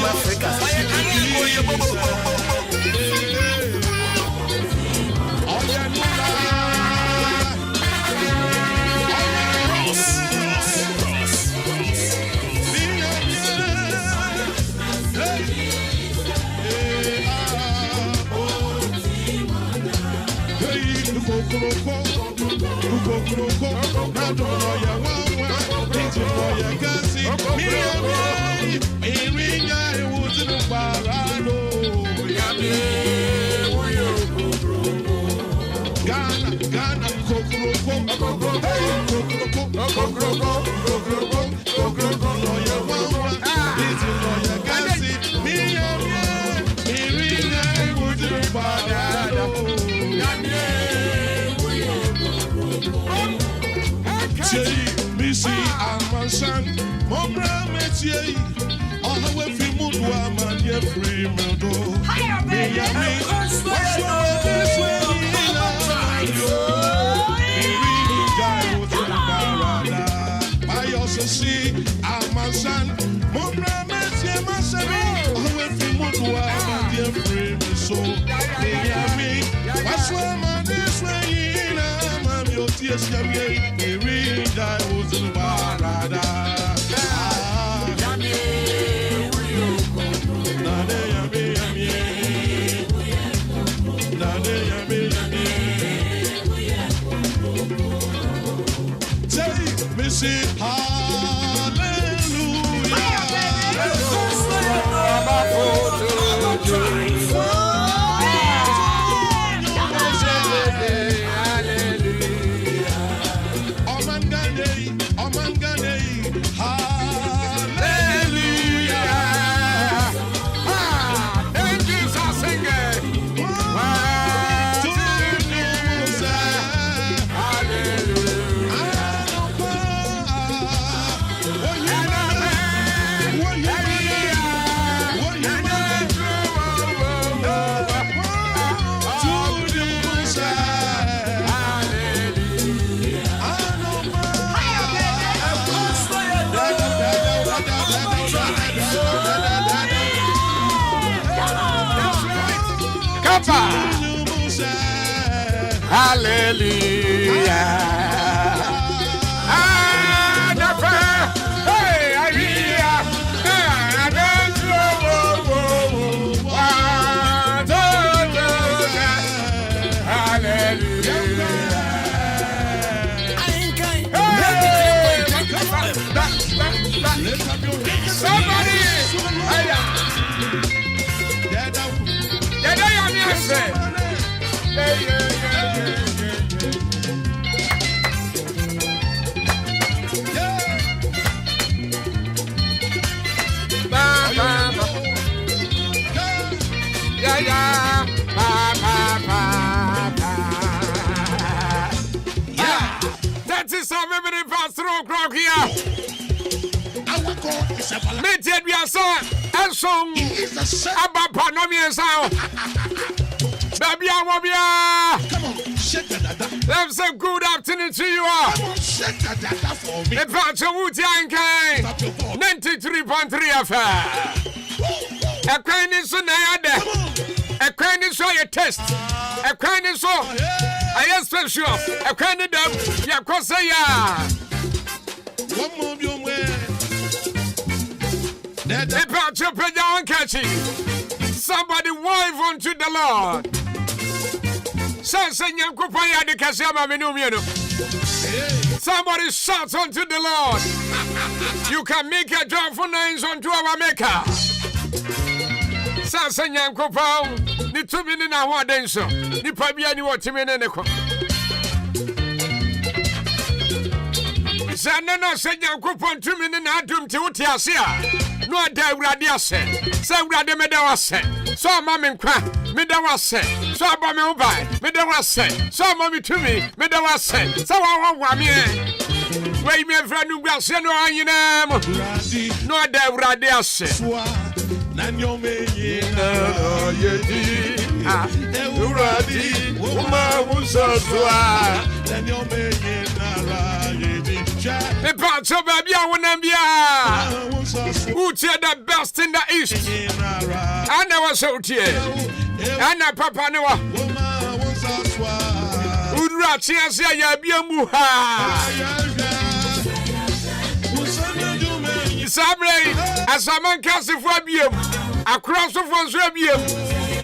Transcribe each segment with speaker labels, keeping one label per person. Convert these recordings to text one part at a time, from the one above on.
Speaker 1: Africa.
Speaker 2: Let's say good afternoon to you all. The Ahenkan 93.3 FM. A kind is so nayade. A kind is so a test. A kind is so a special. A kind of them. Ya kosa ya. The Pacho Pedan catching. Somebody wave unto the Lord. Somebody shout unto the Lord. You can make a joyful noise unto our Maker. Sansa Nyankopon, ni 2 minutes na ho adenso. Ni pa bia ni wotimene ne ko. Sanana se Nyankopon 2 minutes na adum ti wote ase a. No ada awurade ase. Se awurade meda wase. So ma me nkwa meda wase. So aba me ubai meda wase. So ma me tumi meda wase. So wa me. Wey me fra nu guase no anyina mo. No ada awurade ase. Na nyome yina yedi. Awurade uma wusoswa. Na nyome yina yedi. Me Mepacho baby I wanna be who tear the best in the east. I never saw tear. Anna Papa Noah. Udra Chiasia Yabia Muha. Sabre, as a man cast for Bium, across the front Rabium.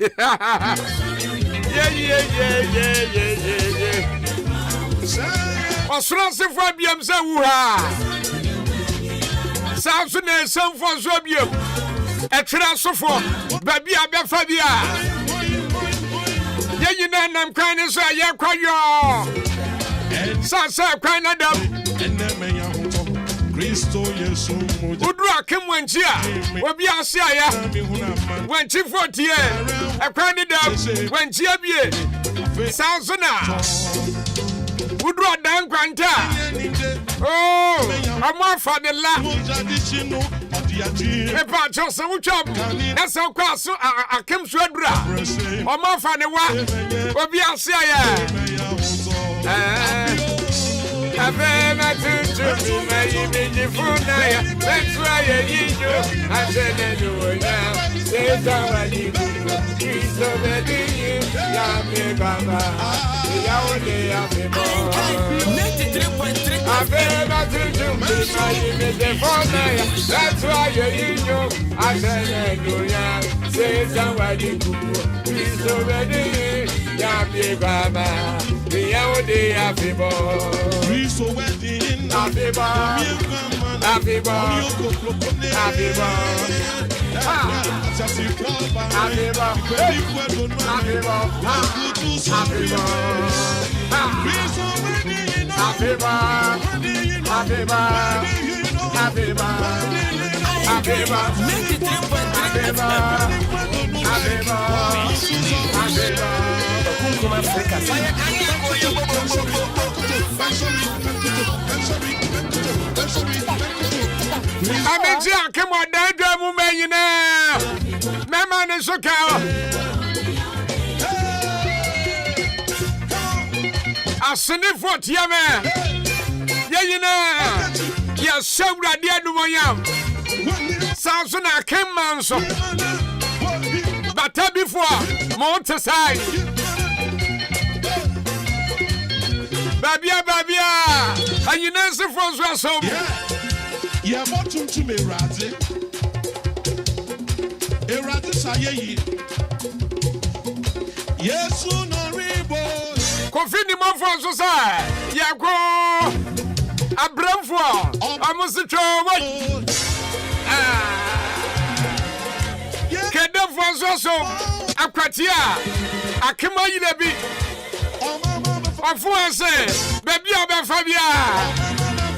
Speaker 2: Yeah. Osrasi for Bium Zawuha. Samson and some for Zabium. A transfer for Baby Abafabia. I'm kind of say, yeah, quite your Sasa kind of dumb. Udra Kim went here. What be a Sia? When Chief 40 a kind of when Chiabie Sansona Udra Dan Quanta. Oh, I'm more for the lap. Epa just a job. That's how class I came to Udra. I'm more for the one. What be a Sia? I've never to be my beautiful night. That's why I need you. I said, I do it now. Say somebody, she's so ready. Yami Baba, Yawade Yami. I've never to be my beautiful night. That's why I need you. I said, I do it now. Say somebody, she's so ready. Yami Baba, Yawade Yami. So wedding, happy birthday, happy birthday, happy birthday, happy birthday, happy birthday, happy I'm come on, that woman, you know. My man is so cow. I send it for Tiama. Yeah, you know. Yes, so right there, do my young. Samson, I came man so. But before, Monteside. Babia, and you know, the first was so. Yeah, what to me, Razzie? A Razzie Saye. Yes, no rebo. Confini Monfort Society. Yeah, go. A Bramford. Almost a trouble. Kedem was also a Quatia. A Kamayi. Of course, baby, I'm Fabia.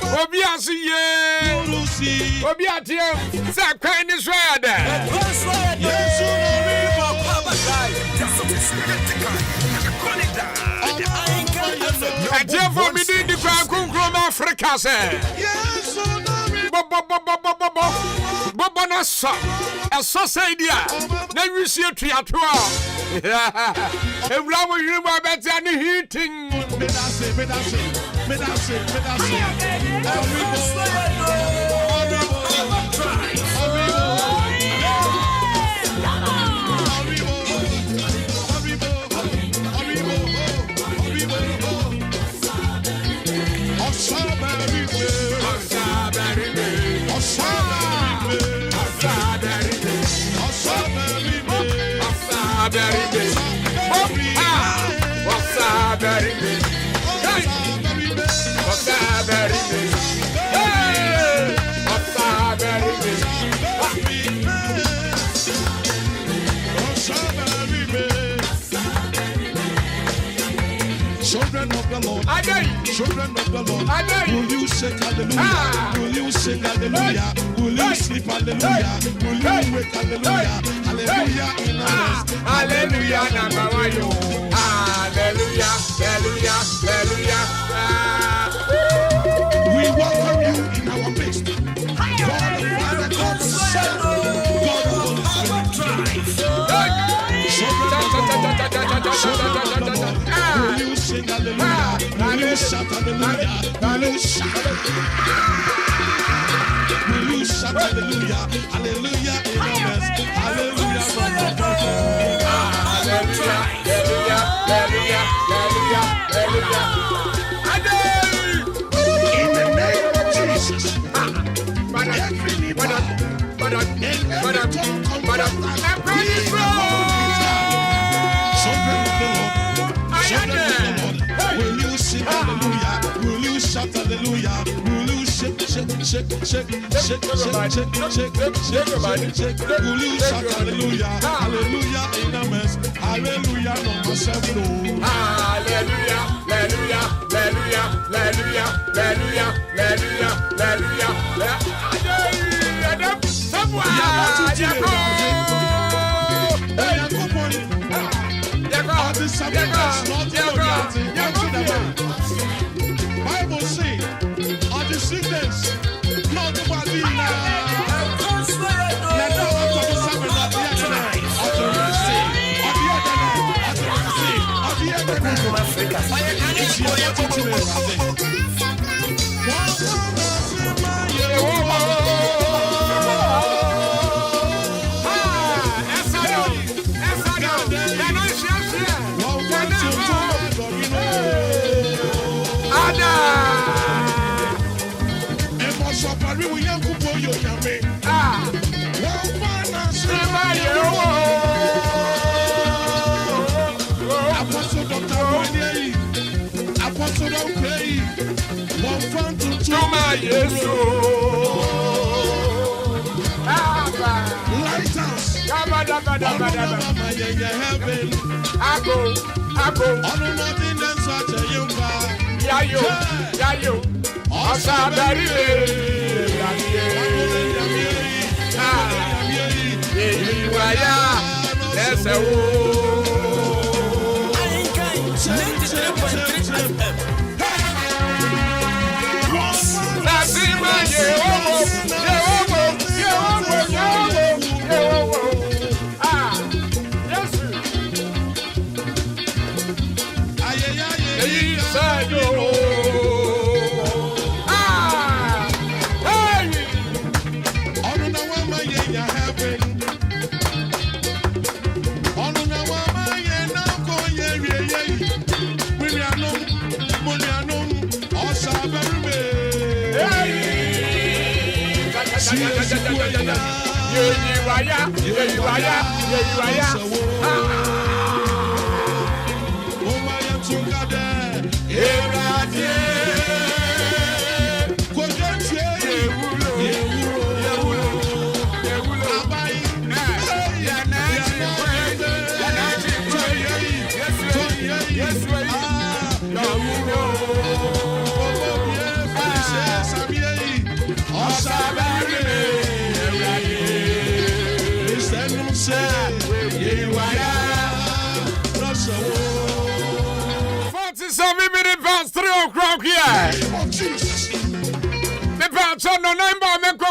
Speaker 2: Obiasi ye, Obiati, that kind is red. I tell for me, did the Krum Africa say, Bobonasa, a society, then we see a triatua. If I were you, my better than heating. Children of the Lord, children of the Lord, will you sing hallelujah? Will you sing hallelujah? Will you sleep hallelujah? Will you wake hallelujah? Hallelujah in our rest. Hallelujah, number one. Hallelujah, hallelujah, hallelujah. We welcome you in our midst. God the Father, God the Son, God the Holy Spirit. Will you sing hallelujah? Will you
Speaker 1: shout hallelujah? Will you shout? Will you shout hallelujah? Hallelujah in our midst. Hallelujah from the
Speaker 2: Hallelujah, hallelujah, hallelujah, hallelujah.
Speaker 1: In the name of Jesus. Every knee bow. And every tongue confess that He is the Lord is God. Children of the Lord. Children of the Lord. Will you sing hallelujah? Will you shout hallelujah? Will you shake, shake, shake, shake, shake, shake, shake, shake, shake? Will you shout hallelujah? Hallelujah in the mess. Hallelujah, number 7.
Speaker 2: Hallelujah, hallelujah, hallelujah, hallelujah, hallelujah, hallelujah, hallelujah.
Speaker 1: Bible says, on the sickness, not the body now.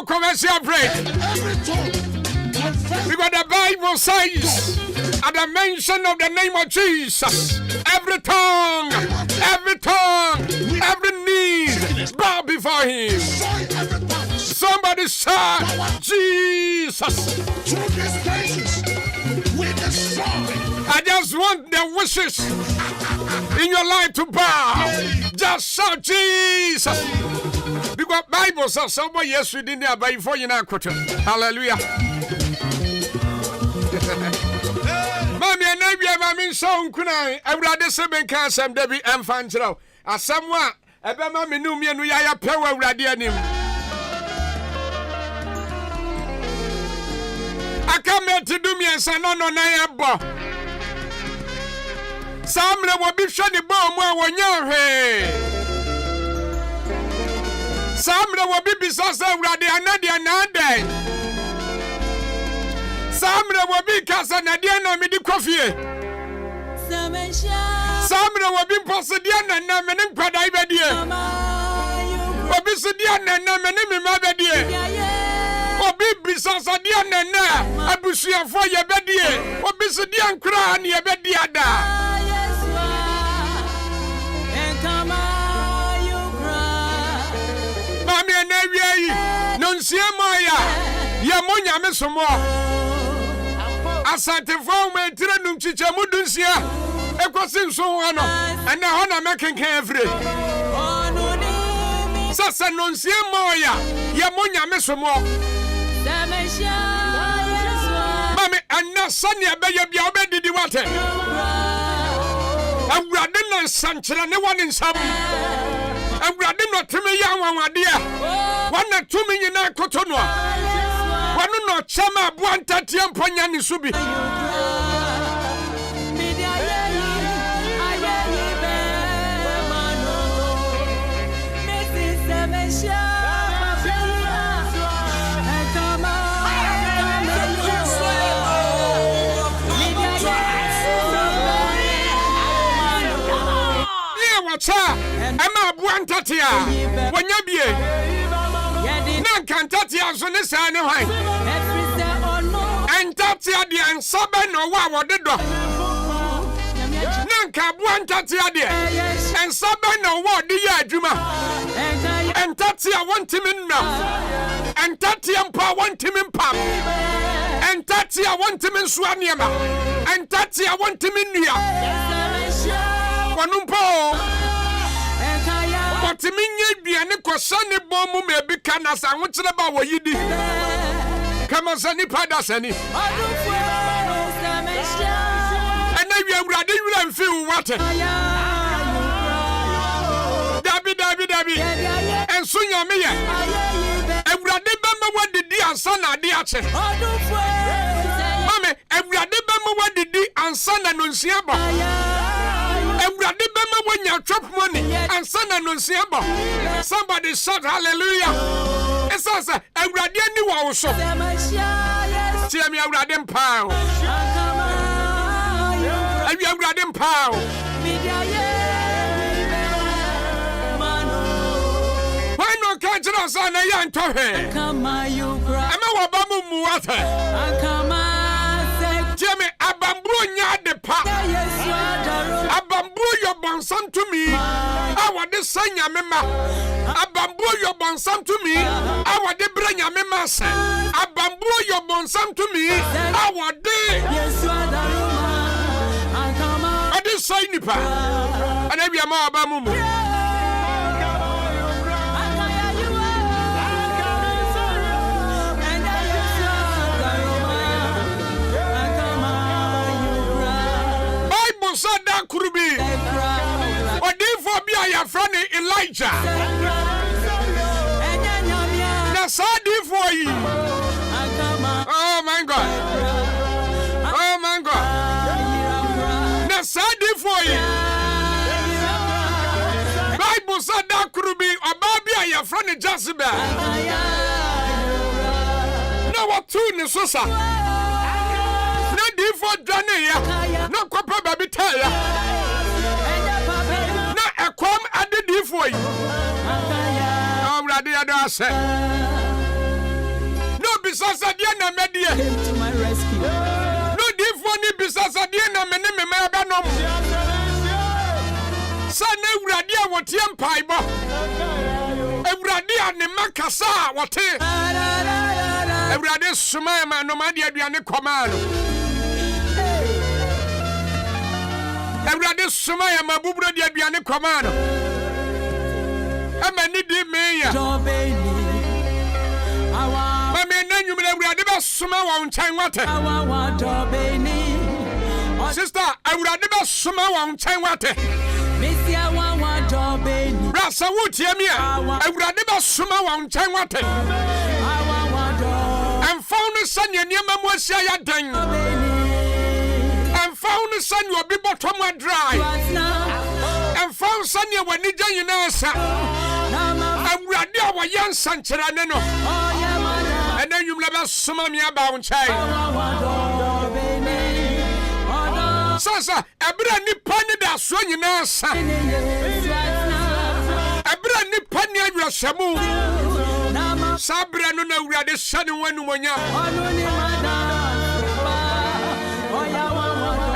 Speaker 2: Commercial break. Because the Bible says, at the mention of the name of Jesus, every tongue, every knee bow before Him. Somebody shout, Jesus. I just want the wishes in your life to bow. Just shout, Jesus. Because Bible says somebody yes we didn't have before you now quote. Hallelujah. Mommy and Nabia Mammy song kunai. I would rather say ben can some Debbie and Fanchero. As someone a mammy knew me and we are power radianim. I come here to do me and son on Nayabo. Some will be shiny bomb when you're here. Some will be beside Nadia. Some will be Casanadiana midi coffee. Some will be Posadiana and Namanim Padaibadia. Obisidiana and Namanim Mabadia. Obi Bisasadiana and Abusia for your bedia. Obisidian crown your bediada. Mami Anawi, Nunsia Moya, Yamonya Messomo. Asante for me, Tiranum Chicha Mudunsia, Equasin Soano, and the Hona making every. Sasa Nunsia Moya, Yamonya Messomo. Mami, and now Sonia Baby Obedi di Water. And Radin Sanchela, no one in some. And Radin not to me, young one, dear. 1 or 2 million Cotonou. One no chama buanta tiamponya ni subi. Emma buantatia, when you be Nankantatia, Sonessa, and Tatia, the Ansaban or what the dog Nanka buantatia, and Saban or what the Yajuma, and Tatia want him in now, and Tatia Pa want him in Pam, and Tatia want him in Swaniama, and Tatia want him in Nia. Wanumpo. But me be an equasani bomb may be canas and what's about what you did. Come on, Sunny Padasani. And then you are ready and feel water. Dabby, and soon you're me. And remember what the dear son are dear. Mammy, and remember what the dear and son annunciable. And remember when you drop money and son annunciable. Somebody shout hallelujah. It says, and Radian also. Tell me, I read them pound. And you read them pound. Why not catch us on a young toy? I'm a Wabamu water. Tell me, a bamboo yard the park. A bamboo your bonsam to me. I want the son your member. A bamboo your bonsam to me. I want the bring your member. A bamboo your bonsam to me. I want the. I didn't say nipa. And every amount of bamu. Sada Kurubi, or therefore be your friend Elijah. That's all for you. Oh my God. Oh my God. That's all for you. Bible Sada Kurubi, or Babia, your friend Jezebel. No, what tune is so sad. For Dania, no copper baby tire. Not a crumb at the D for you. Already, I say. No, besides a Diana Media. To my rescue. No, dear funny, besides a Diana Menemabanum. Son, Radia, what young piper. And Radia, the Macassa, what it. And Radia Sumama, no Madia, the command. Everybody Sumaya Mabubra de Biane Command. I'm a needy mayor. I mean, then you will never Suma on time water. Sister, I would never Suma on time water. Rasa would hear me. I would never Suma on time water. And found the son in your mamma Shaya Dang. And found the son will be bottom dry. And found son you when you know, sir. And we are there with young Sancherano. And then you never summon me about child. Sasa, a brand new penny that's swing in us. A brand new penny of your shamu. Sabra no know we are the sun when one year.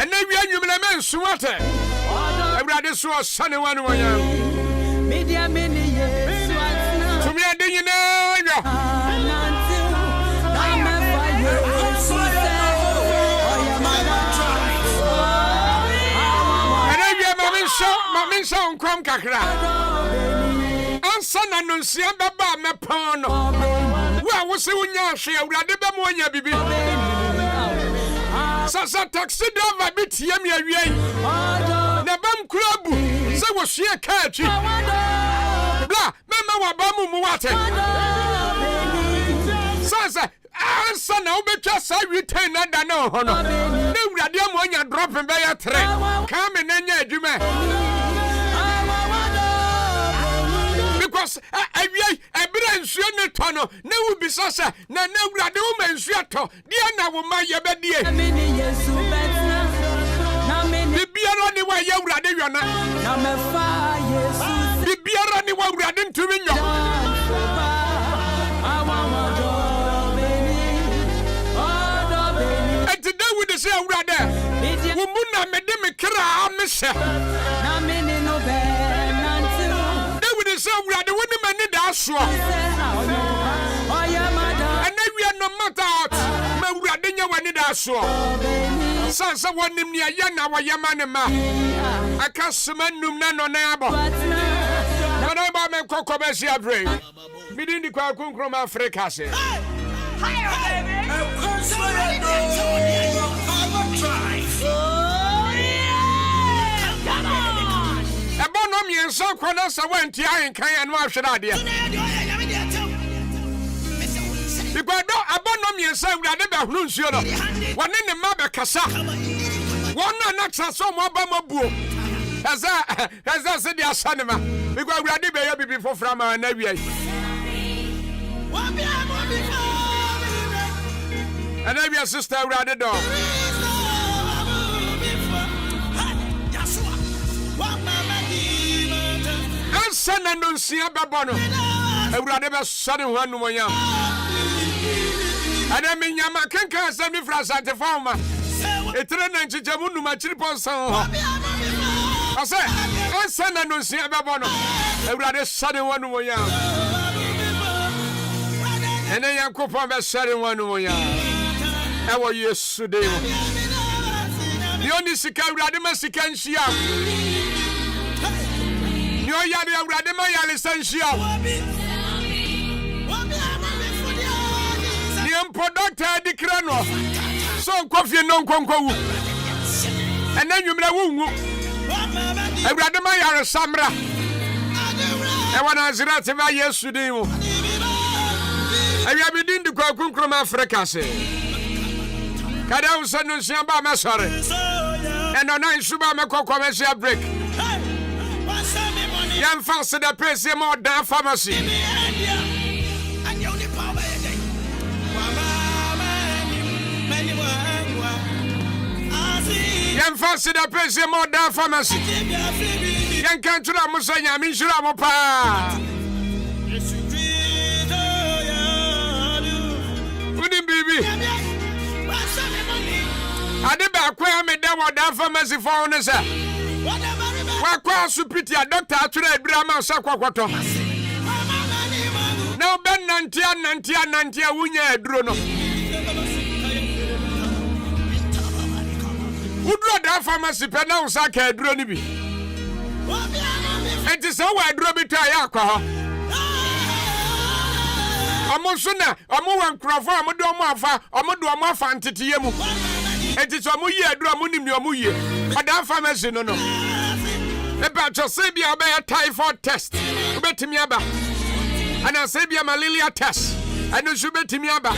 Speaker 2: And then we are you men swatter. I rather saw a sunny one year. To me, I did you know. Mami so nkom kakra. Ansa na nonsia baba mepon no. Wa wo se wonya hwe awurade be mo nya bibi. Sasa taxi driver bi tie me awie. Na bam kurabu se wo hwe ka atwi. Bla mema wa ba mu wate. Sasa ansa na obetwa sa return na da no ho no. Na awurade mo nya drop be ya 3. Ka me na nya adwuma. Because I bring you no tunnel, no will be so sad. No, brother, woman, sweater, dear, now, my yabby. The beer on the way you rather you're not. The beer on the way rather to me. And today with the same brother, Wumuna made them a cry, Miss. So we are the women in the show. And then we are no matter what. We are the one in the show. Sansa one in the Yana or Yamanema. I can't summon Numna on Nabo. But I'm a Cocobesia break. Within the Quacum from Africa. Abonomi enso kwona sa wanti Ahenkan anu ahwere ade. Bigwado abonomi enso awurade be hunu nsuo no. Wone ne ma be kasa. Wona na tsaso mo ba mabuo. Eza se dia sanema. Bigwa awurade be ya bibi fofra ma na wiai. And I be a sister awurade do. Sana no sia babono awurade be sane ho anu monya ana menya makenka asami frasante fama etre na nchichemu numa chiriponsan ho ase sana no sia babono awurade sane ho anu monya ene yakopon be sane ho anu monya ewo Yesu de mo ni oni sika awurade masika nhia Yo yari awurade ma yale sanhia. Ni product dikra no. So nkofie no nkonkowu. Ena nwumra wunwu. Awurade ma yare samra. E wana zirate ba Yesu din wo. Awia bidin di kwa kunkrom Africa se. Kada usanu nsia ba mesore. Eno na nsuba mekokwa mesia break. Young fast the place more than pharmacy. Young fast the place more than pharmacy. Young country Musanya Mishra Mopa. Wouldn't baby. I did back where I made that pharmacy for honest. Wakwa supiti a doctor ature Ibrahim sakwakoto. Na ben nantia wunya eduro no. Udro da pharmacy pe na usaka eduro ni bi. Enti so wa eduro bi ta ya akwa ho. Omo so na omo wan krofo omo do omo afa ntetiye mu. Enti so omo yi eduro omo nim ni omo yi. Oda pharmacy no. About your Sabia by a typhoid test. Bet me about. And a Sabia malaria test. And you should bet me about.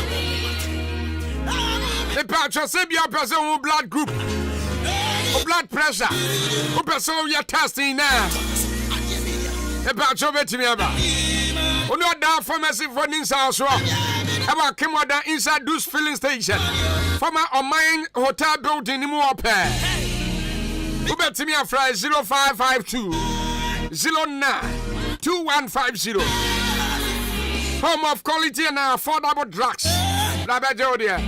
Speaker 2: About your Sabia person who blood group. Or blood pressure. Who person you're testing now. About your bet me about. Who not down pharmacy for inside. About came out inside those filling station. From our mine hotel building in Moorpair. Who bet me a fry 0552 09 2150. Home of quality and affordable drugs. Rabajodia.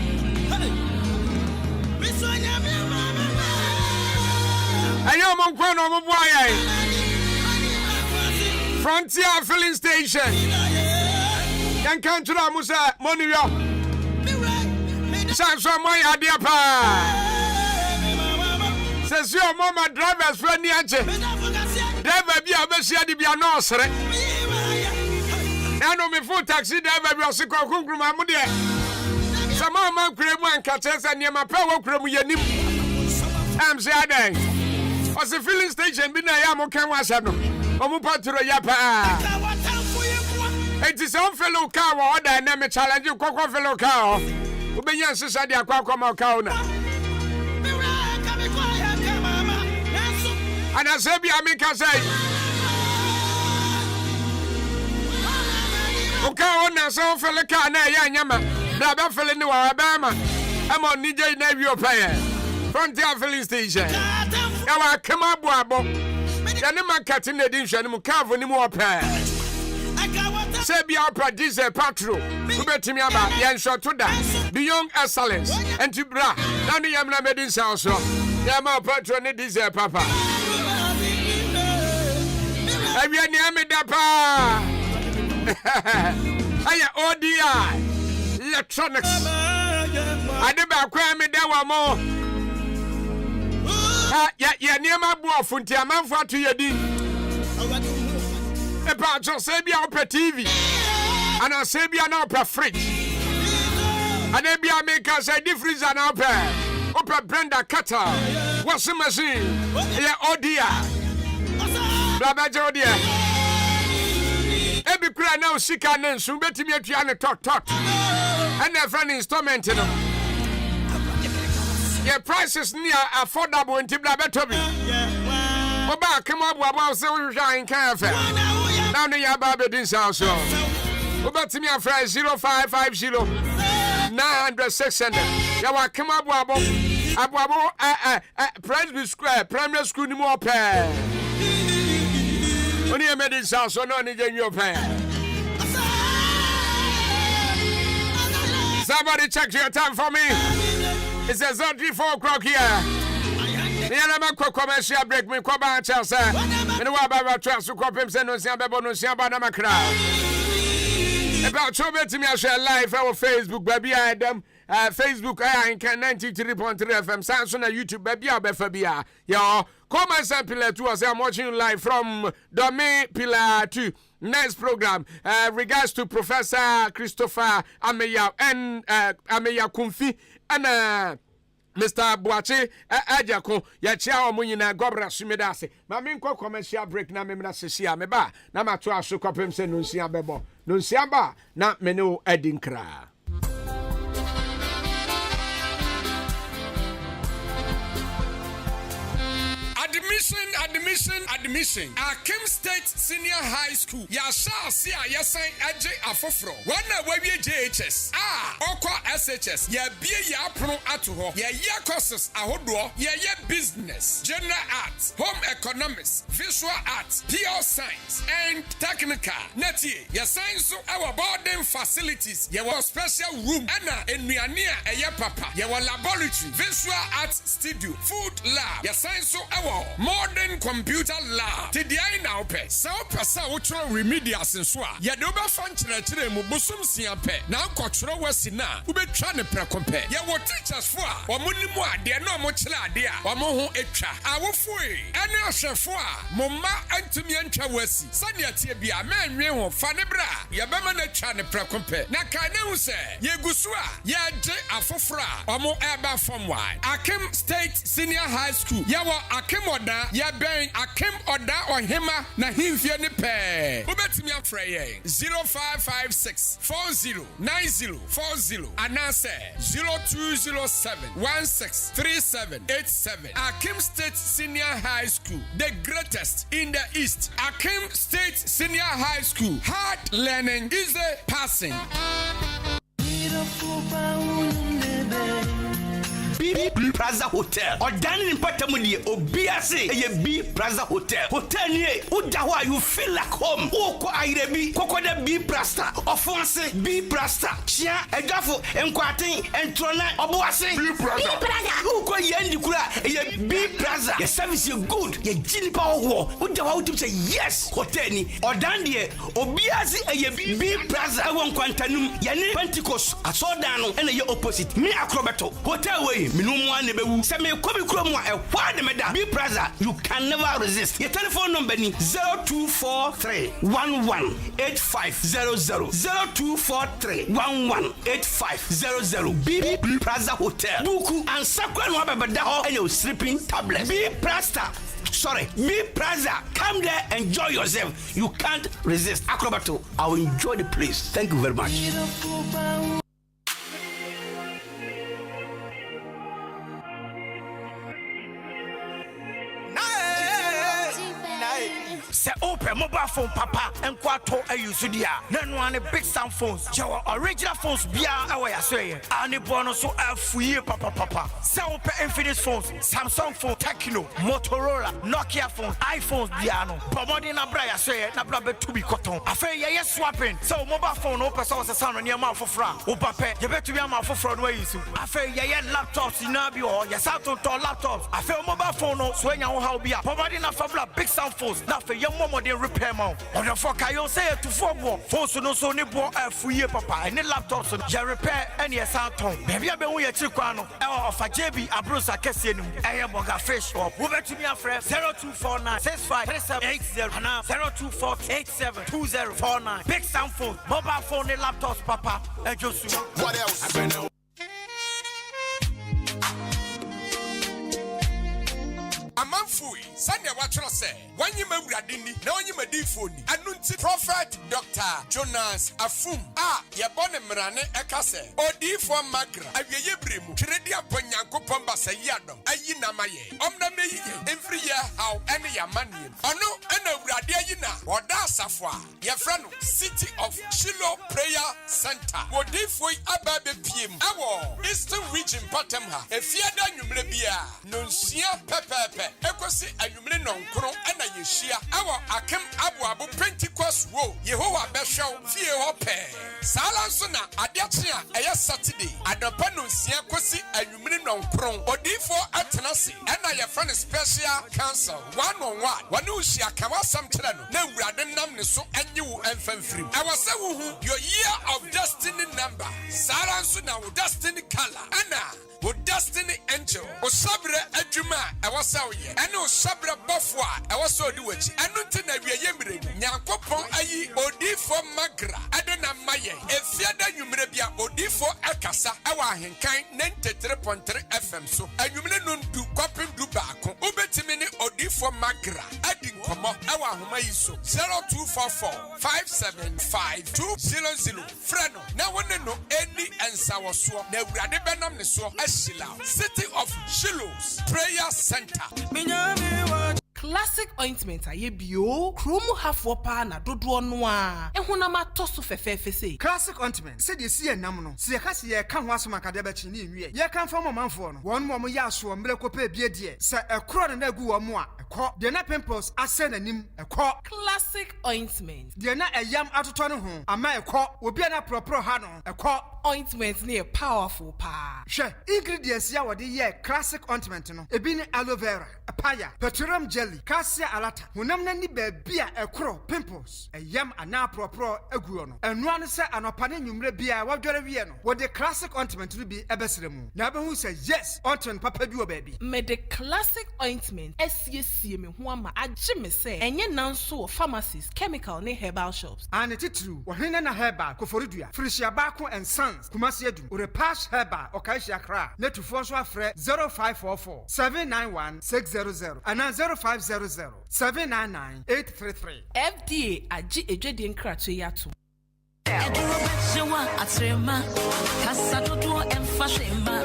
Speaker 2: Ayo Monkwano Mboye. Frontier filling station. Yan can't try Musa money. Sounds so my idea pa. Says your mama driver's friend Yache. Driver be a Bessia di Bianosre. I know me full taxi driver be a sick of Mamudia. Some man cream one catches and Yama power cream yanim. I'm saying, was the filling station been a yamo can was no. Omupatro Yapa. It is on fellow cow or dynamic challenge you cocoa fellow cow. Ubenyan Society Aquacoma cow. And I say, I make us say, Oka on so fellow car na yama. Brother fellow no Alabama. I'm on DJ Navy player. Frontier filling station. Yawa come up wabo. Yanima cutting the dish and Mukavo ni more pair. Sebia producer Patro. Ubeti miaba yan shot to that. Beyond excellence. And to bra. Nani yamna medin sauce. Yama Patro ni diesel papa. Abia ni ameda pa. Aya ODI. Electronics. Adeba kwa me dawa mo. Ya niema bo afunti amanfo ato yedi. Epa jo se bia opera TV. Ana se bia na opera fridge. Ana bia make us a difference na opera blender cutter. Washing machine. Ya odia. Baba jodia. Ebi kura na osika na nsu betimi atua ne tot. And a friend installment, you know. Your prices near affordable in Tibla Toby. Oba, come up about so shine cafe. Now the Yababe din South. Oba to me a price 0550 900 600. Yawa come up about primary square, primary school ni more pair. Only a medicine South, so no need your pair. Somebody check your time for me. It says 4 o'clock here. The other commercial break me come back, Chelsea. And what about transfer copies and no Siamba. About so better me, I share live our Facebook, baby Adam. Facebook, Ahenkan 93.3 FM, Samsung, YouTube, baby, Befabia. Yo, come and Pillar 2 as I'm watching live from Domain Pillar 2. Next program, regards to Professor Christopher Ameya and Ameya Kumfi and Mr. Boache Ajako, Yachia Munina Gobra Sumedase. Maminko commercial break na memra sesia meba. Na matwa so kopem se nunsia bebo. Nunsia ba na menu edinkra. Admission. Ahenkan State Senior High School. Yasha Sia Yasan AJ Afofro. Wana wawie JHS. Oko SHS. Ya bie ya pro atoho. Ya courses ahodo. Ya business, general arts, home economics, visual arts, pure science and technical. Neti. Ya science so our boarding facilities. Ya wa special room. Ana enuania eye papa. Ya wa laboratory, visual arts studio, food lab. Ya science so our modern computer lab. Today now pe. So pesa utro remedials in swa. Ya doba fan chere mu busum siampe. Na kwotro wasi na ubetwa ne prekompe. Ya wo teachers fo a omunimu ade na mo kire ade a omo ho etwa. Awofoi ene ahwefo a momma antumi antwa wasi. Sane atie bia manwe ho fa ne bra. Ya bema na twa ne prekompe. Na ka ne hu se ye gusu a ya je afofra omo eba form wide. Ahenkan State Senior High School. Ya wo Ahenkan Oda ya ben Ahenkan Oda Ohima na himfie ne pe. Ubetimi afra ye 0556 40 9040 anase 0207 163787. Ahenkan State Senior High School, the greatest in the East. Ahenkan State Senior High School, hard learning, easy passing.
Speaker 3: B Plaza Hotel. Or dining in Patamudi, or BSA, a B Plaza Hotel. Hotel near Udawa, you feel like home. Oko Airebi, Kokoda B Plasta, Ofonse B Plasta, Chia, Edafo, Enquatin, and Trona, Oboase, B Plaza. Uko Yendikura, a B Plaza. Your service is good, your Gini Power War. Udawa to say yes, Hotel, or Dandie, or BSA, a B Plaza, I want Quantanum, Yane Pentecost, I saw down and a opposite. Me Acrobato, Hotel Way, Minumwa Nebu, Same Kobi Kromwa, a wide meda, B Plaza, you can never resist. Your telephone number is 0243 118500 0243 118500 B Plaza Hotel. Buku and Sakwa Nwabadaho and your sleeping tablet. B Plaza. Sorry, B Plaza. Come there, enjoy yourself. You can't resist. Acrobato, I will enjoy the place. Thank you very much.
Speaker 4: Say open mobile phone papa and kwato a usudia. Then one big sound phones. Your original phones bia away say. Ani bono so free papa. Say open Infinix phones, Samsung phone, Tecno, Motorola, Nokia phones, iPhones biano. Pomodi na bra say na bra be to be cotton. Afa ye swapping. So mobile phone open so se sound near mouth for fra. O pape ye bet to be a mouth for fra no yisu. Afa ye laptops inabi or ye sound to laptops. Afa mobile phone no so nya ho how bia. Pomodi na fa big sound phones. Na fa ye more than repair mount. Or the fuck I say to 4 more. Phones no so ni bo free papa. And laptops ya repair any sound tone. Baby I be we chikwano. E of a JB abrosa kese nu. E boga fish up. Wo bet me a friend 0249 653780 and 0248722049. Big sound phone, mobile phone and laptops papa. And Josu.
Speaker 1: What else?
Speaker 2: Amanfui, Sanya Watcher say, when you may radini, now you may defoni. Anunti Prophet Dr. Jonas Afum, Yabone Mrane Ekase, Odi for Magra, Ayebrimu, Credia Ponyanko Pomba Sayadom, Ayinamaye, Omname, every year how any Yamani, Ono, and a Radiana, or Dasafwa, Yafrano, City of Shiloh Prayer Center, Wodifui Ababe PM, Awo, Eastern Region Patamha, a Fiada Numrebia, Nunsia Pepe. Ekosi ayumle nonkro ana yeshia awo akem abuabu Pentecost wo Yehowa behwew fie ho pe sala nso na adeakye a eye Saturday adopa no nsia kosi ayumle nonkro odifo atenase ana ye friend special council 1-on-1 wanu uhia kawasam kire no na wurade nam ne so anyi wo emfamfiri awase wo hu your year of destiny number sala nso na wo destiny color ana wo destiny angel wo sabre adwuma awasa ene o sabra bofo a ewoso odi wachi enu nti na wiye mire nyankopon ayi odifo magra adena maye efiada nwumre bia odifo akasa ewa Ahenkan 93.3 FM so anwumre no ndu kwapem du baako obetimi ni odifo magra adi nkomo ewa ahoma yi so 0244 575 freno na wone no eni ensawoso na awurade benam ne so ahyila City of Shiloh's Prayer Center.
Speaker 5: Classic ointment aye bio kromu hafo pa na dodo no a ehunama toso fefefe sei
Speaker 6: classic ointment se de sie nam no se ka se ye ka ho asoma kade ba chi ni nwie ye kan fa manfo no won mo ya so mre ko pa bie de se ekro na agu wo mo a ekọ de na pimples ase nanim ekọ
Speaker 5: classic ointment
Speaker 6: de na eyam atoto no ho ama ekọ obi na propro ha no ekọ
Speaker 5: ointment ne powerful pa
Speaker 6: hwe ingredients ya wode ye classic ointment no ebi ni aloe vera apaya petroleum jelly cassia alata hunam na ni baabia ekro pimples eyam ana propro aguo no enu anu se anopane nwumre bia wadware wie no wode classic ointment no bi ebesremu na behu se yes ointment papa bi o baabi
Speaker 5: me the classic ointment esiesie me ho ama agye me se enye nanso pharmacies chemical ne herbal shops
Speaker 6: ane titru wohene na herbal koforidua frisia baako and sons kumasi edu repass herbal okaishia kra netufo so afre 0544 791 600 ana 0500 799 833
Speaker 5: FDA agye edwedie nkrato yato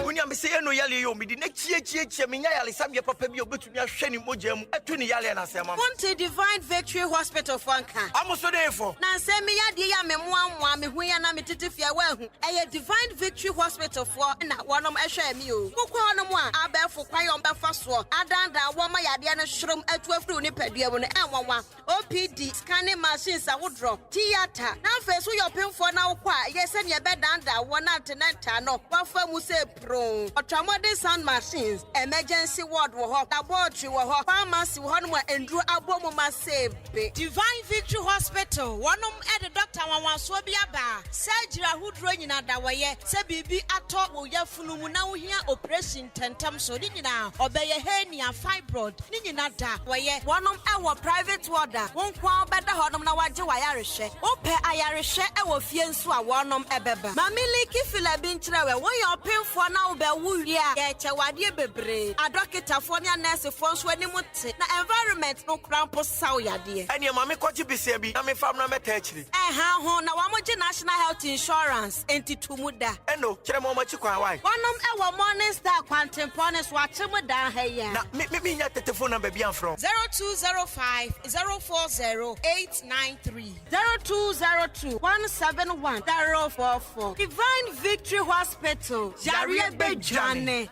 Speaker 4: Unya me say no yale yo me di na chie me nya yale sam ye papa bi obetumi ahwe ni mogam atu ni yale na asema.
Speaker 7: Want Divine Victory Hospital for Anka.
Speaker 4: Amuso dey for.
Speaker 7: Na say me yade ya me moa me hu ya na me titifia wa hu. Eye Divine Victory Hospital for na wonom ehwe mi o. Kokko wonom a abefo kwayon befa so. Adanda wo ma yade na hyerom atu afru ni padua mu no enwanwa. OPD scanning machines awodro. Theater. Na fe so your penfo na wo kwa yese ne bedanda wo na tenanta no. Wa fa mu se pro. Ultramodern sound machines, emergency ward wo ho, laboratory wo ho, pharmacy wo ho no enduro abomu ma save.
Speaker 8: Divine Victory Hospital, wonom e doctor wanwanso bi aba. Surgery ahudro nyina da woye, se bibi ato wo yafunu mu na wo hia operation tentam so ni nyina obeye hernia fibroid ni nyina da woye.
Speaker 7: Wonom e wo private ward a won kwa obeda honom na waje wayarehwe. Ope ayarehwe e wo fie nso a wonom ebeba. Mamiliki fila bi nkyerɛ we wo yɛ ɔpemfo na wo bɛ wuria yɛ kyɛwade bebree adɔkitafo ne nursefoɔ nso animu te na environment no krampo saw yade
Speaker 4: ɛne ma me kɔgye bisia bi na me fam na meta akyiri
Speaker 7: ɛha ho na wɔmogye national health insurance entitumu da
Speaker 4: ɛno kyerɛ ma ɔmakyi kwan wae
Speaker 7: wɔnom ɛwɔ morning star kwantempɔ ne so akye mu da ha yi
Speaker 4: na me nya tetefo number bi amfrɔ
Speaker 8: 0205 040 893
Speaker 7: 0202 171 044 Divine Victory Hospital Jariye Bejane.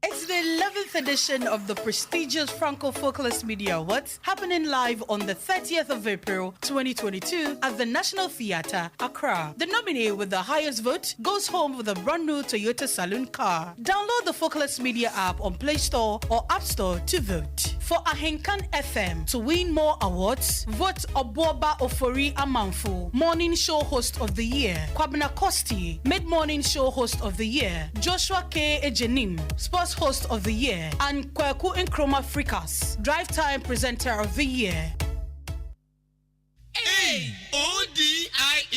Speaker 9: It's the 11th edition of the prestigious Franco-Focalist Media Awards, happening live on the 30th of April 2022 at the National Theatre, Accra. The nominee with the highest vote goes home with a brand new Toyota Saloon car. Download the Focalist Media app on Play Store or App Store to vote. For Ahenkan FM to win more awards, vote Obuoba Ofori Amanfo, Morning Show Host of the Year, Kwabena Kosti, Mid-Morning Show Host of the Year, Joshua K. Ejenim, Sports Host of the Year, and Kweku Nkrumah Frikas, Drive Time Presenter of the Year.
Speaker 10: Hey, ODI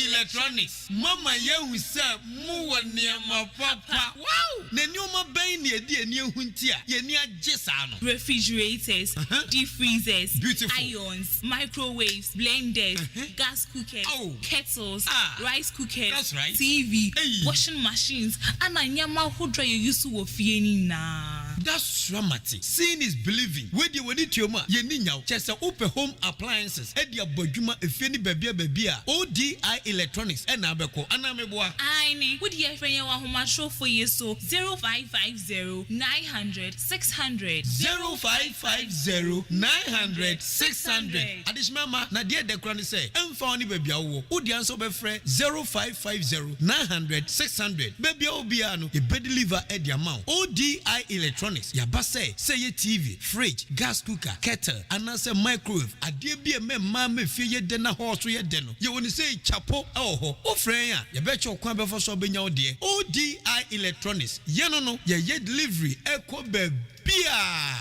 Speaker 10: Electronics. Mama ye say mu niama papa. Wow! Ne nyoma ben ne edi eni ehuntia. Ye ni agesa no.
Speaker 11: Refrigerators, deep freezers,
Speaker 10: beautiful
Speaker 11: irons, microwaves, blenders, gas cookers, kettles, rice cookers,
Speaker 10: that's right.
Speaker 11: TV, washing machines, and anyama hodra you use to ofie ni na.
Speaker 10: That's dramatic. Seeing is believing. Where the wedi tioma ye ni nyaw. Chese open home appliances. Edi abodwuma efeni bebia. ODI Electronics ena abeko anameboa.
Speaker 11: Aini, would ye friend wa homa show for you so 0550 900 600
Speaker 10: 0550 900 600. Adishmama na die dekra ni say emfa oni bebia wo. Odi anso be frɛ 0550 900 600. Bebia obia no e be deliver edi amount. ODI Electronics yaba say ye TV, fridge, gas cooker, kettle, and say microwave. Adie bi me ma me fie ye de na ho so ye de no. Ye woni say chapo ho. O friend ya ye be cho kwan be for so benya o de. ODI Electronics. Ye no ye delivery eko be bia.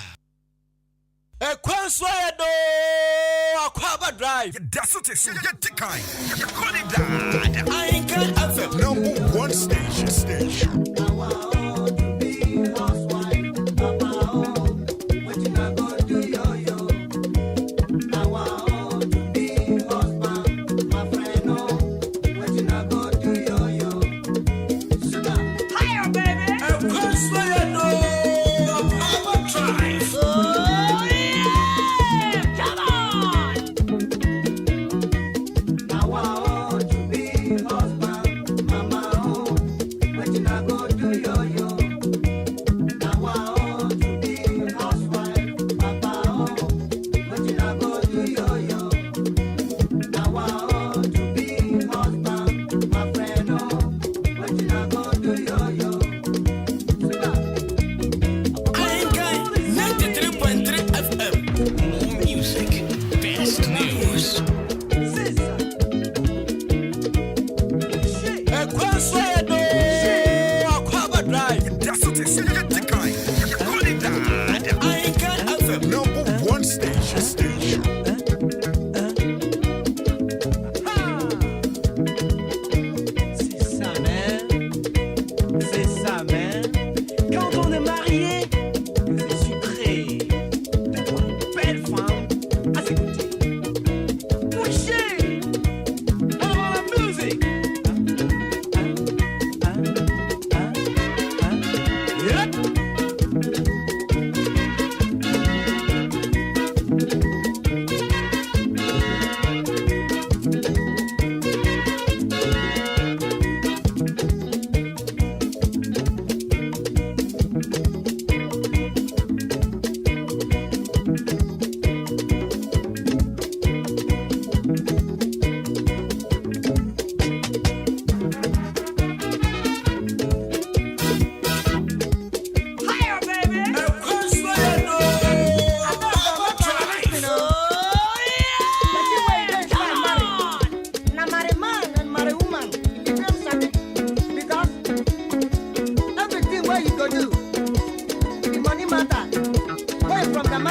Speaker 4: Ekwanso edo Akwaaba drive.
Speaker 1: That's what it is. You kind. You call it that.
Speaker 4: Ahenkan FM
Speaker 1: #1 station.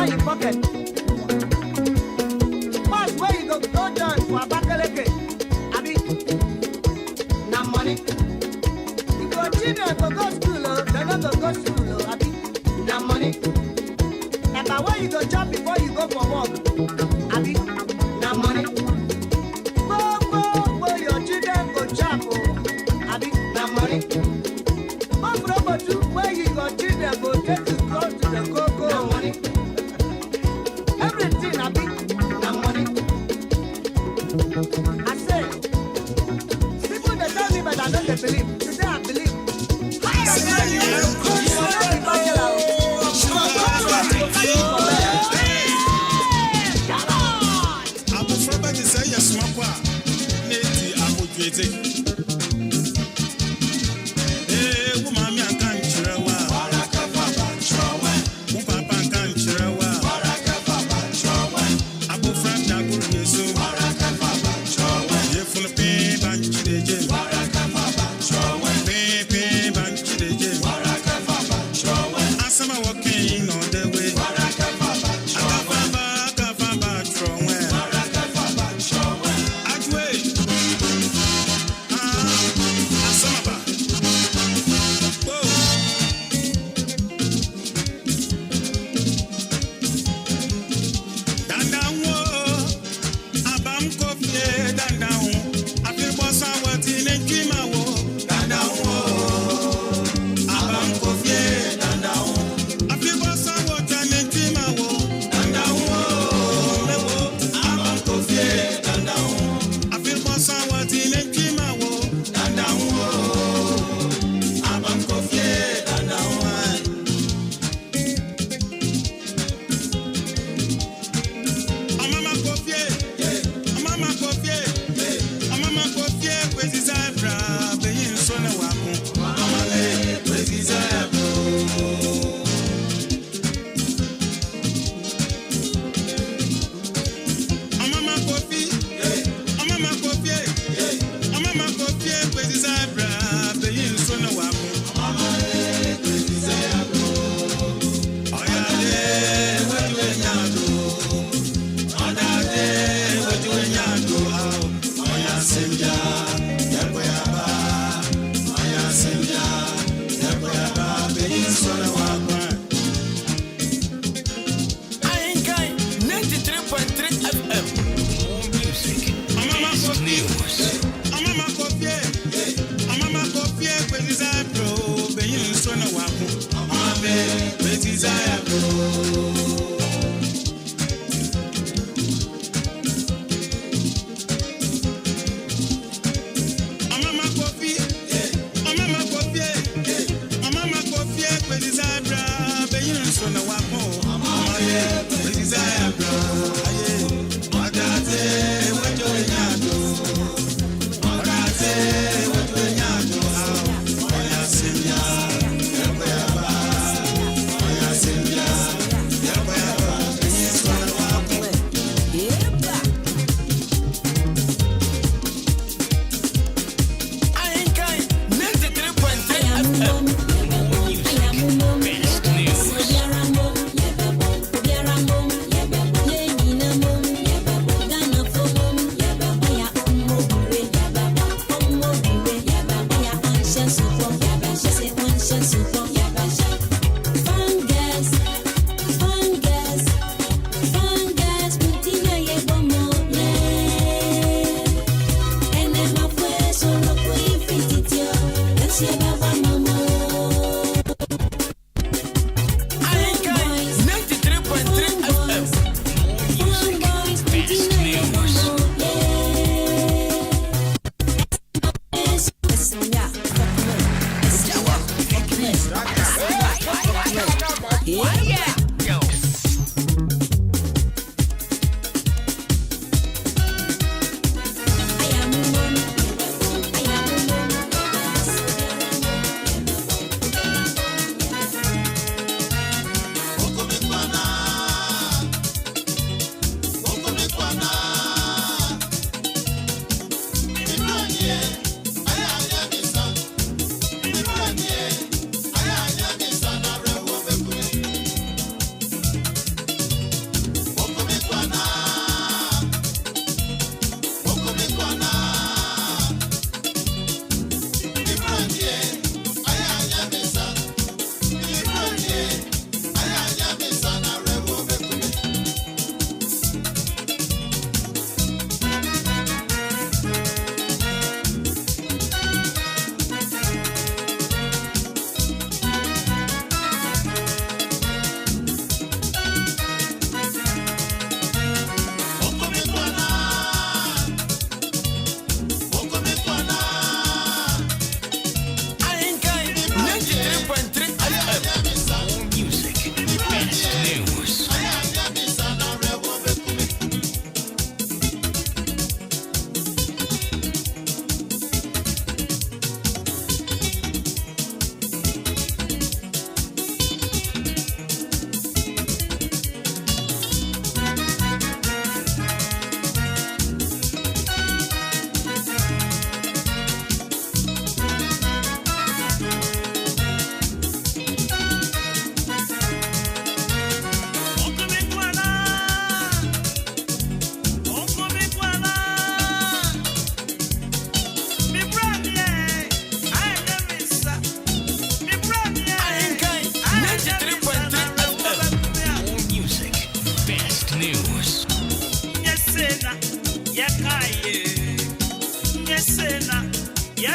Speaker 12: inside your pocket. Boss, where you go down for a bakaleke. Abi, na money. You go children go school, they no go school, Abi, na money. And by where you go job before you go for work, Abi, na money. Go, your children go job, Abi, na money. Where you go children go take you close to the cocoa, na money. Everything, Abi, na money. I say, people they tell me but I don't believe. Today I believe.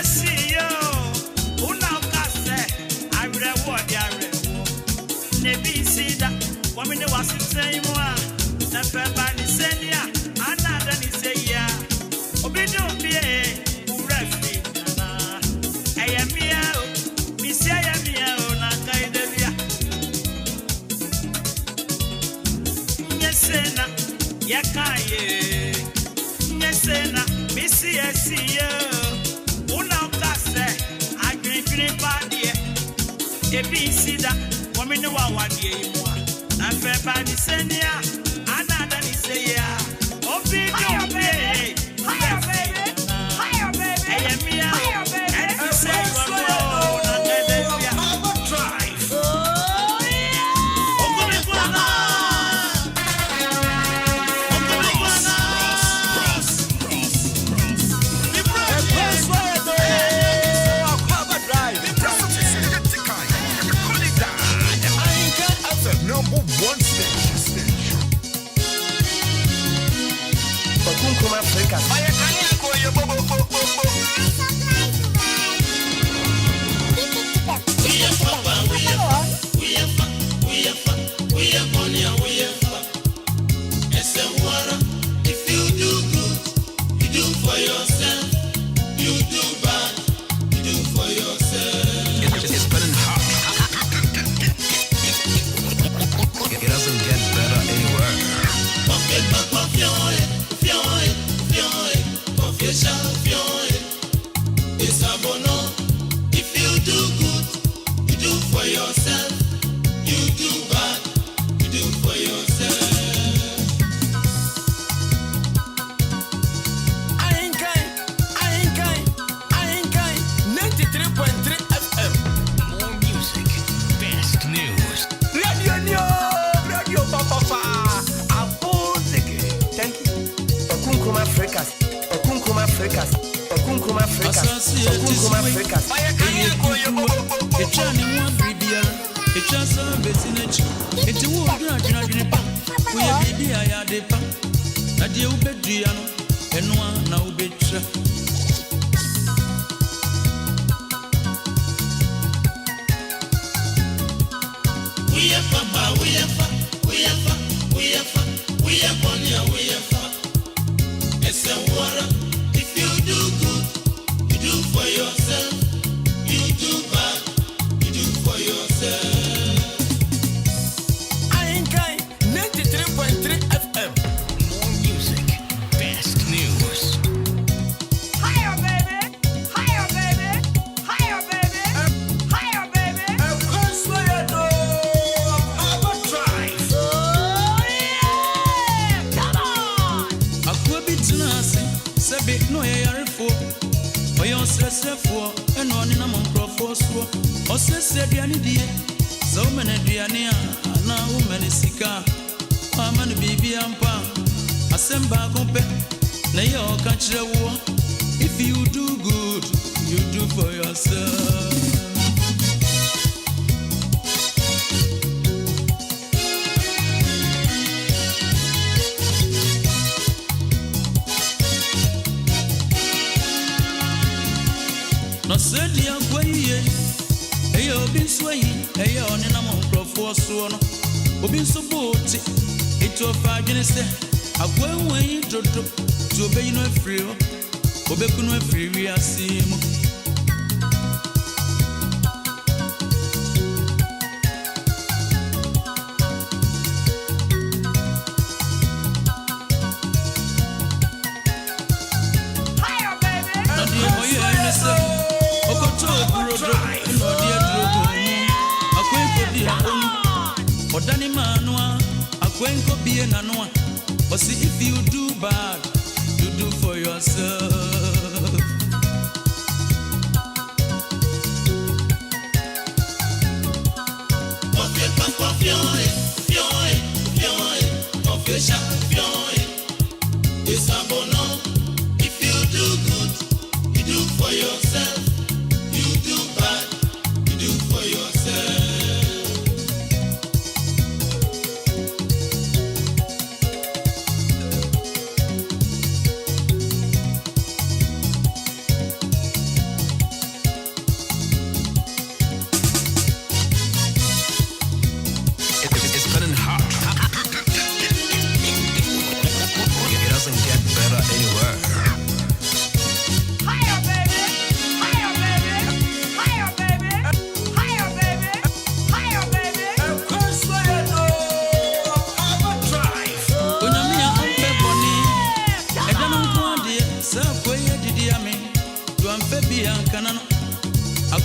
Speaker 4: see you. I reward ya. Nebi see that. Woman was in saying one. Never by the senior. Another is say ya. Obi don't be a refuge. I am here. Miss I am here. Nakaidevia. Yesena. Yakaye. Yesena. Missy SCO. Una case. I green party. Ebi see that. Woman no one day more. I feel by the senior. Another is say ya. Obi don't be. Higher baby. Higher baby. I am here. Higher baby. And you say you are wrong. Akwaaba drive. Oh yeah. Ogomeguana. Akwaaba drive.
Speaker 1: Number one station.
Speaker 12: Okunkum Africa.
Speaker 10: If you do good, you do for yourself. You do bad, you do for yourself. It's burning hot. It doesn't get better anywhere. It's a bono. If you do good, you do for yourself. You do bad, you do for yourself.
Speaker 4: Ahenkan 93.3 FM.
Speaker 10: More music, best news.
Speaker 4: Radio Papa.
Speaker 12: Thank you. Okunkum Africa. Okunkum Africa. Okunkum Africa. Okunkum Africa.
Speaker 10: If you do good, you do for yourself. You do bad, you do for yourself.
Speaker 4: Ahenkan 93.3 FM.
Speaker 10: More music, best news.
Speaker 4: Higher baby. Higher baby. Higher baby. Higher baby. Akwaaba drive. Oh yeah. Come on.
Speaker 13: Akwabi tunasi sebe no yarefo oyo sresefo eno oni na monkrofo so osese aduane die so mene aduane a na wo mene sika amane bibia mpa asemba kompe na ye o ka kire wo. If you do good, you do for yourself. No said ya kwaye eyo obi swai eyo oni na monkrofo so no obi so boti eto fa adwene se akwanwen dodo to obeyi no afiri ho obekunu afiri wi asimo.
Speaker 4: Higher baby.
Speaker 13: Na die oye ne se okoto burodo no die drogo akwenko di onu odani manua akwenko bie nanoa. But see, if you do bad, you do for yourself.
Speaker 10: It's a bono. If you do good, you do for yourself. You do bad, you do for yourself.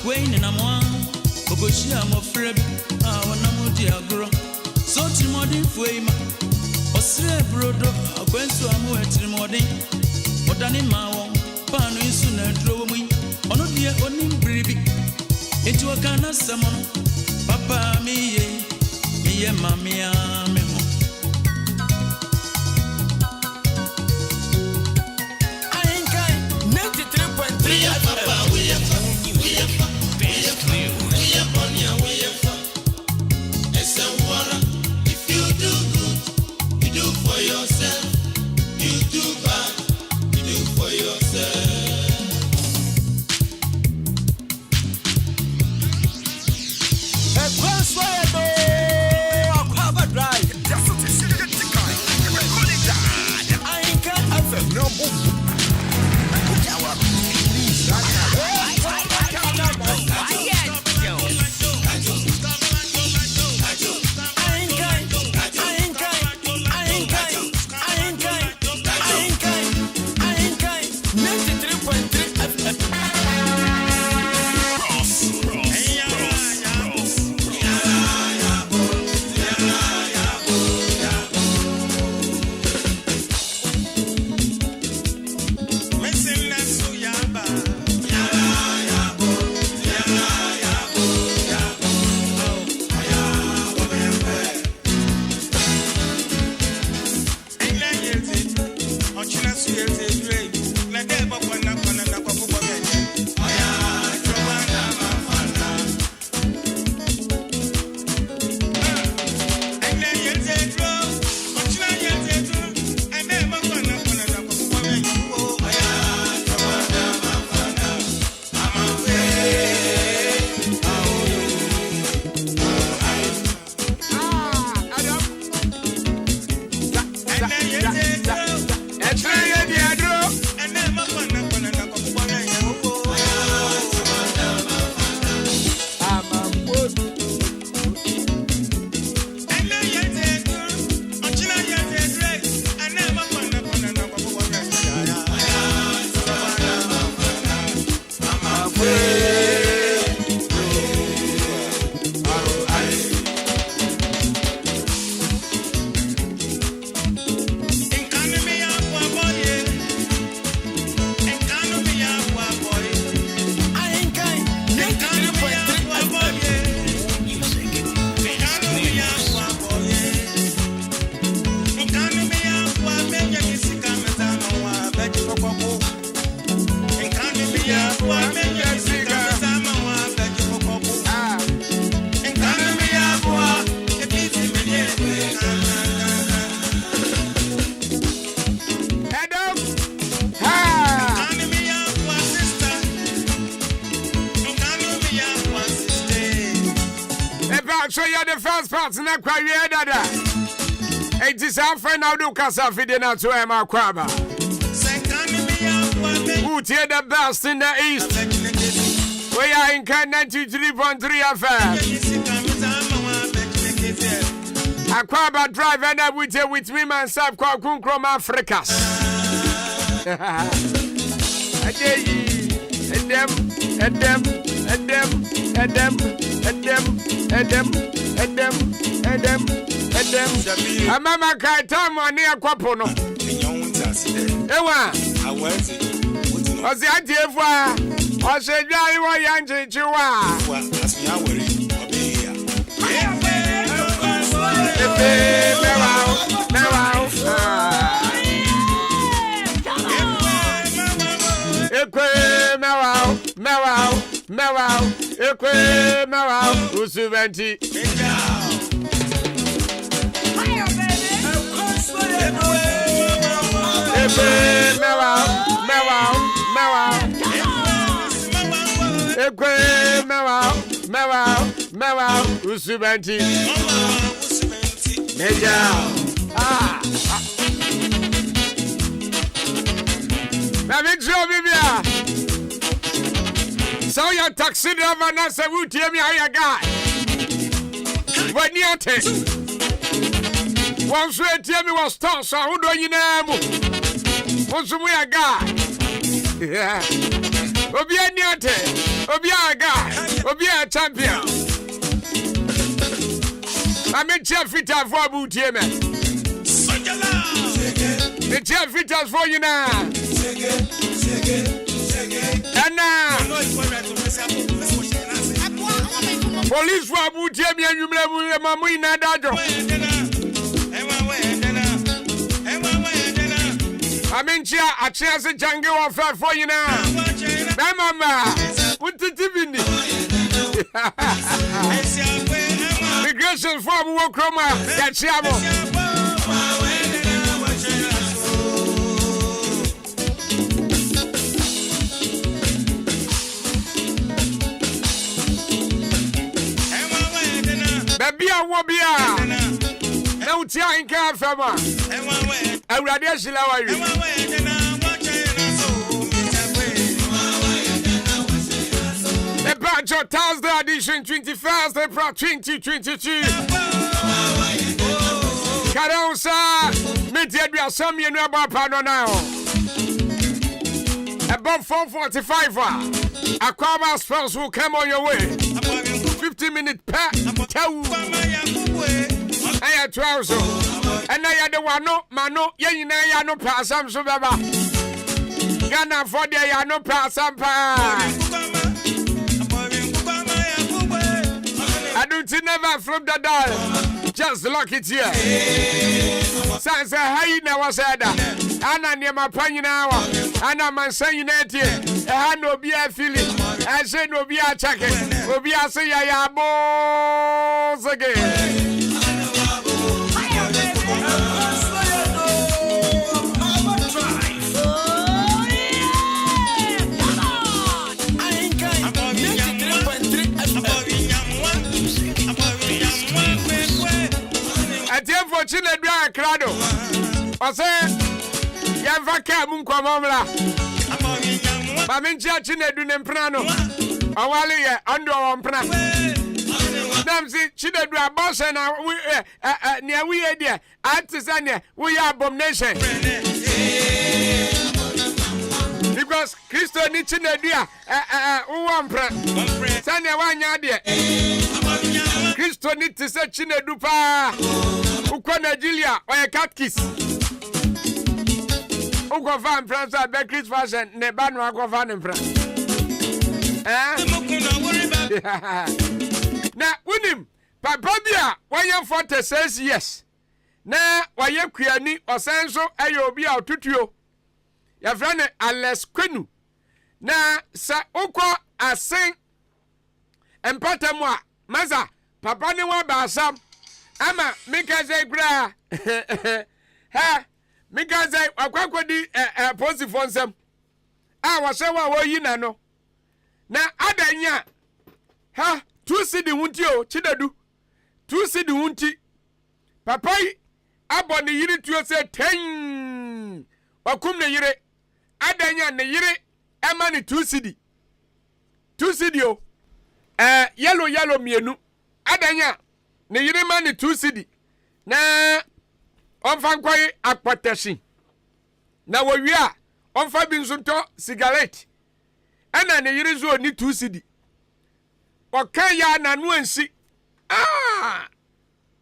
Speaker 13: Queen in a moa, Ogoshia Mofreb, Wanamudi Agro, so Timodin Fuema, Osre Brodo, Gwensu Amu Trimodin, Odani Mao, Pano Isuna drove me, Onodia Onim Bribi, into a cana salmon, Papa me, Mamma, Memo.
Speaker 4: Ahenkan 93.3 Papa, we are if you do good, you do for yourself. You do bad, you do for yourself. Akwaaba Drive. That's what you see. Ahenkan FM. No boom.
Speaker 2: So you're the first part in Akwaaba dada. It is our friend now do Casa Fidena to Akwaaba. Who tear the best in the east? We are in Ahenkan 93.3 FM. Akwaaba Drive and I with you with me myself called Kunkrom Africas. Mama kaita mwani Akwapo no. Ewa. Ozi ajefwa. Osejwa iwo yanje chiwa. Mewao, ekwe mewao, usuventi. Ekwe mewao, usuventi. Meja. Na vitro bibia. So your taxi driver now say we tell me how you guy. When you take once we tell me what start, so who do you know? Once we a guy. Yeah. Obi any Obia guy, Obia champion. I'm in chair fitter for Booty, man. The chair fitters for you now. And now, police for Booty, and you may Mamu in I'm in chair, a chance of jungle for you now. Mama, put the TV. Migration from Wokroma, that's Yamo. Babia Wabia. No time can fama. I would have the batch of Thursday edition 21st April 2022. Carosa, Media some you know about Pano now. Above 4:45. Akwaaba spells will come on your way. 50-minute pack. I had 12 so. And I had the one no, Mano, ya no pass some so baba. Ghana for the ya no pass some pa. I don't never flip the dial. Just lock it here. Sans a high never said that. Anna near my pan now. Anna man saying it here. I no be a feeling. I say no be a check. No be a say ya boss again. For Chile Dry Crado. I say, Yavaka Munquamamla. Mamincha Chile Dunemprano. Awali under on Pran. Namsi Chile Dry Boss and near we idea. Artisania, we are abomination. Because Christo Nichina dear, one Pran. Sanya one yadia. Christo need to say Chile Dupa. Ukona Julia or a cat kiss. Uko fan France at Becky's fashion, Nebano Aquafan in France. Now, with him, Papabia, why your father says yes. Now, why you creani or senso, ayo out to you. Your friend, unless Quenu. Now, Sir Uko, a sing and Patamwa, Maza, Papa Newa Basam. Ama mikaze gra ha mikaze akwakwadi posi fonsam wasewa wo yina no na adanya ha 2 cedi hunti o chidadu 2 cedi hunti papai aboni yiri tuo se 10 wakum ne yire adanya ne yire ema ni 2 cedi o yellow mienu adanya ne yire ma ni 2 cedi na onfa kwai akpatashi na wawia onfa bi nsunto cigarette ana ne yire zo ni 2 cedi okan ya na no ansi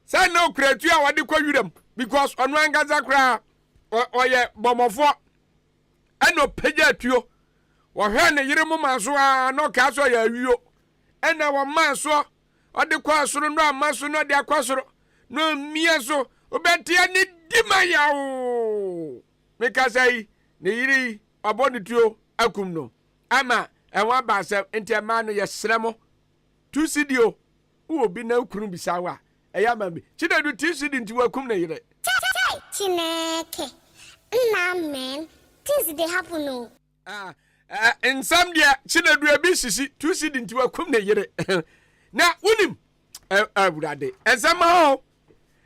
Speaker 2: say no kreatu a wade kwa yuram because onu angaza kra oye bomofo ana peja atuo wo hwe ne yire mu manso a no ka so ya awio ana wo manso ode kwa asoro no amaso no de akwasoro no mie so obetia ni dima yawo meka say ne yiri aboni tuo akum no ama enwa ba se ntema no ye sremo 2 cedi o wo bi na ukuru bisawa eya ma bi chinedu 2 cedi nti wakum na yire
Speaker 14: chineke amen things dey happen o
Speaker 2: in some dia chinedu abi sisi 2 cedi nti wakum na yire na unim abudade ensama ho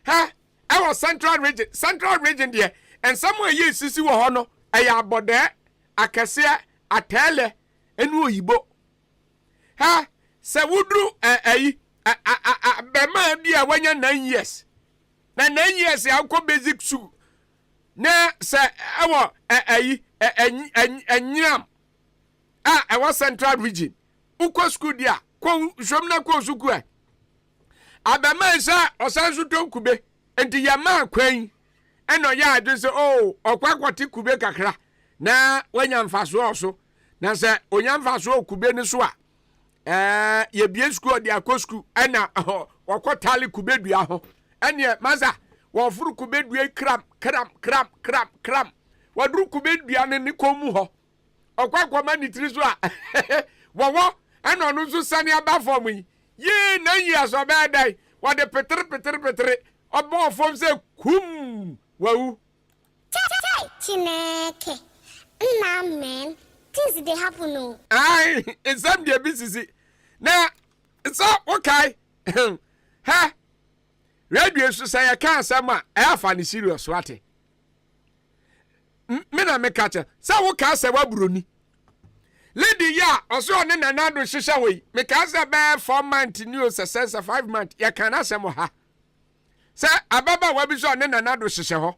Speaker 2: ha our central region there and someone ye sisi wo ho no eya abode akese atele enu oyibo ha se wudru bema bia wanya 9 years na 9 years ya ko basic school na se ewo enyam ewo central region ukɔ school dia kɔ shom na kɔ suku e abema isa osansu to kube enti ya ma kwan eno ya ade se oh okwakwati kube kakra na wanya mfaso oso na se onya mfaso kube ni so a ye bie school dia kɔ school ena wakɔtale kube dua ho ene maza wo furu kube dua kram waduru kube dua ne komu ho okwakwama ni tiri so a wowo ena no so sane aba form yi ye na yi aso be dai wade petere obo form se kum wawu
Speaker 14: Chineke na men things dey happen no
Speaker 2: ai exam dey bisisi na so okay ha radio so say kan sama e afa ni serious wate me na me catch say wo ka say waburoni lady ya oso ne nanado hihya we me ka say be 4 months ni o say 5 months ya kan asem ha say ababa wa bi so ne nanado hihya ho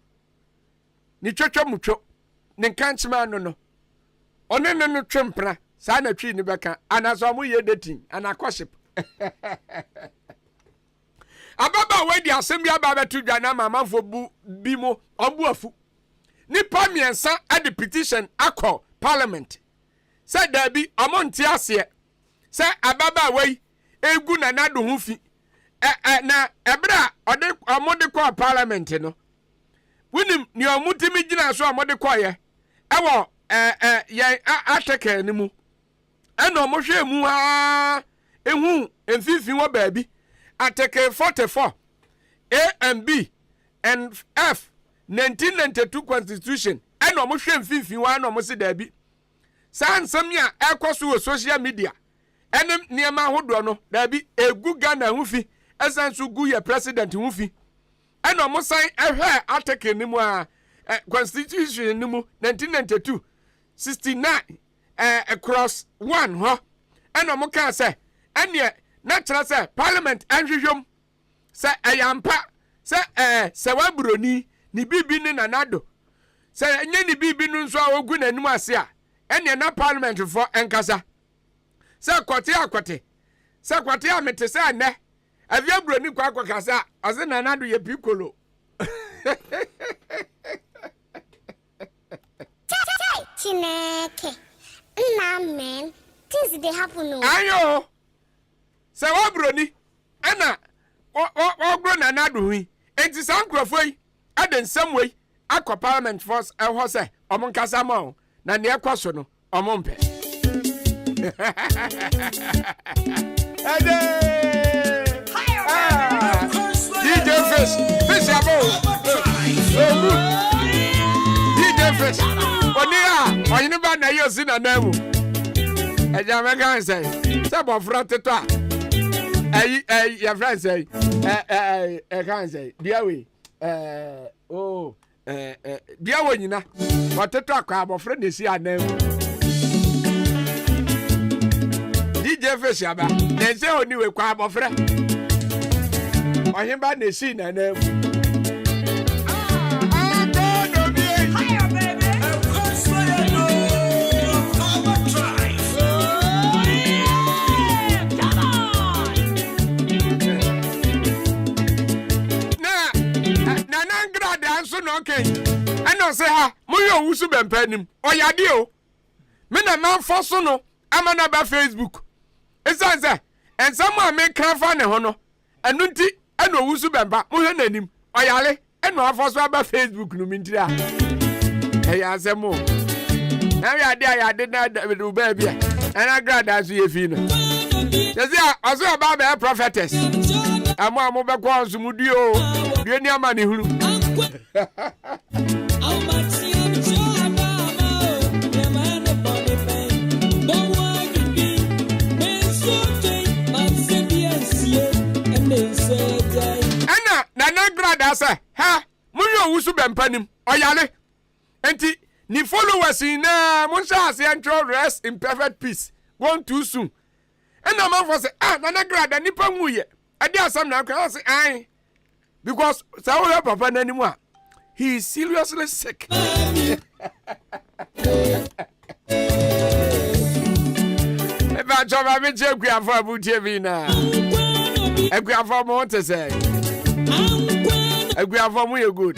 Speaker 2: ni twetwa mutwo ne kanchima no one no twempra sa na twi ni beka anaso mo ye dating anakoship ababa we di asem bia ba betu dwa na mamafo bi mo obu afu ni pamiensa ade petition akọ parliament say dabi omonti ase say ababa we egu na nado hu fi na ebra ode omode kọ parliament no winim ni omutimi gina so omode kọ ye ewo ye ateke ni mu eno mo hwe mu ha ehu emfifi wo baabi ateke 44 A and B and F 1992 constitution eno mo hwe emfifi wa no mo se daabi sansam ya ekoso social media enem niema hodo no daabi egu Ghana hu fi esanso gu ye president hu fi eno mo san ehwe ateke ni mu a constitution ni mu 1992 69 across 1 ho eno mo kan se ene natural say parliament anhwehwom say ayampa say se wabroni ni bibi ni nanado say enye ni bibi nu nso a ogu nanim ase a ene na parliament for enkasa say akote say kwate amete say ne avia broni kwa akokasa ase nanado ye pikolo
Speaker 14: Chineke na men things dey happen no
Speaker 2: ayo se wabroni ana ogro na nadu hu enti sankrofo yi aden samwe akọ parliament force ho se omonkasa ma na ne ekoso no omompe ade DJ fish abo DJ fish onia oyini ba na yosi na namu eja mega say se bo froteto a your friend say can say dear we dear we nyina potato Akwaaba friend dey see anam DJ fish aba dey say oni we Akwaaba friend ohimba dey see na anam okay ano say ha moyo wusu bempanim oyade o me na man foso no amana ba Facebook esanse ensamo a me kan fa ne ho no enu nti ano wusu bempa mohwe nanim oyale eno afoso ba Facebook no mintira eya asemo na yade na do ba bia ana grada so ye fi no say aso ba be prophetess amo be kwa nsumudio die ni ama ne huru Nana grada say ha munyo wusu bempanim oyale enti ni followers na munsha ase antro rest in perfect peace want too soon ena man for say nana grada nipa nwuye ade asam na akwa say ai because Saul papa anymore he is seriously sick Eba choma me che Akwaaba abutie bi na. Akwaaba mo te say. Akwaaba mo ye good.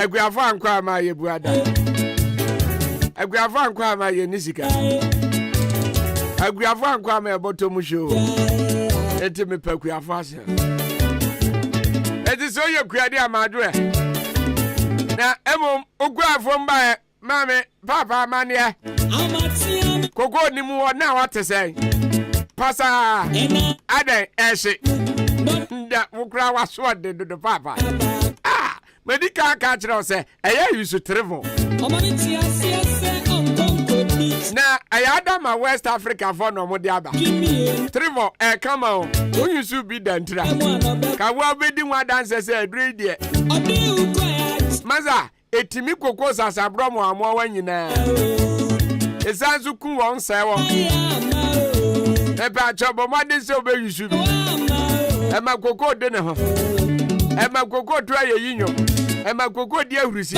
Speaker 2: Akwaaba ankwa ma ye buada. Akwaaba ankwa ma ye nisika. Akwaaba ankwa ma botomu show. Enti me pa Akwaaba ase. Enti so ye kuade amado e. Na emom ogwaafo mba mame papa mane Koko ni mu na what say pasa adan ese nda wukra waso de do papa medical ka kire say eya use travel na ayada ma West Africa for no mo de aba travel come on who use be dantra ka wa be di wa dance say adre de maza etimi koko sasabro mo amo wa nyina esanzu ku won se wo eba chobo made se obe yusu bi ema koko de ne ho ema koko to aye yinyo ema koko di ahurusi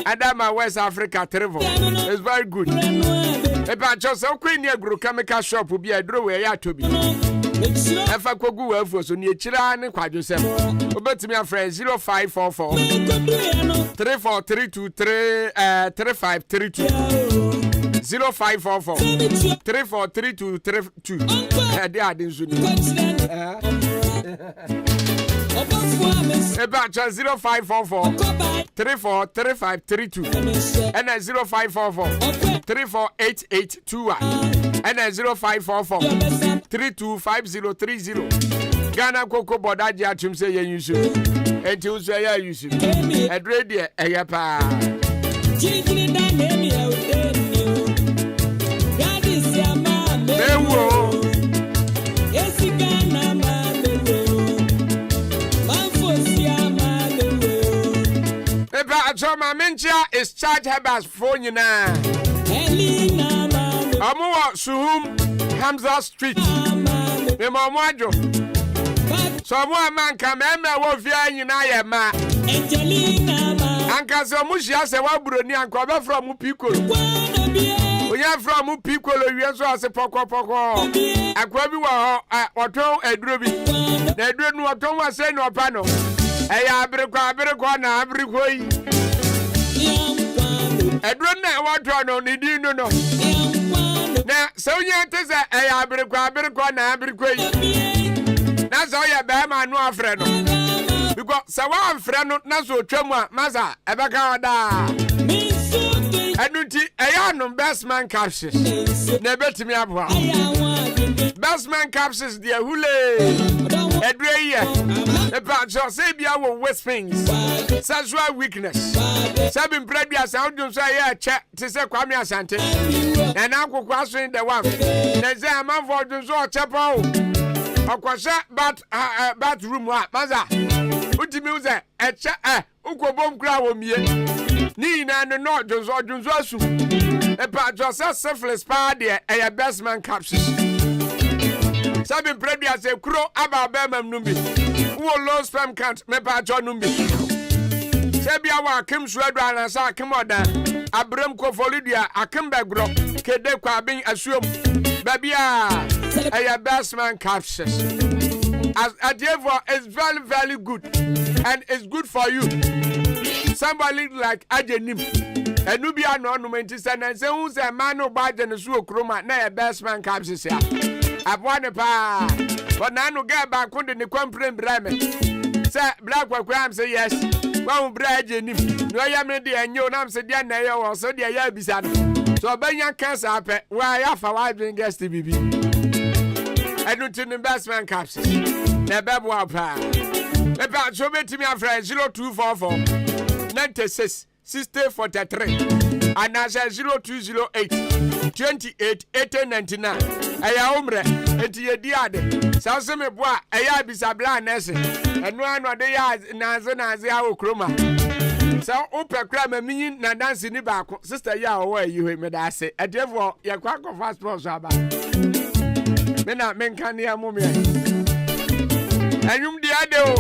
Speaker 2: adama West Africa travel is very good eba cho se ko ni agro chemical shop bi adro we ya tobi efa kogu we afu so ni echira ne kwadwo sem obetimi afre 0544 3432 3532 0544 343232 ade ade nso ni eba cha 0544 343532 and 0544 348821 and 0544 325030 Ghana Coco Bodaji atum say yen yusu enti usu ya yusu edre de eye pa Achoma Mincha is charge hebas phone na. Amuwa Suhum Hamza Street. Me mamwajo. So mo man ka me wo fia nyina ye ma. Anka so mu hia se wa buroni anka obe from Pikolo. Oya from Pikolo wi so ase pokopoko. Akwa bi wo oton aduro bi. Na aduro nu oton wa se no pa no. Eya abirikwa na abirikwa yi. Edron na wato no ni di no. Na so nya te se eya abirikwa na abirikwa yi. Na so ya be ma no afre no. Because se wa afre no na so twam a maza ebeka oda. Enuti eya no best man capsules. Na betimi aboa. Best man capsules dia hule. Edre ye. About your Sabia will whispings, sexual weakness. Sabin previous sound you say, yeah, chat to say Kwame Asante. And Uncle Quassing the wife. There's a man for the Zor Chapel. Of course, bathroom, Maza. Put the music at chat, Uncle Bomb Crow me. Nina and the North, Josu. About your selfless party, a best man capsules. Sabin previous a crow about Bemam Numbi. Who low spam count me pa cho numbi sebia wa kim swedwa na sa kim oda abram ko folidia akim begro kede kwa bin asuom babia a best man capsules as adievo is very very good and it's good for you. Somebody like ajenim enubia no no menti say hu say man no baje no so okroma na a best man capsules ya abwane pa. But now no get back on the complaint brame. Say black am say yes. One bread ni. No ya me dey enyo na am say dia na ya wo so dia ya bisa no. So banya cancer ape why ya fa why bring guest bibi. Enu tin investment caps. Na bebo apa. E pa so betimi afra 0244 96 6043 and 0208 28 1899. Aya umre enti yedi ade sase me boa aya bisabla nese enu anu de ya naze ha okroma so upe kra ma minyi na dance ni baako sister ya o wa yi me da ase edefo ye kwa ko fast pass aba me na men kan ya mo me enyum di ade o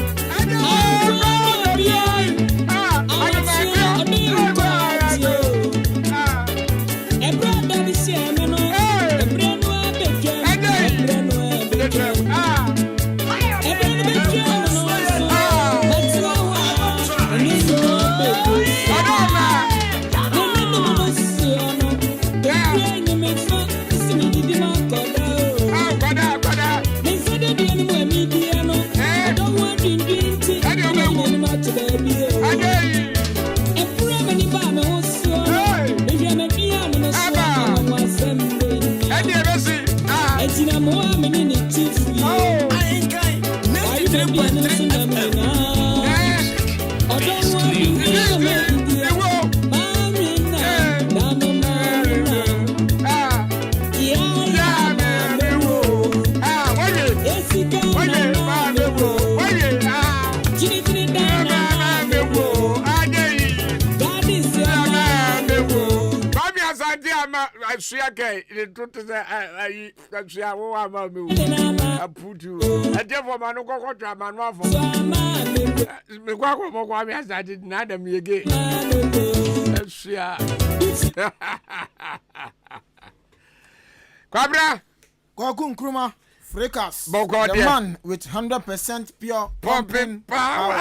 Speaker 2: Okay, it took I put you. I therefore, man, no go to man. I did not me again. Quabra,
Speaker 15: Kokun Kruma, Frekas,
Speaker 2: the
Speaker 15: man with 100% pure pumping power.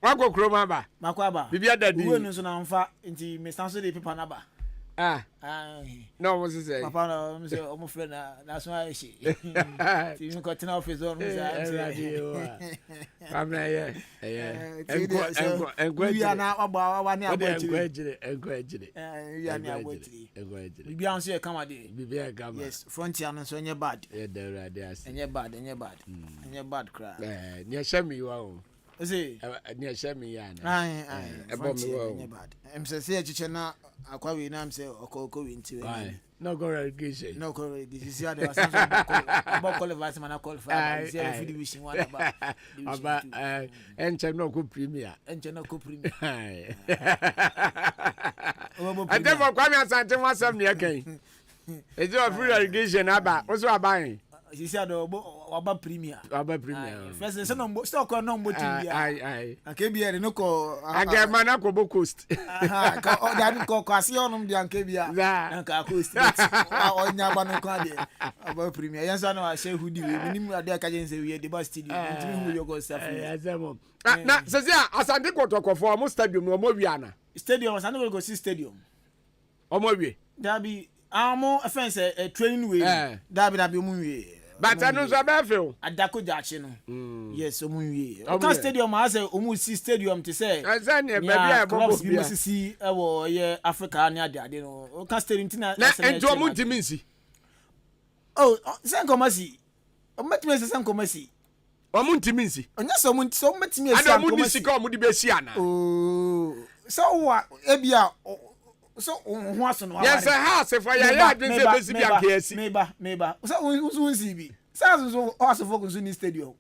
Speaker 2: Wako Kroma,
Speaker 15: Makwaba,
Speaker 2: Bibia Daddy,
Speaker 15: who knows on fire into Mr. City Pipanaba.
Speaker 2: No, what's it say?
Speaker 15: Papa, I'm friend. That's why she. You got to know if it's on.
Speaker 2: I'm there.
Speaker 15: And we are now about one year. We are here. Come on, yes. Frontier and so you're bad. And you're bad. And you're bad. Cry.
Speaker 2: Near Shammy, you are.
Speaker 15: See,
Speaker 2: near Shammy,
Speaker 15: aye. I'm saying, Akwaaba na say okoko winti we
Speaker 2: no go irrigation
Speaker 15: this is there was about qualifiers man qualify there for division 1
Speaker 2: about enche no go premier
Speaker 15: and
Speaker 2: then for Kwame Asante wasam ne kan e dey free irrigation aba wo so aban
Speaker 15: she said oba premier first say no stock no mbo tv
Speaker 2: ai
Speaker 15: akebia no ko
Speaker 2: aga man akobo coast
Speaker 15: that ko kwase onum de ankebia anka coast onya ba no kwa de oba premier yanso na share hudi we minim ade aka jense we the bus studio ntimi hu yo go staff
Speaker 2: na sezia Asante kotokofo mo stadium no mo wiana
Speaker 15: stadium Asante go see stadium
Speaker 2: o mo wi
Speaker 15: there be amo offense a training way there be omu wi
Speaker 2: but anu so be feel
Speaker 15: adako jache no yes omu wi o stadium as omu see stadium to say
Speaker 2: azania baby e bobo
Speaker 15: bi mo sisi e wo ye Africa ne ade no o ka stadium tina
Speaker 2: ento omu ntiminsi
Speaker 15: oh sen komasi o metime sen komasi
Speaker 2: omu ntiminsi
Speaker 15: onya so omu metime sen komasi
Speaker 2: ada omu nisi ka omu di be si ana
Speaker 15: oh so wa ebia so who aso no
Speaker 2: yes house for ya adwen say besi bia KC
Speaker 15: meba so who see bi so aso focus in stadium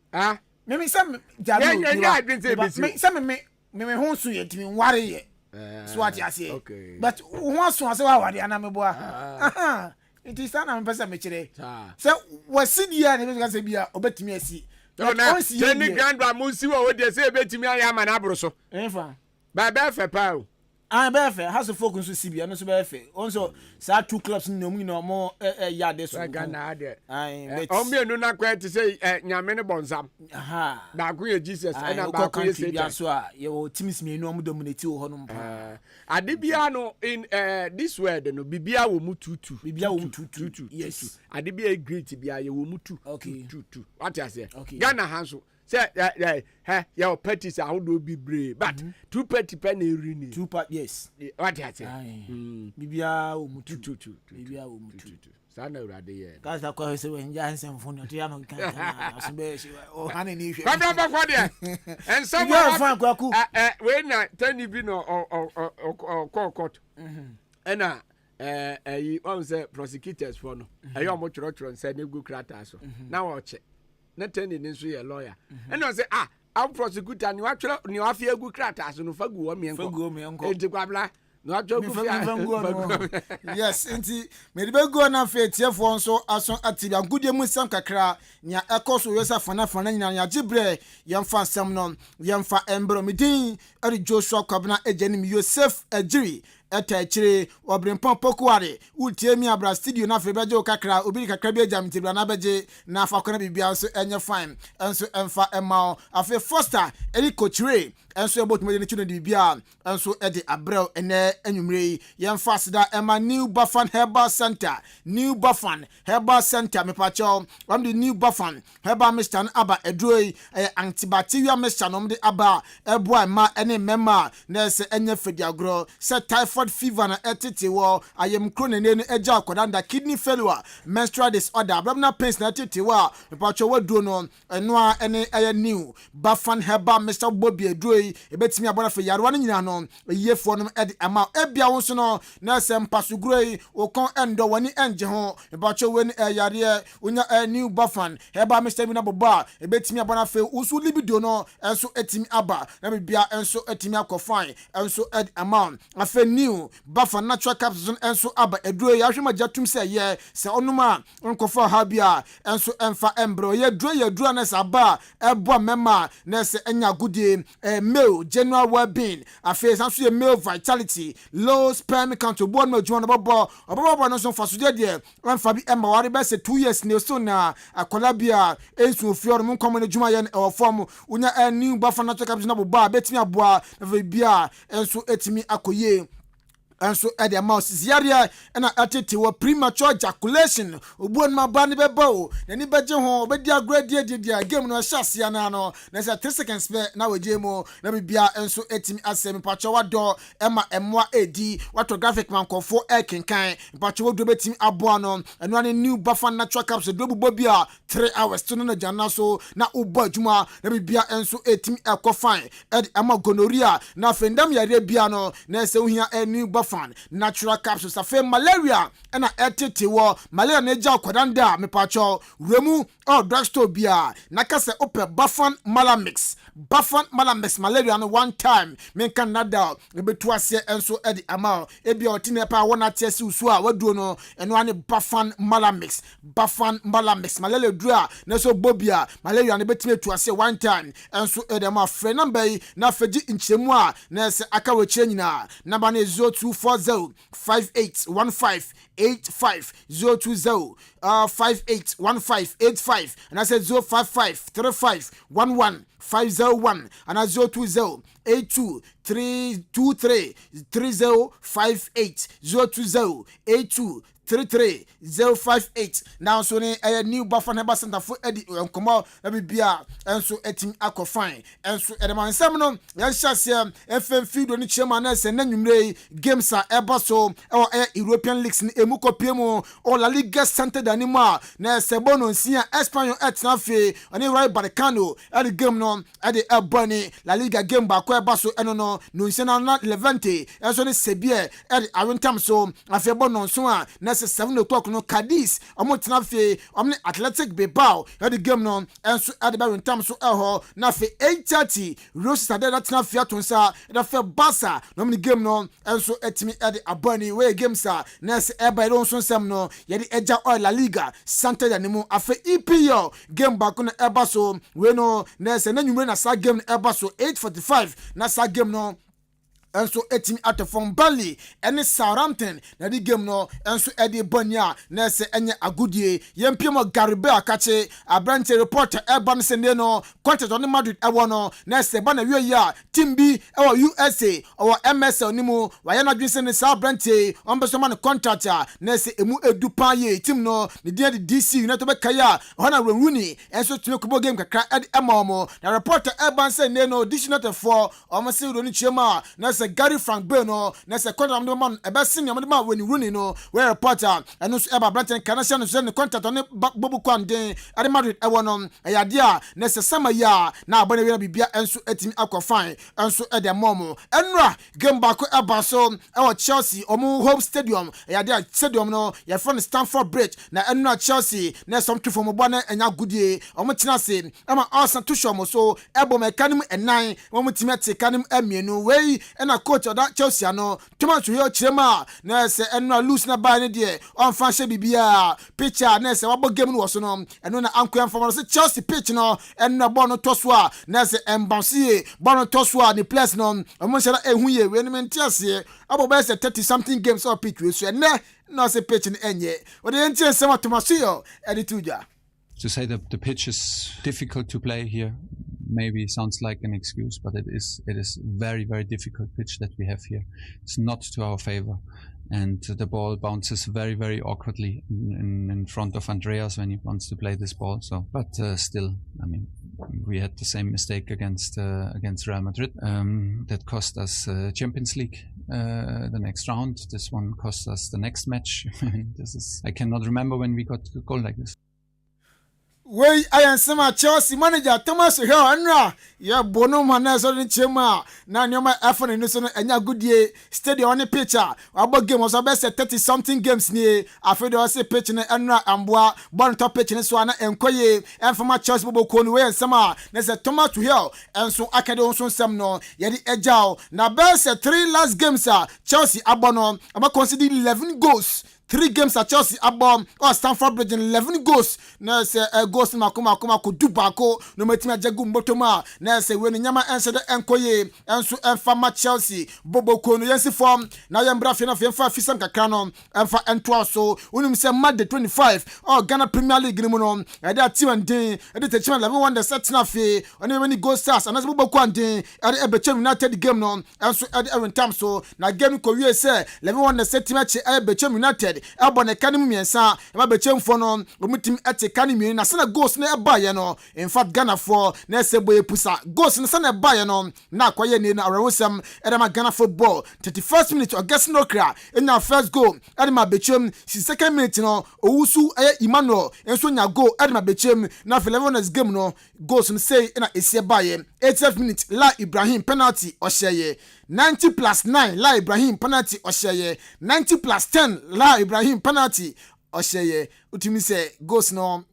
Speaker 15: me some jalo
Speaker 2: ya adwen say besi
Speaker 15: me some me ho so ye timi ware ye so what you say but who aso wa ware ana me boa it is na me pesa me kire so wasidia ne be say bia obetimi asi
Speaker 2: na any grand amusi wo de say obetimi aya ma na abro so
Speaker 15: enfa
Speaker 2: ba be fe pa o
Speaker 15: befe has to focus on CBA no so befe also say two clubs no mu no mo yade so
Speaker 2: Ghana ade o me no na kwa to say nyame ne bonsam da go ye Jesus and ba go ye say
Speaker 15: so ye o teams me no mo dominate ho no mpa
Speaker 2: ade bia no in this word no bibia wo mu tutu
Speaker 15: yes
Speaker 2: ade bia great bia ye wo mu tutu what you say Ghana hanso say your parties are do be brave but two party pen rini
Speaker 15: two part yes
Speaker 2: what you say
Speaker 15: bibia o mututu bibia o mututu
Speaker 2: sana urade ye
Speaker 15: guys that call say when jansen phone to ya no kan so be o hane ni hwe
Speaker 2: kwabra kwa dia and someone we na tani bi no court ena on say prosecutors for no ayo mo choro say na gu krata so na wo che na tani ni so ye lawyer and on say I'm prosecutor ni watchero ni afia gu krata so no fagu o mienko enti kwabla no atwa
Speaker 15: yes enti me de go na fa tiefo nso aso atibia gudie mu sam kakra nya ekoso yosa fana nyina ya gibre yemfa sam no yemfa embro midin eri Joshua Kwabena ejenim Yosef Ejiri etachire obrempon pokuare utie mi abra studio na febeje kakra obi kakra bi ejam tibra na beje na fa kona bibia so enye fine enso emfa emma afi Foster eri coachre enso ebotuma de chune de bia enso e de abrel ene anwumre yemfa seda ema New Buffon Herbal Center me pacho am the New Buffon Herbal Mixture aba edroi antibacterial mixture no de aba eboa ma ene mema na se enye fediagro se typhoid fever na etete wo ayem krone ne no eja akodanda kidney failure menstrual disorder abdominal pains na etete wo me pacho waduo no eno a ene New Buffon Herbal Mixture bobi edroi ebetimi abona fe yarwa no nyina no yefo no ede ama ebia wo so no na se mpasuguroi okon endo wani enje ho ebacho weni yare unya New Buffon Herbal Mixture bi na boba ebetimi abona fe usu libido no enso etimi aba na bibia enso etimi akofan enso ed amount afe New Buffon natural capsules enso aba eduro ya hwema jatum se ye se onuma onkofa ha bia enso emfa embro ye duro na sa ba ebo mema na se enya gudie male general well-being afe sanso ye male vitality low sperm count obo no juan obo no so fasude de emfa bi emma ware be se 2 years ne so na akolabia ensu ofior mu nkomo ne juma ye form unya New Buffon natural capsules na boba betimi aboa na bia enso etimi akoye enso ede mouse ziaria na atete wo premature ejaculation obuon ma ba ne beba o na ni beje ho obedi agrade dia game no hyasia na no na say 3 seconds be na waje mo na bibia enso etimi asem pacho wado ema emwa edi wato graphic man kofo ekenkan pacho wodo betimi aboa no eno ne New Buffon natural capsule do bubo bia 3 hours to na jana so na ubo adwuma na bibia enso etimi ekofan ed ama gonorrhea na fendam yare bia no na say ohia New Buffon natural capsules afe malaria na etete wo malaria na eja kwadanda me pacho remu drugstore bia nakase ope Buffon Malamix malaria no one time men kan nada ebetu ase enso edi ama ebia otine pa wona tiesi usu a waduo no eno ane Buffon Malamix malaria dura na so bobia malaria na betime tu ase one time enso edi ama frɛ number yi na faji nchemu a na se aka wechire nyina number na 0240581585 020581585 and I said 055351150 and I 02082233058 02082333058 now so ne New Buffon Herbal Center for edi nkomo na bibia enso etim akofan enso edeman nsam no ya hyase FM fido ni chema na se na nwumre games a eba so European leagues ni emukopie mu o La Liga Santander anima na se bono nsia Espanyol etnafe oni Rayo Vallecano edi game no edi ebani La Liga game ba ko eba so eno no nsia na Levante enso ne Sebie edi awentam so afi bono nso a na 7 o'clock no Cadiz omo tenafe omne Athletic Bilbao the game no enso adeba ntam so eho na fe 8:30 Rose Stade tenafe atonsa da fe Barca no mni game no enso etimi ede abani we game sa na se eba don so sem no ye de eja oil La Liga Santander ni mu afe EPL game back no eba so we no na se na nwumre na sa game no eba so 8:45 na sa game no enso etimi atofon Burnley ene Southampton na di game no enso ede bonia na se enye agudie yempiem Garibe akache abrante reporter Urban Sende no contract on Madrid ewo no na se ba na wie ya team bi ewo USA or MSL nimu waye na dwise ne Southampton on be so man contract na se emu edu paye team no ne dia di DC United be kaya hona Rooney enso tumi kubo game kakra ede emomo na reporter Urban Sende no dish not for o se Rooney chema na Gary Frank Beno na se contract no man ebe senior man when Rooney no we reporter eno so eba Brighton Canadian no se ne contract on Bobu Kwanden ade Madrid e wono ayade a na se sama ya na abane we na bibia enso etimi akofan enso e de momo enra game back eba so e wo Chelsea omo home stadium ayade a stadium no ye from Stamford Bridge na enra Chelsea na some to from obo na enya gudie omo tina se ema Arsenal to show mo so ebo mekanim enan omo timi atekanim amienu we na coach of that Chelsea no tomato yo chema na se enra loose na ba ne de on fa hye bibia picture na se wabo game no wo so no eno na ankoyan from se Chelsea pitch no enra ball no toso a na se embansie ball no toso a the players no omo hye na ehu ye we ni mentiase abo be se 30 something games or pitch we so na no se pitch ni enye o de entie se tomato yo edituja
Speaker 16: to say that the pitch is difficult to play here. maybe sounds like an excuse, but it is very, very difficult pitch that we have here. It's not to our favor. And the ball bounces very, very awkwardly in front of Andreas when he wants to play this ball. So, but still, I mean, we had the same mistake against Real Madrid that cost us Champions League the next round. This one cost us the next match. I cannot remember when we got a goal like this.
Speaker 15: Wey I am Chelsea manager Thomas Hill Anra ya bono mana so ni chema na nyoma afọ ni so enya goodie stadium on picture abo game was about 30 something games ni afedo o se pitch na Anra amboa bon top pitch ni so ana enkoye enfama Chelsea bobo ko ni wey nsema na se Thomas Hill enso akade onso nsem no ye di ejao na best 3 last games Chelsea abono ama consider 11 goals 3 games at Chelsea abom or Stamford Bridge 11 goals na say goals makoma ko dubako no metima jagu mbotoma na say we nyama ense de enkoye enso enfama Chelsea bobo ko no yensi form na yembra fe na fe fa fisam kakra no enfa ento so unim say Monday 25 or Ghana Premier League ni mu no e da team and e de techman 11 one the set na fe oni when go stars and as bobo ko andin e de Bechem United game no enso e de every time so na game ko wie say 11 one the set team e Bechem United abone kanim miensa eba bechemfo no omutim ete kanim na sana goals na eba ye no in fact Ghana for na sebo epusa goals na sana eba ye no na kwaye ni na arawosam edema Ghana football 31st minute August no kra enya first goal edema bechem si second minute no owusu Emmanuel enso nya goal edema bechem na 11 game no goals no say na esi eba ye 80th minute La Ibrahim penalty osheye 90+9 La Ibrahim penalty osheye 90+10 La Ibrahim penalty osheye utimi say goals no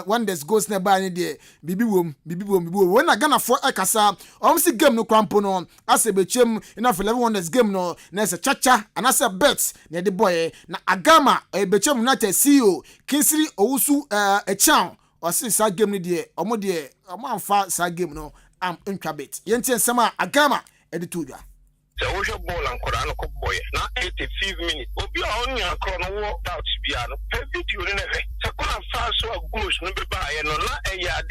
Speaker 15: one des goals na ba ni de bibi wom when na Ghana for akasa si game no kwampo no ase bechem ina 11 wonders game no na se chacha and ase bet na de boy na Agama bechem United CEO Kinsiri Owusu Echan osi sa game ni de omo de omo amfa sa game no am intwabet yentien sama Agama editudwa
Speaker 17: the ocean ball and Koran boy now 85 minutes. Obi on your chrono walk out piano. A video in a second fast so goes no be by and not a yard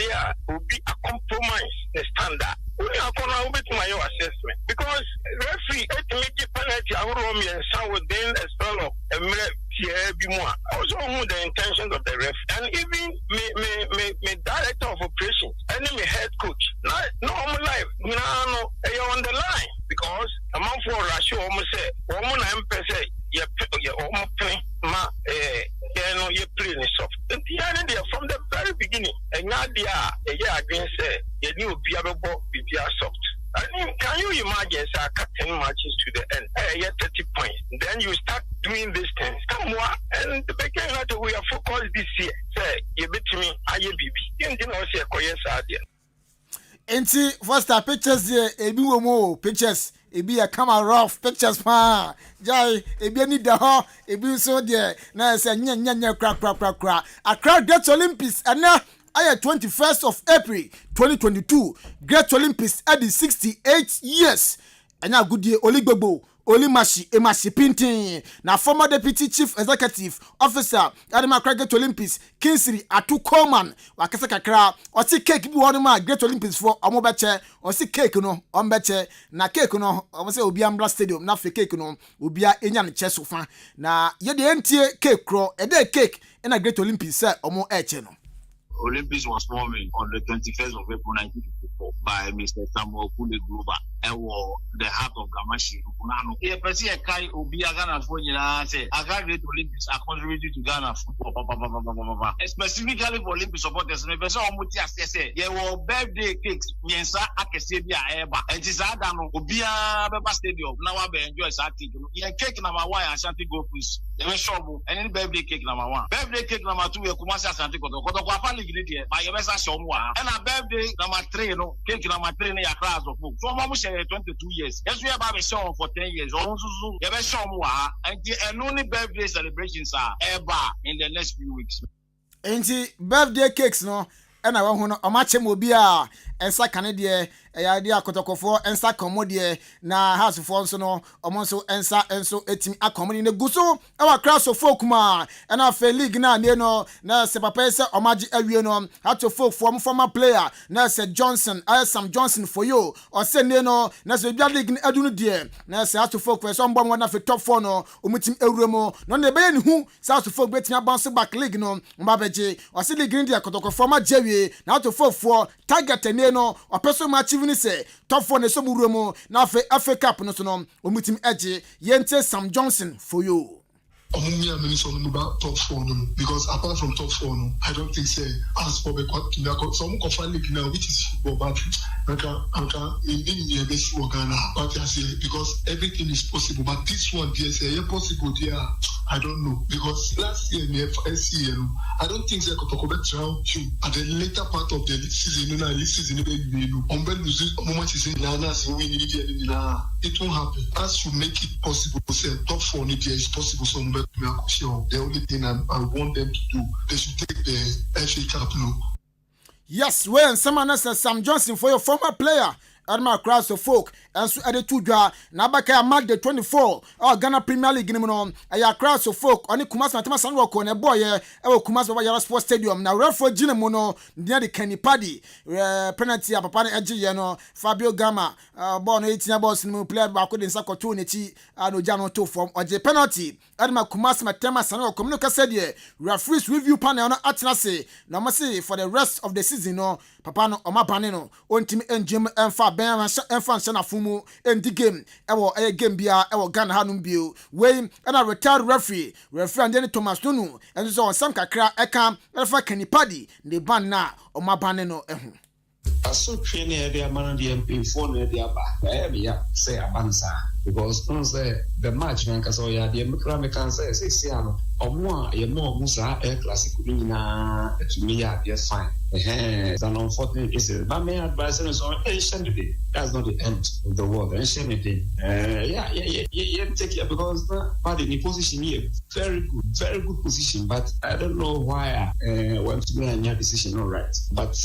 Speaker 17: will be a compromise the standard. We are going to my assessment because referee make a penalty and sound within a spell of a minute. Also, the intentions of the ref and even me director of operations and me head coach. Not normal life. No, you're on the line because a month for Russia almost say, woman, I'm per se, you're almost playing my, you're playing soft. And the idea from the very beginning, and now they are a year against a new Biabo soft. I mean, can you imagine, sir, cut 10 matches to the end, 30 points. Then you start doing these things. Come on, and the beginning that we are focused this year. Say, you bet me, I you didn't know, say,
Speaker 15: Enti first pictures here, ebi womo pictures, ebi a camera rough pictures pa. Jai, ebi ni da ho, ebi so there. Na say nya kra. Accra Great Olympics ana aya 21st of April 2022. Great Olympics at the 68 years. Anya goodie Oligbogbo Olimashi Emashi Pintin na former deputy chief executive officer Adama Great Olympics Kinsiri Atu Coleman wakasa kakra oti cake bi wonu ma Great Olympics for omobeche osi cake no ombeche na cake no omse obi ambra stadium na fe cake no obi a enya ne che sofa na ye de entie cake kro e de cake na Great Olympics say omo eche no.
Speaker 18: Olympics was formed on the 21st of April 1954 by Mr. Samuel Kule Glover and the heart of Gamashi. Here, President Kai Obia Ghana for say, I got Great Olympics are contributing to Ghana football. Specifically for Olympic supporters, my person Omutia say, there were birthday cakes, Miensa Akesebia Eba, and Tizadano, Obia Beba Stadium. Now I enjoy Sati. Yeah, cake number 1, Ashanti Go Please. They were shovel, and then birthday cake number 1. Birthday cake number 2, Kumasi Ashanti Koto. By your best and a birthday number 3, no cake number 3 in your class of food. So I'm 22 years. Yes, we have a show for 10 years. Also, you have a show and only birthday celebrations are ever in the next few weeks.
Speaker 15: Ain't birthday cakes no. And I want to match him will be a ensa kanede ya de akotokofo ensa komodie na housefo nso no omonso ensa enso etimi akomoni ne guso ewa crash of folk ma na fe league na ne no na se papa se omaji awie no hato folk former player na se Johnson Sam Johnson for you or se ne no na se bia league adu no de na se hato folk so mbom na fe top 4 no omutim ewremo no na be ye ne hu se hato folk betia bounce back league no mbabeje o se league ndi akotokofo ma jewie na hato folk for target ne no o person ma achieve ni se top 4 ne so burumo na fe FA Cup no so no omutim eje yente Sam Johnson for you.
Speaker 19: Me and many some about top 4 no, because apart from top 4 no, I don't think say as for the some confer league now which is football but I can in best Ghana but I say because everything is possible but this one there say possible there I don't know because last year in the FSC I don't think they could talk about round 2 at the later part of the season it won't happen as you make it possible say top 4 there is possible so the only thing I want them to do, they should take the FA Cup no.
Speaker 15: Yes, when someone says Sam Johnson for your former player, Admiral Cross of Folk, and so added to Dra, Nabaka mark the 24, or Ghana Premier League in a Cross of Folk, only Kumas Matama Sanroko, and a boy, Kumas Yara Sports Stadium. Now, Referee Ginamono, near the Kenny Paddy, penalty, Papa Edgiano, Fabio Gama, born 18 balls, played by Couldn't Sako Tunity, and Ojano 2 from or the penalty. Admiral Kumas Matama Sanroko, Communica said, referee's review panel at Nase, Namasi for the rest of the season, no, Papa no, Oma Paneno, on team and Jim and Fab. Ben Shana Fumu in the game. A game bia Ghana Hanum Bill. Wayne and a retired referee and then Thomas Nunu and so on some kakra ekam Alpha Kenny Paddy the ban na o ma baneno ehu.
Speaker 20: Aso training the man the MP phone the aba. Say abansa because don't say the match man kaso ya the mekra can say 6 ano omo a ye mo musa classic na to me ya yes fine. It's an unfortunate issue. But my advice is on ancient. That's not the end of the world. Ancient take it because the position here very good position. But I don't know why I went to make a decision. All right, but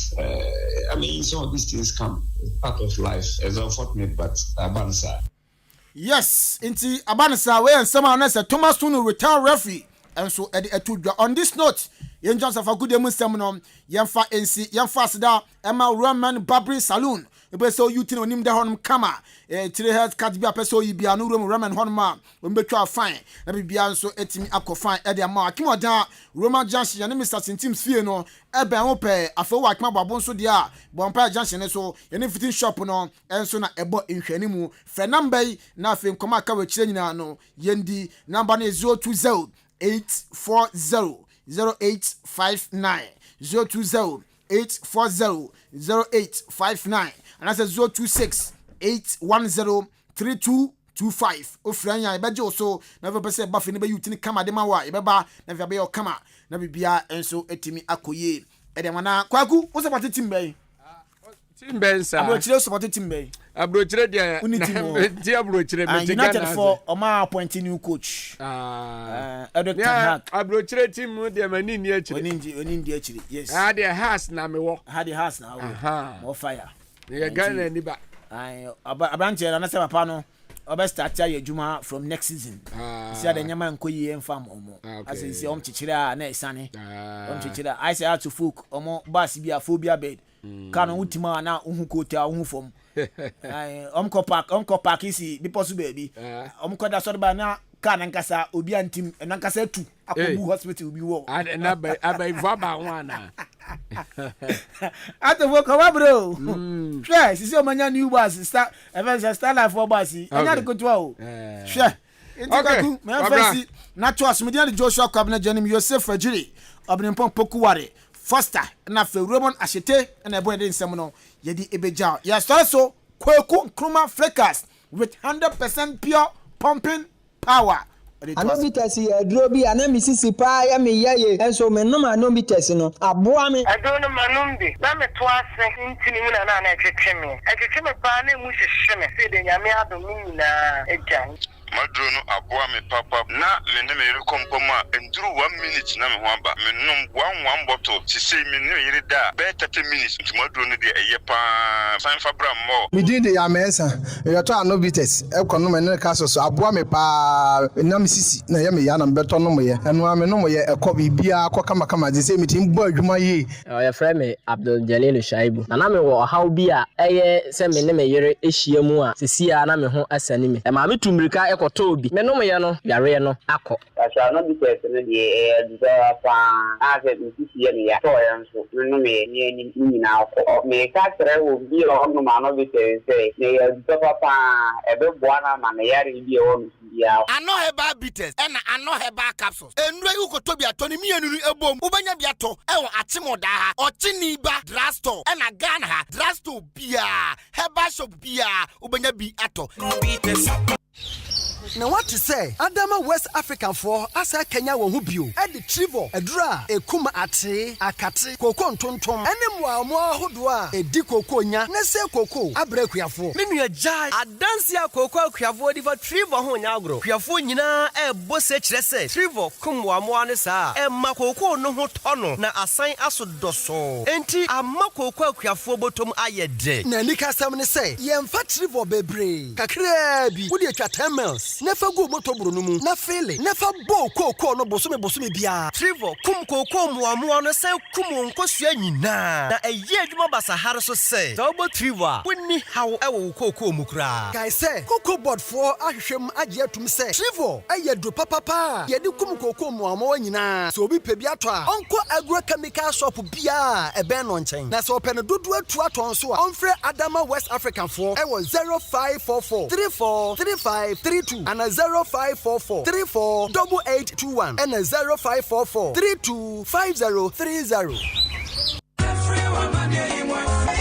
Speaker 20: I mean, some of these things come part of life. It's unfortunate, but Abansa.
Speaker 15: Yes, into Abansa, where someone else, Thomas Tunu, retired referee, and so on this note. Yen Johnson for good emusem yemfa NC yemfa seda Emma Roman Barbary Saloon ebe so you tin onim de honum kama tire health card bia peso yi bia no Roman honma we betwa fine na bibia nso etimi akofine e de ama akimodan Roman Junction ne Mr. Sintims fie no ebe ho pe afewo akima babo nso de a bompa junction so yene fitting shop no enso na ebo nhwani mu fe number na afi nkoma aka we kire nyina no yendi number na 020 840 0859 020 840 0859 and that's 026 810 3225 ofranya ebeje oso na be se ba fe ne be yutini kama de mawa ebeba na fe be yo kama na bibia enso etimi akoye ede mana kwaku wo se pati timbe
Speaker 2: Timbensa.
Speaker 15: Abrochire support timbe.
Speaker 2: Abrochire dia. Dia abrochire me
Speaker 15: United for Oma appointing new coach.
Speaker 2: Abrochire team dia mani ni achire.
Speaker 15: Oni ndi achire. Yes.
Speaker 2: Ha dia has na me wo.
Speaker 15: Ha dia has na wo. More fire.
Speaker 2: Ye Ghana ni ba.
Speaker 15: Abanche na se papa no. Obe start ya juma from next season. See the nyama nkoyi enfam omo. As you see omchichire a na esane. Omchichire I say out to folk omo bus bia phobia bed. Kanu utima na uhu kota uhu fom. Omko park isi biposu baby. Omko da so ba na kana nkasa obi antim nankasa tu akobu hospital obi wo.
Speaker 2: Na ba vaba wana.
Speaker 15: Ato wo ko bro. Sure, sisi o manya new bus start life for bus. Anya de koto o. Sure. Intikaku me fancy na to asmedia de Joshua Kwabena Janim Yosef Fajiri. Obnimpon Pokuware. Foster na fe Roman Ashete na ebo de nsem no ye di ebeja ya so Kweku Nkrumah Flakers with 100% pure pumping power.
Speaker 21: Anometers here drobi ana misisi pa ya me yaye enso me no anometers no aboa me
Speaker 22: adono manumbi na me to ase ntini mu na etwetwe me pa na mu hwehwe me se de nyame adomi na ejan
Speaker 17: maduro aboa me papa na me ne me rekompoma enduru 1 minute na me ho aba me nom one bottle si say me ne yiri da be 30 minutes nti maduro no de eye pa san fabra mo
Speaker 21: me din de yamesa e to anobites e kono me ne ka so aboa me pa na me sisi na ye me ya na beto no mo ye eno ame no mo ye ekọ bibia akọ kama de say me tin bo adwuma ye
Speaker 3: ya frɛ me Abdul Jalil Shaibu na me wo haw bi a eye se me ne me yere ehia mu a sisi a na me ho asani me e ma me tumrika ekoto obi me no mo ye no yare no akọ
Speaker 6: asa no bi tese ne de do fa a se sisi ye ne ya to ya nso no me ni na akọ me ka tre wo bi o no ma no bi tese ne ya do papa e be boana ma ne yare bi e wo ya
Speaker 4: ano heba bitters and ano heba capsules enura yu ko tobi atoni mienu ebom ubanya biato e wo atimoda ha ochini ba drugstore and a Ghana ha drugstore bia heba shop bia ubanya bi ato
Speaker 23: Now what to say? Adama West African for asa Kenya wo hu bio. E de trivo, edura, ekuma ate, akate, koko ntontom. Ene mo ahodo a edi koko nya, na se koko abre kuafo.
Speaker 24: Me nua jai adanse a koko kuafo di fa trivo ho nya agro. Kuafo nyina e bose kire se trivo kumwa ane sa. E ma koko no ho tono na asan aso doso. Enti ama koko kuafo botom ayede.
Speaker 23: Na nika sam ne se, yemfa trivo bebre. Kakra bi, wo de atwa 10 miles. Nefa go moto buru no mu na fele nefa bo koko no bosome bia
Speaker 24: trivo kum koko muamu no se kum nkosua nyina na eye adwuma basahare so se zobo trivo a woni hawo ewo koko mu kura
Speaker 23: guys say koko board for ahwehwem agye atum se trivo eye do papa ye de kum koko muamu nyina so obi pe bi ato a onko agrochemical shop bia e ben no nchen na so open dodo atu aton so a onfre Adama West African for ewo 0544 343532 and a 0544 348821 and a 0544 325030.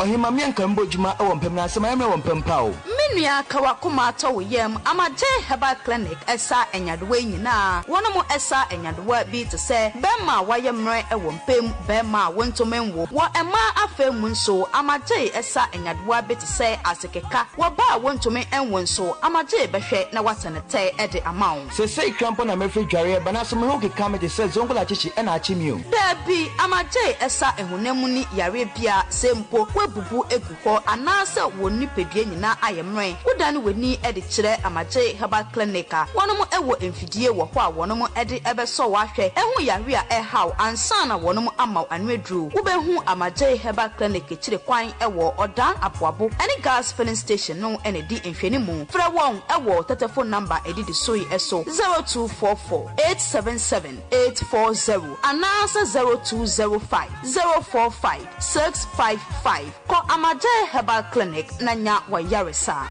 Speaker 25: Ohima mianka mbojuma ewo mpem na asema yame wompem pawo
Speaker 26: Minua kawakuma ato yem amaje herbal clinic esa enyadewe nyina wono esa enyadewe bi te se bema wayemre ewo mpem bema wontomenwo wo ema afemu nso amaje esa enyadewe bi te se asekeka wo ba wontomen enwo nso amaje behwe na watenete ede amawo
Speaker 25: se krampo na mefre dware bana so me ho keka me te se zongola chichi ena achimio
Speaker 26: dabi amaje esa ehunemu ni yare bia sempo bubu eguho anase woni pedue nyina ayemre wodan weni ede kire amaje herbal clinic a wonom ewo emfidie wo ho a wonom ede ebeso wahwe ehu yare a ehaw ansana wonom amaw anwedru wobehu amaje herbal clinic kire kwan ewo odan aboabo ene gas filling station no ene di enfweni mu fra won ewo telephone number edidi soi eso 0244 877 840 anase 0205 045 655 ko amaje herbal clinic nanya wa yaresa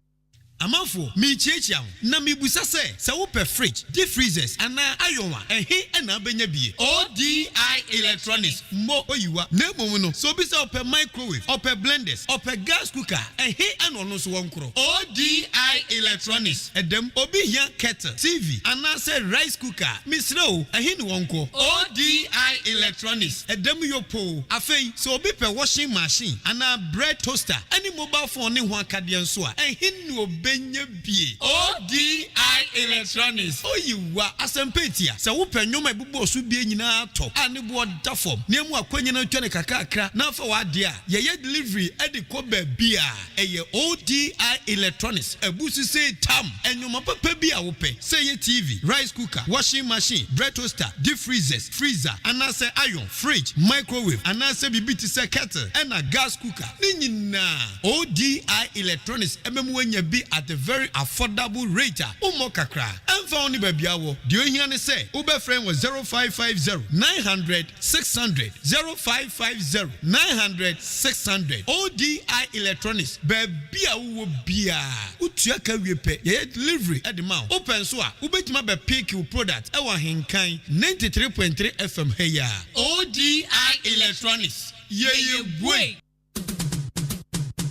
Speaker 10: Amafo mi chiechia na mi busa se wo pe fridge deep freezers ana ayonwa ehe na benya bie ODI electronics mo oyiwa na mom no so bi se ope microwave ope blenders ope gas cooker ehe ana no so wonkro ODI electronics edem obi hia kettle TV ana se rice cooker misro ehe ni wonko ODI electronics edem yopo afei so obi pe washing machine ana bread toaster any mobile phone ne ho akade nso a ehe ni obi benye bie ODI electronics oyiwa asempetia se wo panyoma ebubo so bie nyina to ane bo da form na mu akwanya na twa ne kakakra na fa wa de a ye delivery edi ko ba bia eye ODI electronics ebusu se tam enyoma papa bia wo pe se ye TV rice cooker washing machine bread toaster deep freezers freezer anase iron fridge microwave anase bibiti se kettle and a gas cooker ni nyina ODI electronics ememu anya bi at a very affordable rate. Umo kakra. Emfa oni babia wo. Dio hia ne se. Ube friend was 0550 900 600 0550 900 600 ODI electronics. Babia wo bia. Utua ka wiepe. Ye delivery at the mouth. Open so a ubetima be pick your product. Ewa Ahenkan 93.3 FM heya. ODI electronics. Ye boy.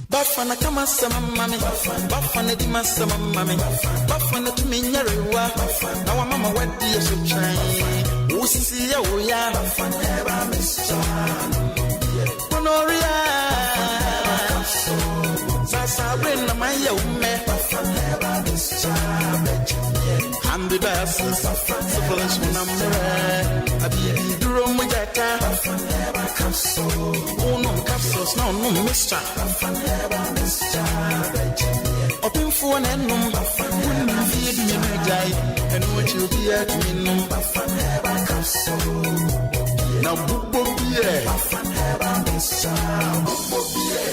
Speaker 13: Bafana kama sama mami Bafana di masama mami Bafana tuminyarewa Na wa mama wedi ya shukrai Usisi ya uya Bafana eba mischa Honoria Sasa wena maya ume Bafana eba mischa capsules. Suppose when I'm there, I be a drum with that capsule. Oh no, capsules, no, mister. Open phone and number. Feed me my guy, and what you be at me number. Now,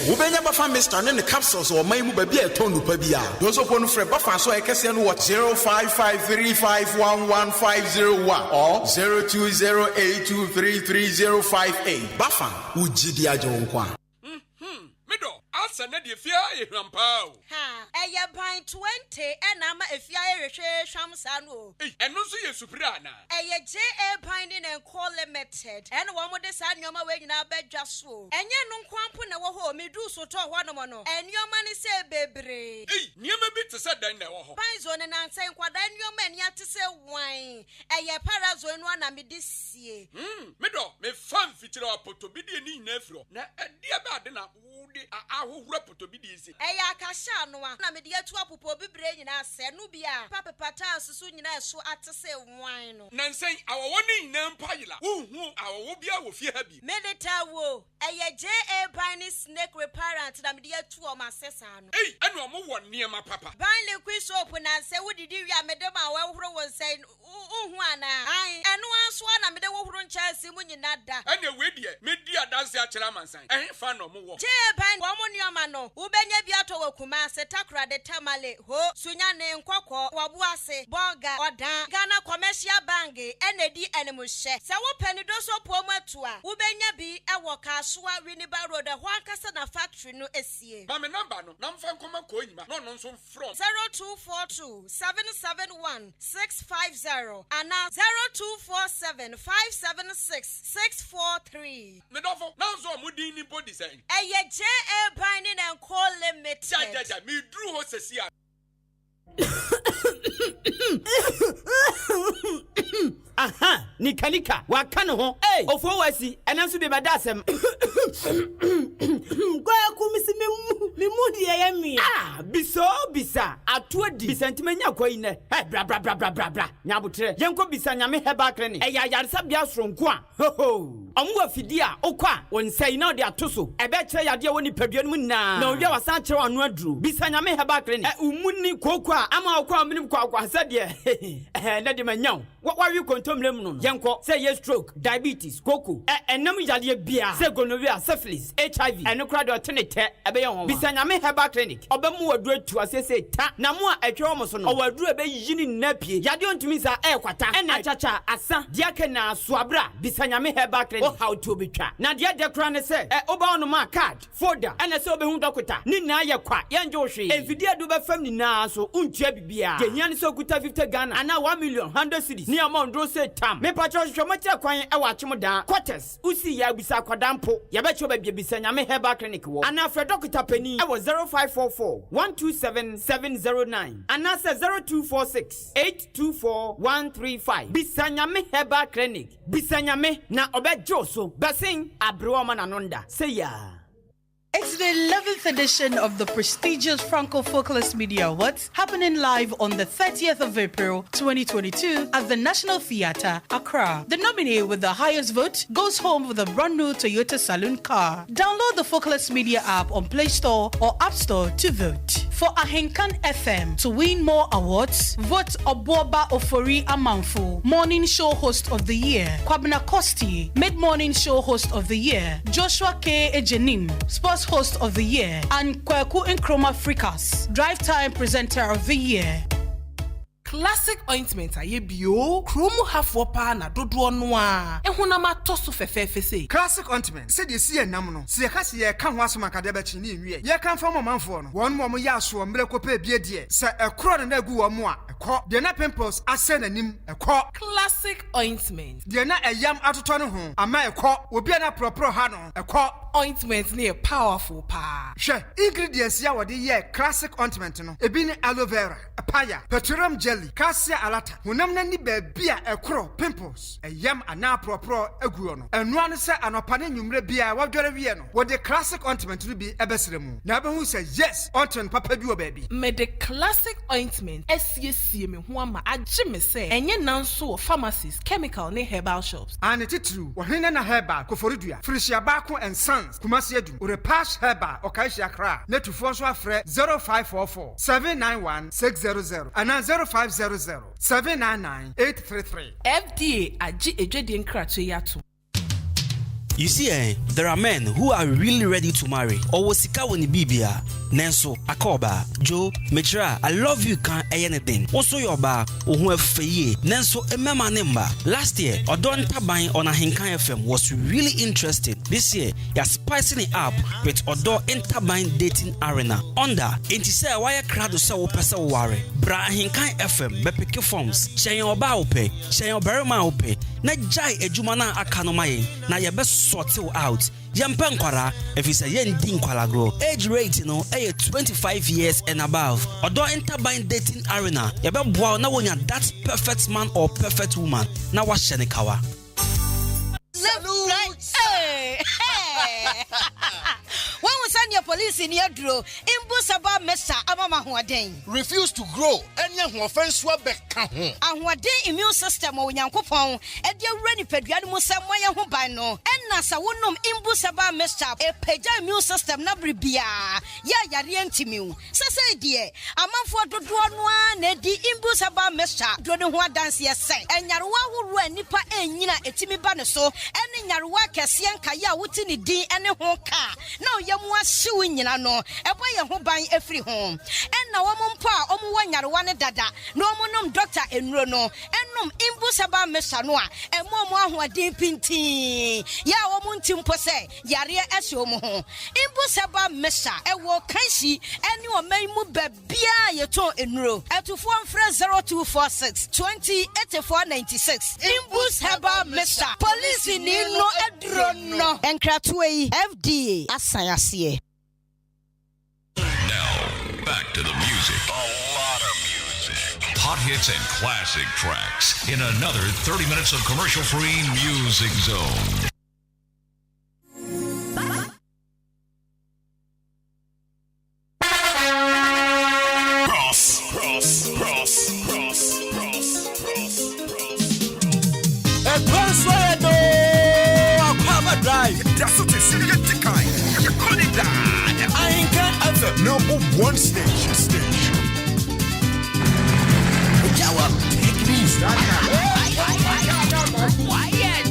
Speaker 13: Ubenya Bafa Mr. and the capsules or my baby a tonu pabia. Those upon Fred Bafa so I can send what 0553511501 or 0208233058. Bafa, Ujidia Jonkwa.
Speaker 2: Asa na de fia e hrampa o.
Speaker 1: Ha, eye ban 20 enama efia ehwehwe hwamsa no.
Speaker 2: Eno so ye supira na.
Speaker 1: Eye JA ban ni enko limited. Ene wo mo de sa nyoma we nyina badwa so. Enye no nkwampo na wo ho medu so to ho no mo no. Enyoma ni se bebre.
Speaker 2: Niema bi te se dan na wo ho.
Speaker 1: Ban zo ne nansen kwada enyoma ni ate se wan. Eye parazo enu ana me de sie.
Speaker 2: Medo, me fan fitira apoto bi de ni nyina afiro. Na ade ba de na wo de ahụhụrụ pụto bi dị isi.
Speaker 1: Eya akasha no a na me de atu apopo bibre nyina se no bia papa pata asusu nyina so atese wan no.
Speaker 2: Nansen awowo ni nyina mpayila. Uhu awowo bia wo fie ha bi.
Speaker 1: Medeta wo eye JA Biny snake reparent na me de atu o masesa no.
Speaker 2: Enu omo wo niema papa.
Speaker 1: Ban liquid soap na se wodidi wi amedem a wahoro won se uhu ana. Ai enu aso na me de wohoro nchaasi mu nyina da.
Speaker 2: Ene we die me di adanse a kira mansan. Fa no mo wo.
Speaker 1: JA Biny wo mo nioma no ubenya bi ato wakuma se takra de tamale ho sunya ne nkokọ wabuase boga odan Ghana Commercial Bank enedi enemuhye se wo pani do so pomu atua ubenya bi ewo Kasua Winneba Road ho ankasa na factory no esie
Speaker 2: ba me number no na mfa nkoma ko nyima no no nso from
Speaker 1: 0242 771 650 and 0247 576 643
Speaker 2: me dofo na nso omudin ni body say
Speaker 1: eye JA Biny and call limit.
Speaker 2: Ja, me drew ho sesia.
Speaker 5: Aha, nika wakano ho. Ofo wasi enanso be badasem.
Speaker 7: Goya kumisi me mudi ya mi.
Speaker 5: Bisa atuadi bisantimanya kwai bra nyabotre yenko bisa nyame heba krene eya yaresa bia soronko a omu afidi a okwa wonsai na de atoso ebe kire yade woni paduan mu na owie wasan kire wanu aduru bisa nyame heba krene umuni kokwa ama okwa minim kwa sade na de manyaw wawi kontomlem no yenko say yes stroke diabetes koko enam yade bia say gonorrhea syphilis HIV enokra de otenete ebe ye ho bisa nyame heba clinic obemu wadu atu asese ta na mo a atwe omo so no owadu ebe yini napie yade ontumi sa kwata ena chacha asa diake na soabra bisa nyame heba clinic o how to betwa na de kra ne se oba ono ma card folder ena se obehu dokota ni na ye kwa yenje ohwe evidie do be fam ni na so untua bibia de hian se okuta 50 Ghana ana 1 million 100 cedis ni amount se tam me patro hwemati kwan e wachim da quarters usi ya bisa kwadampo ye be cho ba bisa nyame heba clinic wo ana fre dokota pani e wo 0544 127709 and that's 0246 824 135 Bisanyame Heba Clinic Bisanyame na obejo so basin abro mananonda say ya.
Speaker 8: It's the 11th edition of the prestigious Franco-Focalist Media Awards, happening live on the 30th of April 2022 at the National Theatre, Accra. The nominee with the highest vote goes home with a brand new Toyota Saloon car. Download the Focalist Media app on Play Store or App Store to vote. For Ahenkan FM to win more awards, vote Obuoba Ofori Amanfo, Morning Show Host of the Year, Kwabena Kosti, Mid-Morning Show Host of the Year, Joshua K. Ejenim, Sports Host of the Year, and Kweku Nkrumah Frikas, Drive Time Presenter of the Year.
Speaker 7: Classic ointment aye bio kromu hafo pa na dodo no a ehunama toso fefefe sei
Speaker 15: classic ointment se de sie nam no se ka se ye ka ho asoma ka de ba chi ni nwie ye kan fa manfo no won mo ya so mre ko pa bie de se ekro na agu wo mo a ekọ de na pimples ase nanim ekọ
Speaker 7: classic ointment
Speaker 15: de na eyam atoto no ho ama ekọ obi na propro ha no ekọ
Speaker 7: ointment ne powerful pa
Speaker 15: hwe ingredients ya wode ye classic ointment no ebi ni aloe vera papaya petroleum jelly cassia alata hunam na ni baabia ekro pimples eyam ana propro aguo no enu anu se anopane nwumre bia wadware wie no wo de classic ointment no bi ebesere mu na be hu se yes ointment papa bi wo baabi
Speaker 7: me de classic ointment asie me ho ama agye me say enye nanso wo pharmacies, chemical ne herbal shops.
Speaker 9: And titru ohene na herbal koforidua frisia bako and sons kumasi edu repass herbal okaisia kra netufo so afre 0544 791 600 and 0500 799 833.
Speaker 7: FDA agye edwede nkrato yato.
Speaker 11: You see, there are men who are really ready to marry. Owosika woni bibia. Nenso, Akwaaba, Joe, Metra, I love you can't anything. Also your bar, who have feye. Nenso, emema nemba. Last year, Odon Tabain on Ahenkan FM was really interesting. This year, you're spicing it up with Odo Tabain Dating Arena. Under, inti say wire crowd sa wo pesa wo ware. Bra Ahenkan FM, bepeke forms. Shayon oba ope, shayon berema ope. Na jai ejuma na akanomai. Na ye best sort you out. Yampan kwara, if it's a yen din kwala grow. Age rate, 25 years and above. Odo Tabain Dating Arena. Yabe boa na wonya that perfect man or perfect woman. Na wa shenikawa.
Speaker 1: Hey! When we send your police in your draw, Imbusaba Mesa Amama Huaden.
Speaker 12: Refuse to grow, and young offense were back.
Speaker 1: And what day immune system or Yankopon, and your ready Pedrian Musamaya Hubano, and Nasa Wunum Imbusaba Mesa, a Peja immune system Nabribia, Ya Yarientimu. Sasa dear, a month for the Dronwa, Nedi Imbusaba Mesa, Dronwa dance yes, and Yarwa who ran Nipa and Yina Etimi Banaso, and in Yarwa Cassian Kaya Wutini D and a honka. No, Yamwa suing no, a boy who buy every home. And now one pa, one Yarwana Dada, no monum doctor and Rono, and num Imbusaba Mesanoa, and Momo who are deep in tea. Ya woman Timpose, Yaria Esomo. Imbusaba Mesa, a walk Kansi, and you are may move Bia Yato in row. At to 0246 20 8496. Imbus Haba Mesa, police in no Edrono, and Kratway FDA. Asayasiye.
Speaker 14: Now, back to the music. A lot of music. Hot hits and classic tracks in another 30 minutes of commercial-free Music Zone.
Speaker 4: Akwaaba Drive. That's what you see. You kind. You call it that. Ahenkan FM. #1 station. Jawa. Take it easy. Quiet.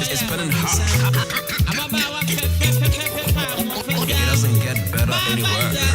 Speaker 16: It's been hot. It doesn't get better anywhere.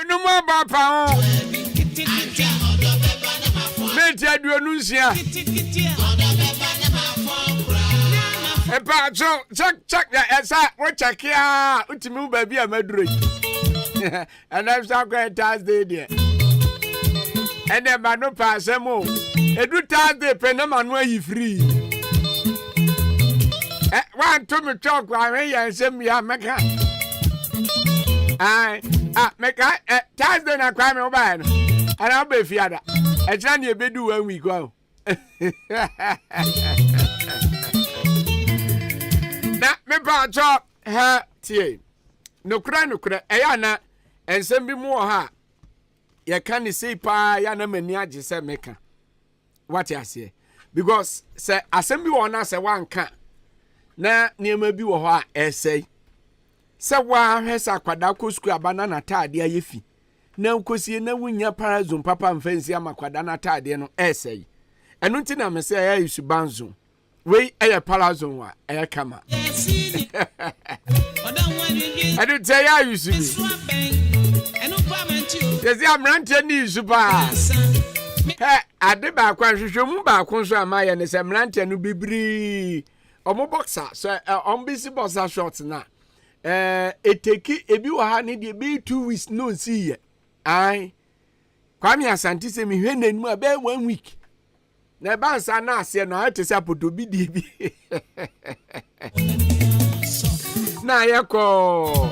Speaker 2: no more papa. Mate aduonunsia. Epa check esa what check ya utimi baby amaduro. And I'm so going Thursday there. And then man no pass mo. Edu Thursday pe na man wa free. One to me talk wa me yan sem ya meka. Meka Thursday na kwa me oba no. And I'll be fiada. E try na e bedu 1 week go. Na me pa chop ha tie. No kra eya na ensem bi mu ha ye kan say pa ya na mani age se meka. What you say? Because say asem bi wona say wanka na niema bi wo ho a essay. Say wa hwesa kwada ko school abana na taade ayefi. Na nkosie na wunya parazon papa mfansi amakwada na taade no essay. Enu nti na me say ya isu banzo. We eye parazon wa eye kama. I don't say I used to be. Yes, I'm ranting these super. I did back when you show me back on so my and some ranting to be bree. Or more boxer, so on busy boxer shorts now. It take it if you are need be 2 weeks no see ye. I Kwame Asante say me when and more about 1 week. Na bansa na se no to say to be DB. Na yako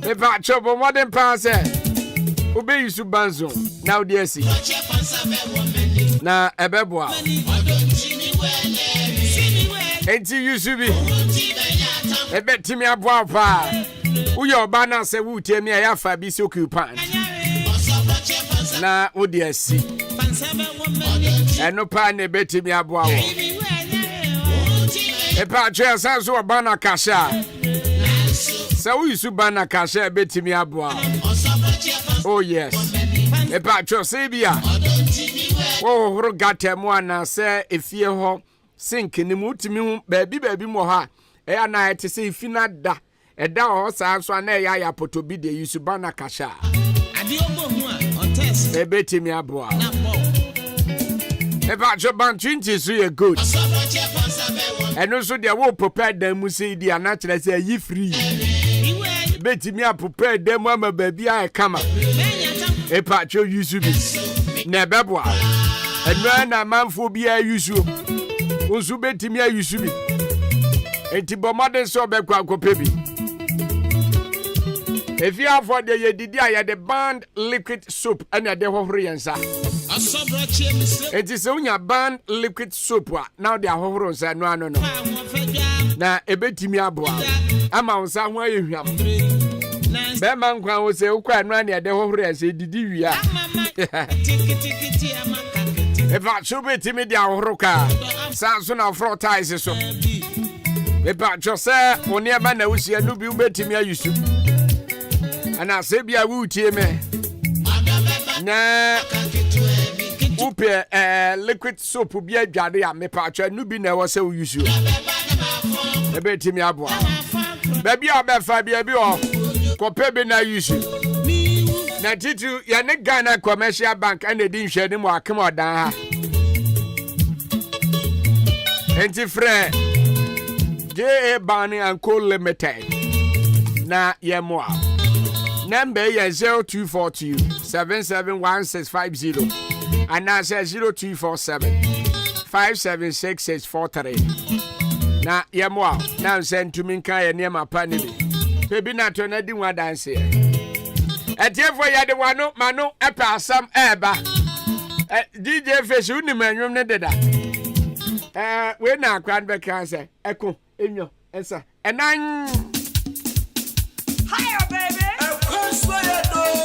Speaker 2: me pa chopo modern pass ube yusu banzo now there see na ebeboa enti yusu bi ebetimi aboa pa uye oba na se wutie me ya fa bi so occupant na wo there see eno pa na ebetimi aboa wo Epa chwe sanso obana kasha. Sa wi su bana kasha betimi aboa. Oh yes. Epa chwe se bia. Oh horo gatemu ana se efie ho sink ni mutimi hu baabi mo ha. E ana ete se ifina da. E da ho sanso ana ya potobi de yusu bana kasha. Ade obo hu a otest. E betimi aboa. Epa chwe ban 20 so ye good. And also they will prepare them say they are natural say you free. Bet me prepare them mama baby I come up. E patcho you should be. Nebeboa. And when a man for be a usual. Unsu bet me you should be. And Tibo modern so be kwa pebi. If you have for the did I the band liquid soap and the horiansa. It is only a band liquid soap. Now they are horrors and no. Na ebetimi aboa. Ama unsa ho ayehwam. Be man kwa wo se ukwa no na de horrors e didi wia. Eva chubetimi dia horoka. Sanso na fro ties so. Me pa chose oni eba na wusia no bi ubetimi ayusu. Ana se bia wutie me. Na upe liquid soap bi adware a me pa atwa nu bi na wo se wo yusu ebe timi aboa baby obefa bi o ko pe bi na yusu na titu ya ne Ghana commercial bank and di nhwe ni mo akem odan ha enti frɛ JA Bani and Co Limited na ye mo number ye 0242 771650 and now says 0247 576643. Now, Yamwa, now send to me kind near my panel. Baby, not to any one dance here. At therefore, you the one, Mano, a pass some eba. DJ Fish, you man, you needed that. We're now grand back answer. Echo, in your answer. And I'm higher, baby. Of course, I know.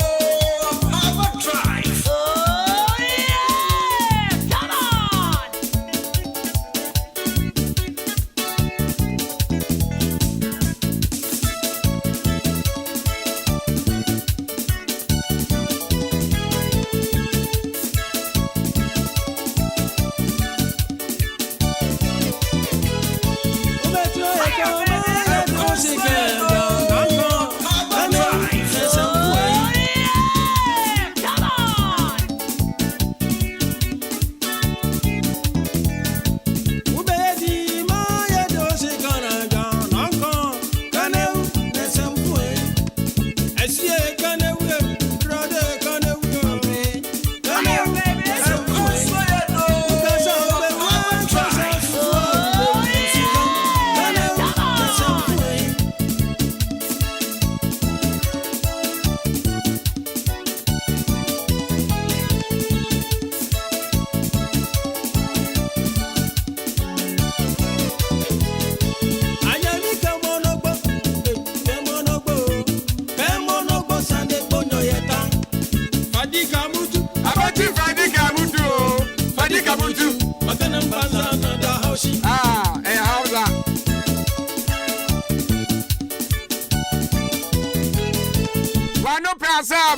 Speaker 2: Wano Prasam.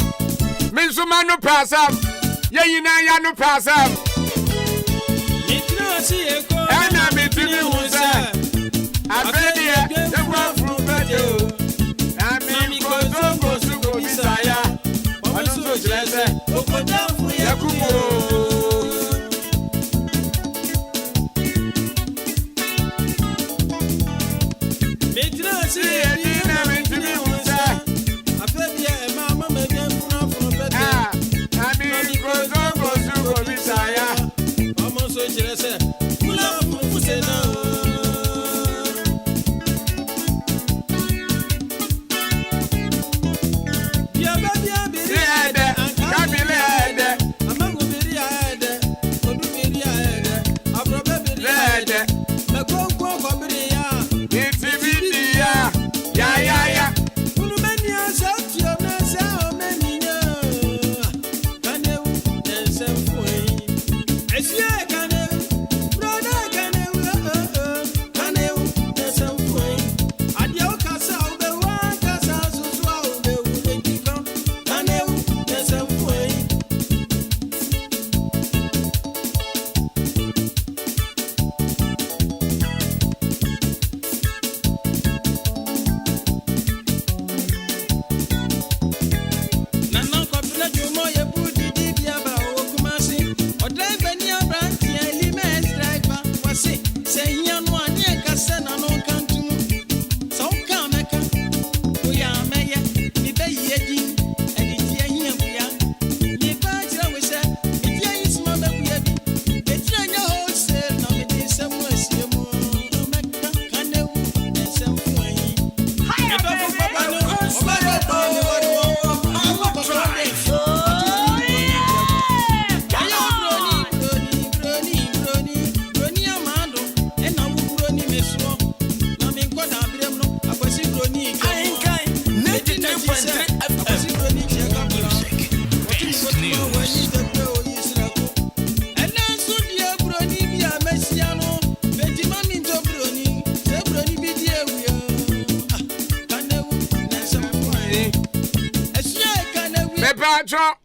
Speaker 2: Minsumano Prasam. Yayina Yano Prasam. And I'm between you, sir. I'm ready. The one from Beto. I'm in Kozo to go Bisaya. One of those letters. Yakumo.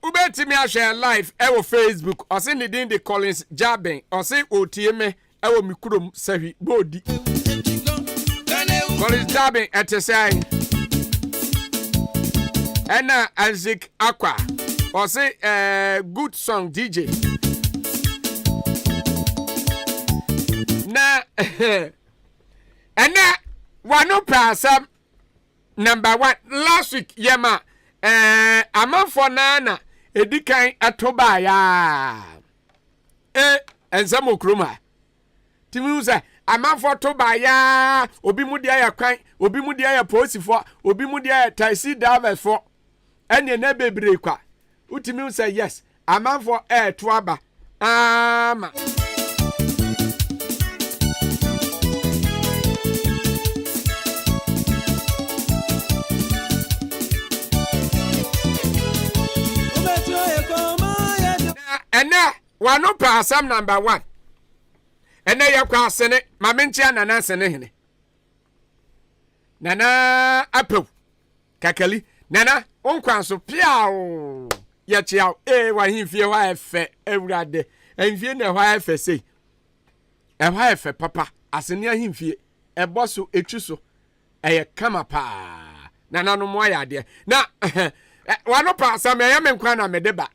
Speaker 2: Ubeti me share live ewo Facebook or send the Collins Jaben or say otieme ewo mikrom sahi body Collins Jaben etesai Ena Isaac Aqua or say good song DJ na ena wano pasam number 1 last week yema amanfo nana edikan atoba ya ensamo kroma timiuza amanfo toba ya obi mu dia ya kwan obi mu dia ya posifo obi mu dia ya taxi driver fo ene na bebre kwa utimiuza yes amanfo toaba ama Ena wano pasam number 1. Ena yakwa sene mamentia nana sene hene. Nana apew. Kakali nana onkwanso piao. Yachiao wa himfie wa efe ewrade. Himfie na wa efe sei. E wa efe papa asene himfie. Eboso etwuso. Eye kama pa. Nana no mo ya de. Na wano pasam ya menkwa na medeba.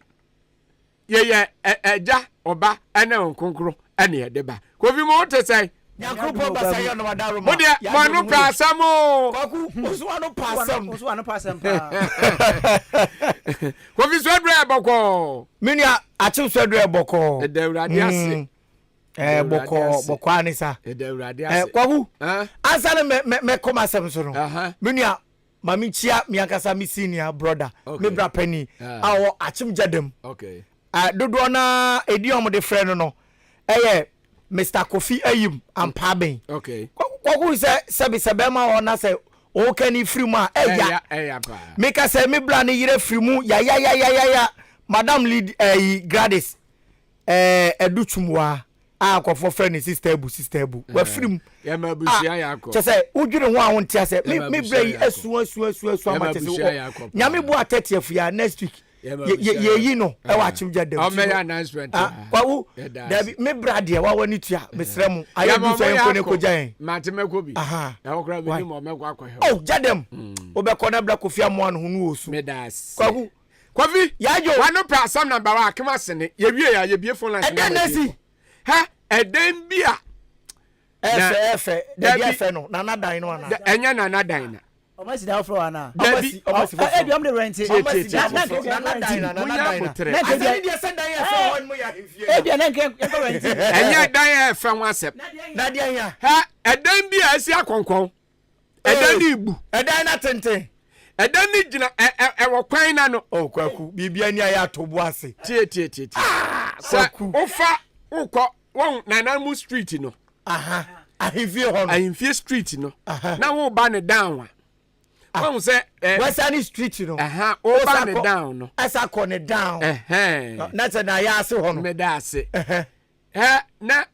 Speaker 2: Ye eja oba ene onkonkro ene edeba kofi mo te sai
Speaker 17: Nyankopon basaya no wadaro
Speaker 2: mo de wanu pasamo
Speaker 17: kwaku oso wanu pasam pa
Speaker 2: kofi swedre eboko
Speaker 17: minia achi swedre eboko
Speaker 2: edawrade ase
Speaker 17: boko anisa
Speaker 2: edawrade ase
Speaker 17: kwaku asa me koma sam so no minia mami chia miakasa mi senior brother me bra pani awo achim jadem
Speaker 2: okay
Speaker 17: dodo na ediom de friend no Mr. Kofi Ayim ampaben
Speaker 2: okay
Speaker 17: kwaku se be ma ona se o kani frimu
Speaker 2: eya pa
Speaker 17: make say me bra ne yire frimu ya madam lead Gladys educhumwa akofo friend ni sister ebu wa firim
Speaker 2: ya ma busia yakọ
Speaker 17: chese udwire ho a won tia se me bray asu amate nyame bo atetiafu ya next week ye no e wa chimja dem
Speaker 2: o me ya announcement
Speaker 17: kwawu dabi me brade wa wani tua mesrɛ mu aye du so enko ne ko jan
Speaker 2: mate meko bi e wo kra bi mo meko akɔhɛ
Speaker 17: oh jadem obekɔ na bla kofia mo anu hunu osu
Speaker 2: medas
Speaker 17: kwawu
Speaker 2: Kofi
Speaker 17: yajo
Speaker 2: wano pra sam number 1 akema sene ye wie ya ye bie phone line
Speaker 17: nesi
Speaker 2: ha eden bia
Speaker 17: efe efe no nana dan no ana
Speaker 2: enya nana dan na
Speaker 3: omasi da fro ana
Speaker 17: omasi
Speaker 3: e am the rent
Speaker 17: omasi nana dan na
Speaker 2: asani
Speaker 17: dia send dan efe won mo ya hifie
Speaker 3: e dia na nke rent
Speaker 2: enya dan efe ho asep
Speaker 17: na dia ya
Speaker 2: ha eden bia asi akonkon eden ni ibu
Speaker 17: eden na tenten
Speaker 2: eden ni gina wo kwan na no
Speaker 17: o kwaku bibia ni aya tobo ase
Speaker 2: tie sa ofa ukọ won nanamu street no
Speaker 17: ahifie ho no
Speaker 2: ahifie street no na wo ba ne down won say
Speaker 17: western street no
Speaker 2: o ba ne down no
Speaker 17: asa ko ne down na te na ya ase ho no
Speaker 2: me da ase na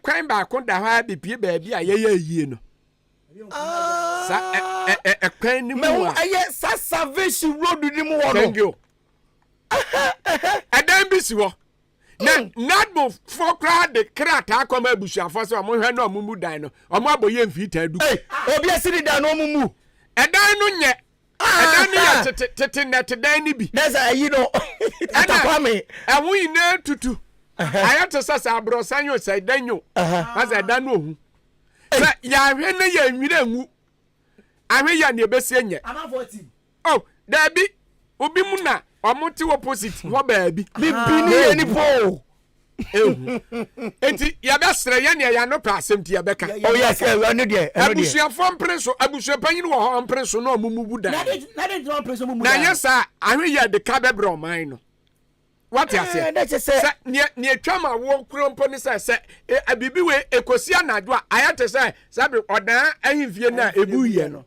Speaker 2: kwan ba ko da ha bipie ba bi a ye yie no sa kwan ni mu a
Speaker 17: aye sa salvation road ni mu wo no
Speaker 2: thank you adan bi si wo na nadmo for crowd the krata akoma abusuafo so mo hwe na omumu dan no omo aboye mfita adu
Speaker 17: obi asiri dan no omumu
Speaker 2: edan no nye edan ni ya tete net dan ni bi
Speaker 17: that's ayi no atakwame
Speaker 2: ewu ina tutu ayato sasa abro sanyo sai danyo asa edan no hu sa ya hwe na ya nwire nwu ahwe ya ne besie nye oh dabi obi mu na omuti opposite wo baabi
Speaker 17: bibini eni po
Speaker 2: enti ya besre ya ne ya no pa asem ya beka
Speaker 17: oh yes anu de
Speaker 2: abusuafo mpreso abusuapanyin wo ho mpreso na omumu buda
Speaker 3: na de no mpreso mumu
Speaker 2: na yesa ahwe ya de ka bebro man no what ya say ne atwama wo krompo ni se abibi we ekosi anadwo a ayate se sabe odan ahimfie na ebu ye no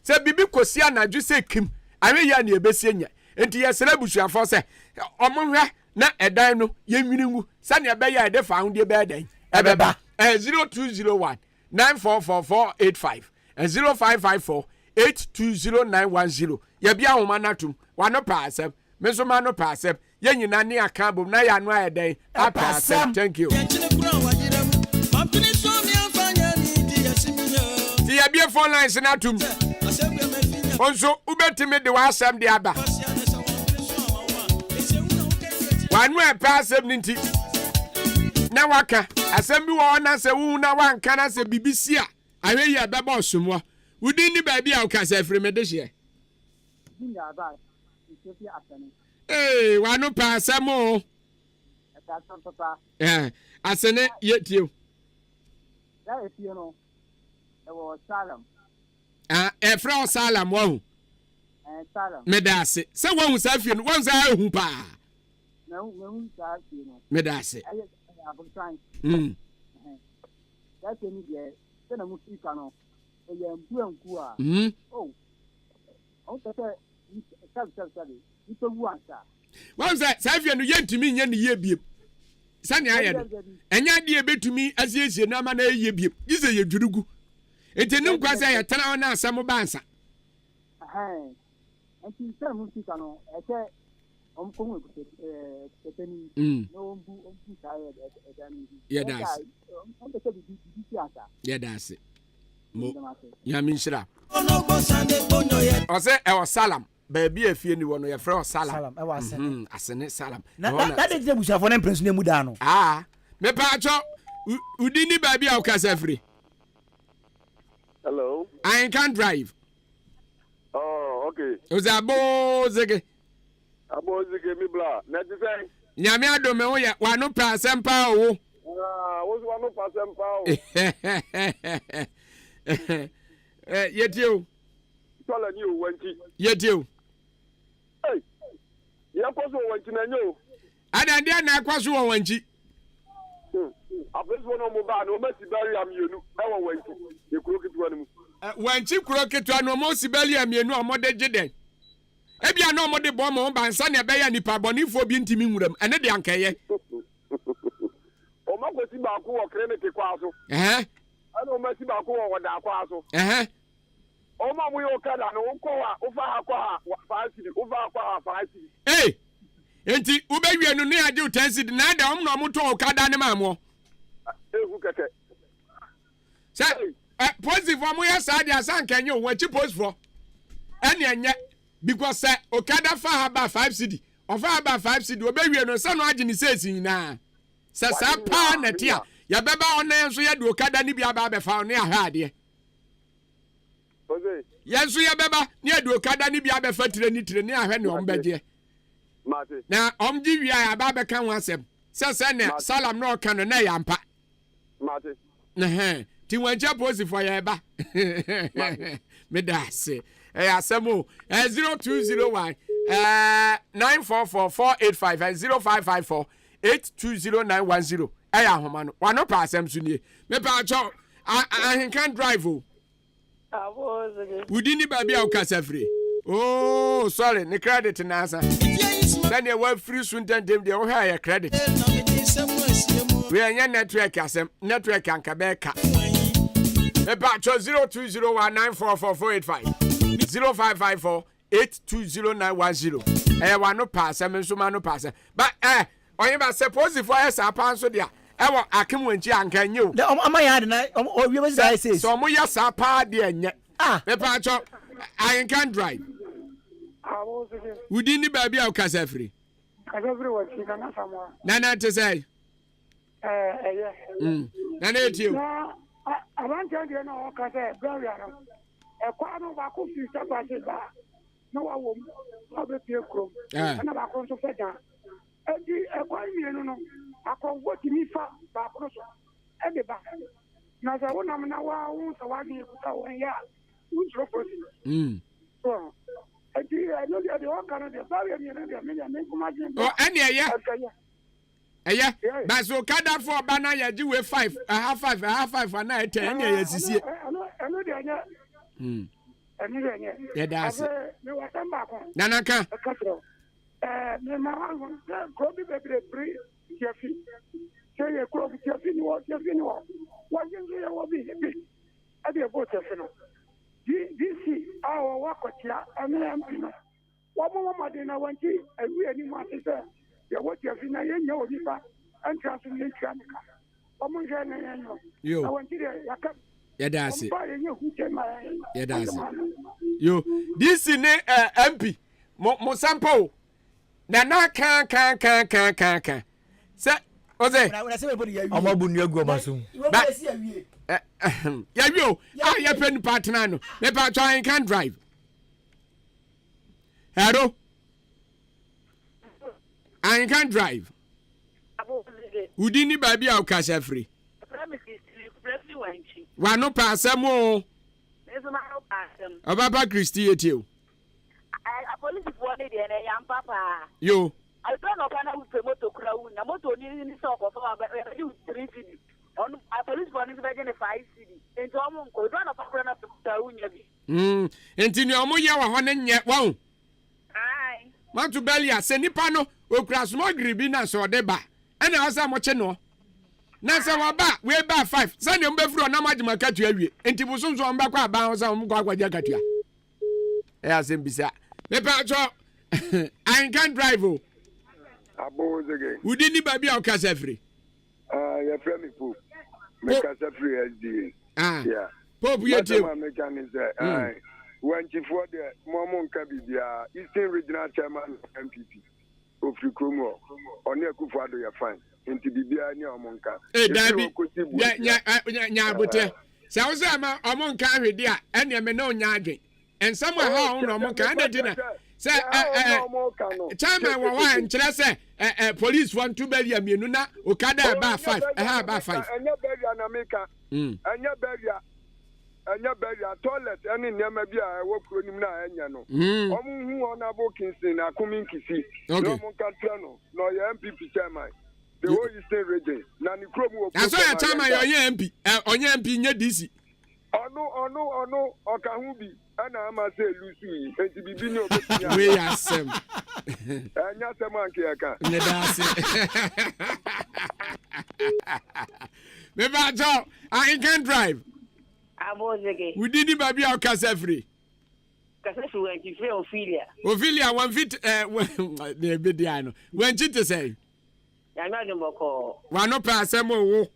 Speaker 2: se bibi kosi anadwo se kim awe ya ne ebesie nya enti yesere busuafo se omonhwe na edan no yenwinwu sane ebe ya de fa hunde be dan ebeba 0201 944485 0554 820910 ye bia homa natum wano pa asem meso ma no pa asem ye nyina ne aka bom na ya no ayedan apa asem thank you ti ye bia phone lines natum onso ubetime de wasem de aba wanu e pa asem ninti na waka asem bi wo na se wu na wanka na se bibisi a ahwe ye beba osumwo wudi ni ba bia ukasa fremedehie wanu pa asem o asene yetio
Speaker 6: no ewo salam
Speaker 2: efra salam wo
Speaker 6: salam
Speaker 2: medase se wo safie no wo sa ehu pa
Speaker 6: na hu safie no
Speaker 2: medase
Speaker 6: that's any there se na mu fika no e ya mbuanku a sabe ito wu ansa
Speaker 2: wo sa safie no yentimi nya ne ye biem sane aye no enya de ebetumi asiesie na ma na ye biem gise ye dwurugu enti ne nkwa se ye tana ona asem bansa
Speaker 6: enti se mu fika no eke omkonwe kuteni no ombu saye edani
Speaker 2: yedas yedas mo yaminshira ose e salam baby afie ni wono ye frɛ salam
Speaker 3: e wa asene
Speaker 2: asene salam
Speaker 3: na de busuafo na impress na mu da no
Speaker 2: me pa acho udini baby a ukasa free.
Speaker 18: Hello.
Speaker 2: Ahenkan drive.
Speaker 18: Oh, okay.
Speaker 2: Uzabo zege.
Speaker 18: Abo zege mi bla. Na ti say.
Speaker 2: Nyame adome wo ya wanu pa asempa o.
Speaker 18: Wo wanu pa asempa o.
Speaker 2: Yetio.
Speaker 18: Tola ni o wanti.
Speaker 2: Yetio.
Speaker 18: Hey. Ya kwaso wanti na nyo.
Speaker 2: Ada ndia na kwaso wo wanti.
Speaker 18: Afeso no mo ba no ma sibari amienu e wo wanti. E kuro kitwa ni mu.
Speaker 2: Wanti kuro kitwa no mo sibari amienu omode giden. Ebia no omode bo mo ba nsa na be ya nipa bonifo bi ntimi nwuram ene de ankeye.
Speaker 18: O ma ko si ba ko o clinic kwa so. Ana o ma si ba ko o da kwa so. O ma mu yo kada no ko wa o fa akwa fa city o fa akwa fa city.
Speaker 2: Enti ubewie no ne ade 10 cedi na da om no mo to okada ne mamo.
Speaker 18: Ehu keke.
Speaker 2: Say positive for mo ya sa dia san kanye o wachi post for. Ene enye because okada fa ha ba 5 cedi. Ofa ha ba 5 cedi obewie no sa no age ni sesi nyina. Sa pa na tia ya beba onan so ya de okada ni bia ba be fa ne aha ade.
Speaker 18: Oze.
Speaker 2: Yenso ya beba ne ade okada ni bia be fa tire ni ahwe ne ombeje.
Speaker 18: Mate.
Speaker 2: Na omji wi ya ba be kan wasem. Se ne salam no kan na ya mpa.
Speaker 18: Mate.
Speaker 2: Ti wanja posi for ya ba. Me da se. Asemo 0201 944 and 0554 820910. Homa no. Wa no pa asem so nie. Me pa cho Ahenkan drive o. Udini ba bia o kasafri. Oh, sorry, ne credit na asa. Then you were free soon dem dey o ha ya credit. We anya network asem, network anka be ka. Me pa cho 0201944485. 0554 820910. Wa no pa asem so ma no pa asem. But onye ba suppose for us apa so dia. Ewo akem wanchi anka nye o.
Speaker 3: The am ya de na o wi be say say.
Speaker 2: So mo ya sa pa de enye. Me pa cho Ahenkan drive. Wudi ni baby a kasafri.
Speaker 19: Kasafri wa chika na samwa.
Speaker 2: Nana te say. Nana etio.
Speaker 19: Na abanja de na o kase bria no. E kwa no ba ko fi stapa se ba. Na wa wo mo be pie krom. Na ba ko so feda. E di e kwa mi no no. Akon go ti mi fa ba ko so. E de ba. Na za wona na wa wo so wa di ku ta won ya. So I know the one kind of the barrier,
Speaker 2: yeah. But so kada for banana ya do 5, I have 5 and I 10 years is here.
Speaker 19: I know the
Speaker 2: yeah, that's it.
Speaker 19: Nanaka. Kobe baby free, Jeffy. Say a crop, Jeffy, what will be at the boat. This is our work with ya, and I am Pino. One more than I want you, and we any more is there. You what you have in a young river and transformation.
Speaker 2: You,
Speaker 19: I want you there.
Speaker 2: Yeah, that's it. Yeah, that's it. You, this is MP Mosampo. Nana can. Say, Jose,
Speaker 3: I'm a bunny go masum.
Speaker 2: Yeah, you. I pen partner no. Me pa try can drive. Hello. I can drive. Udini baby au kasha free. Wa no pass mo. Obaba Christy etio.
Speaker 20: I police for the young papa.
Speaker 2: Yo.
Speaker 20: I don't know kana moto crowd na moto ni so ko fa ba you 3 cedi. On a police for this version 5 cedi. Ento omo ko do na fa kra na ta unya bi.
Speaker 2: Enti ni omo ye wa ho ne nye wa.
Speaker 20: Ai.
Speaker 2: Matu belia se nipa no okura smogri bi na so de ba. Ena asa mo che no. Na se wa ba we ba 5. Se ne mbe furu na majima katu awie. Enti busumso on ba kwa ba asa mo kwa gwaja katua. Asem bisa. Me pa cho I can drive o.
Speaker 18: Abo again.
Speaker 2: Udi ni baby o kasafri.
Speaker 18: Your friend me Pope. Me kasafri SDA. Yeah.
Speaker 2: Pope you too.
Speaker 18: When chief for the Momon Kabibia, Eastern Regional Chairman MPP. Ofri Kromo. Oni akufado ya fine. Inti bibia ni omonka.
Speaker 2: Dabi. Nya bote. Sa wo say ma omonka hwede a ene me no nya adwen. En somewhere how no omonka ande dina. Say chairman wa wa nkyere say police want to be amienu na okada ba 5 ba 5
Speaker 18: anya beria na meka anya beria toilet any nyama bia wo kuro nim na anya no omu hu ona bo kinsin na kuminkisi no mo katra no no ya MPP chairman the whole Eastern region na ni kuro mu
Speaker 2: wo so ya chairman ya MP onye MP nye DC ono okahu bi ana ama say lusu yi enti bibi ni obetia we asem
Speaker 18: anya sem anke aka
Speaker 2: nye dase Me ba jo, I can drive.
Speaker 6: Abozeke.
Speaker 2: We didn't baby our kasa free.
Speaker 6: Kasa free when you free Ophelia.
Speaker 2: Ophelia 1 feet the bidiano. When chite say.
Speaker 6: Ya na dem boko.
Speaker 2: Wa no pa asem wo.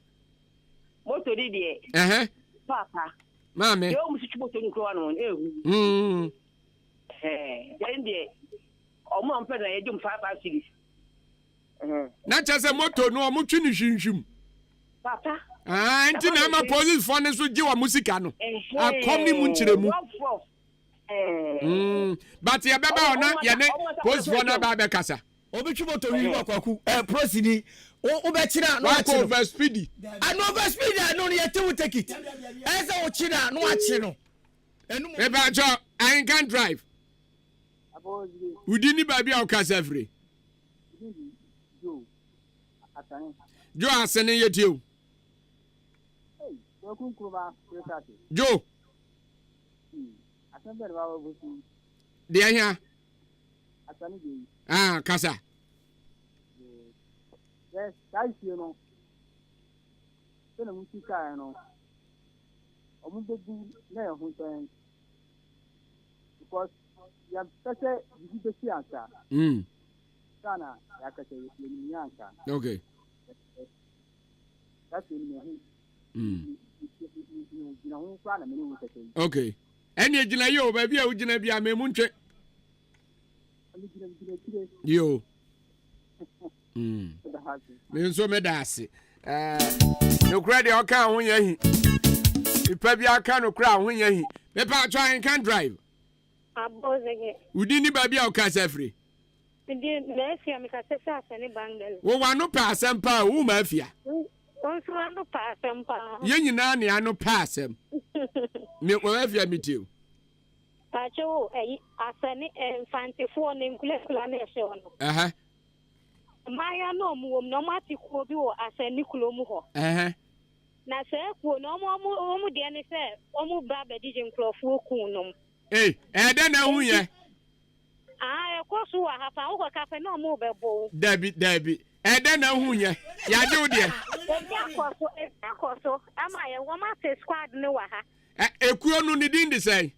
Speaker 6: Moto di de. Papa.
Speaker 2: Mame.
Speaker 6: Yo musichi moto ni kwa no ehu. Then de. Omo ampe na yedum 5 cities.
Speaker 2: Na chase moto no omo twi ni hwinhwim.
Speaker 6: Papa.
Speaker 2: Nti na ma police for ne so gi wa musika no. Akom ni mu nkyeremu. But ya beba ona ya ne police for na ba be kasa.
Speaker 17: Obetwi moto wi akwaku prosidi o be kira no
Speaker 2: achi no over speedy.
Speaker 17: Ano over speedy no ye te take it. Ese o kira no achi no.
Speaker 2: E ba jo I can drive. Udini baby o kasa free. Jo asene yetiu. Jo. Dia here. Kasa.
Speaker 21: Yes, guys, you know. Then we can know. I'm going to now because you have such a difficult answer. Sana, I can say you answer.
Speaker 2: Okay.
Speaker 21: That's in
Speaker 2: Okay. Any gina yo baby a ugina bia me muntwe. Yo. Me nso me da ase. No credit o kan ho yahi. Ipa bia kan no kra ho yahi. Me pa try can drive.
Speaker 22: Abozege.
Speaker 2: Udi ni baby a o ka safri.
Speaker 22: Ndi na afia me ka sesa asane bangalo.
Speaker 2: Wo wa no pa asem pa wo ma afia.
Speaker 22: Onso anu pa asem pa.
Speaker 2: Ye nyina ne anu pa asem. Me wo afia metiu.
Speaker 22: Pacho asane infantefo ne nkulekula na ehye ono. Maya no mu no mati ko bi wo asane kulo mu ho. Na se ko no mu de ne se omu ba be dije nkrofo ku no.
Speaker 2: De na hu ye.
Speaker 22: E ko so wa hafa wo ka fe no mu be bo.
Speaker 2: Dabi. De na hu ye. Ya de wo de.
Speaker 22: Akoso ama ye wo ma se squad ne wa ha.
Speaker 2: Ekuo no ni din de say.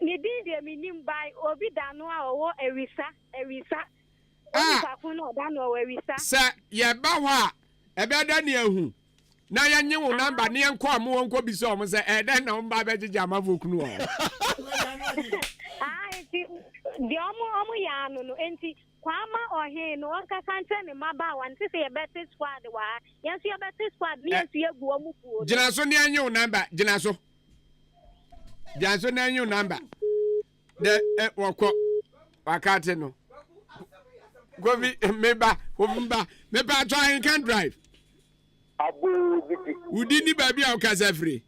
Speaker 22: Ni din de minim bai obi dano a owo ewisa. Obi no dano owo ewisa.
Speaker 2: Sa ye ba ho a e be da ne ahu. Na ya nye wo number ne enko am wo nko bi so om se de na mba be gege amavokunu o.
Speaker 22: Enti di omo ya no enti kwama ohe no onka kante ne maba wanti se ye bete squad wa. Yenso ye bete squad ni yenso ye gu omu fu.
Speaker 2: Gina so ne anye wo number, gina so. Janso na new number. De wako wakati no. Govi meba try can drive.
Speaker 18: Abu Ziki.
Speaker 2: Udini baby a kasa free.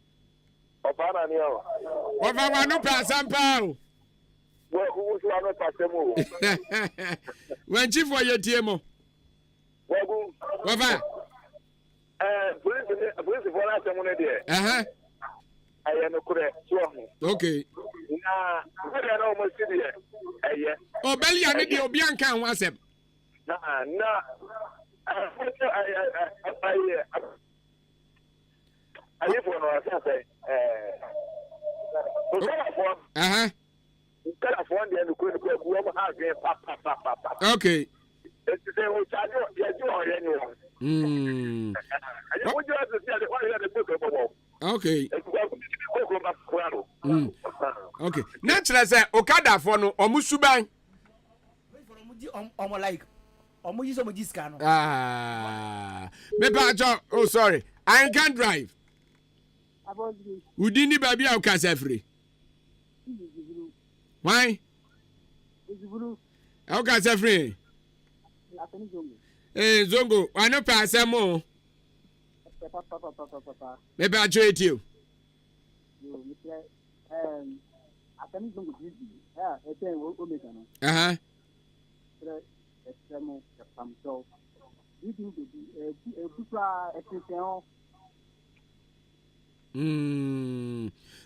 Speaker 18: Opana ni o.
Speaker 2: Ofa wa no pa sampa o.
Speaker 18: Wo ku so no pa semo.
Speaker 2: Wan chief wa yetie mo.
Speaker 18: Wagu.
Speaker 2: Ofa.
Speaker 18: Police for na semo ne de.
Speaker 2: Okay. Oh, Belly, I need your Bianca and WhatsApp.
Speaker 18: I live on
Speaker 2: okay. Okay. Okay. Naturally, say Okada for no omusuban.
Speaker 17: Omo like omo use omo diska no.
Speaker 2: Me pa jo. Oh sorry. I can't drive. Udini baby o kasa free. Why? O kasa free. Zongo, I no pass mo. Maybe I trade you.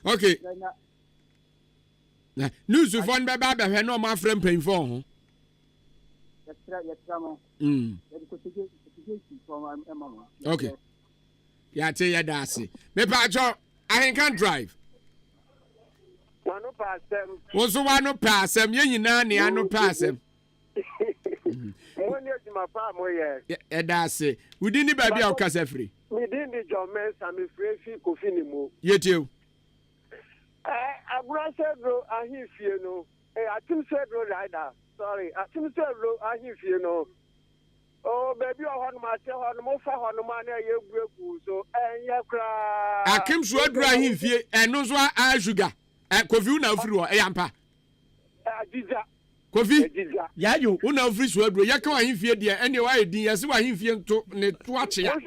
Speaker 2: Okay. News of one baby, I know my friend paying for. Okay. Yate yadasi. Me pacho Ahenkan drive.
Speaker 18: Wano pasem.
Speaker 2: Woso wano pasem ye nyina ne ano pasem.
Speaker 18: Mo ni ejuma pa mo ye.
Speaker 2: Yadasi. Wudi ni baabi a ukasa free.
Speaker 18: Mi din di John Sami Frefi Kofi ni mo.
Speaker 2: Yetio.
Speaker 18: Agura Sedro ahifie no. Atim Sedro rider. Sorry, Atim Sedro ahifie no. Oh, baby, I want my tail on more for on the money you break so and ya cry.
Speaker 2: Akim Swedra ahifie eno so a sugar. Kofi na free wo eyampa. Kofi. Ya yo, una free Swedra. Ya ka ahifie de ene wa edin ya se wa ahifie nto ne to ache ya.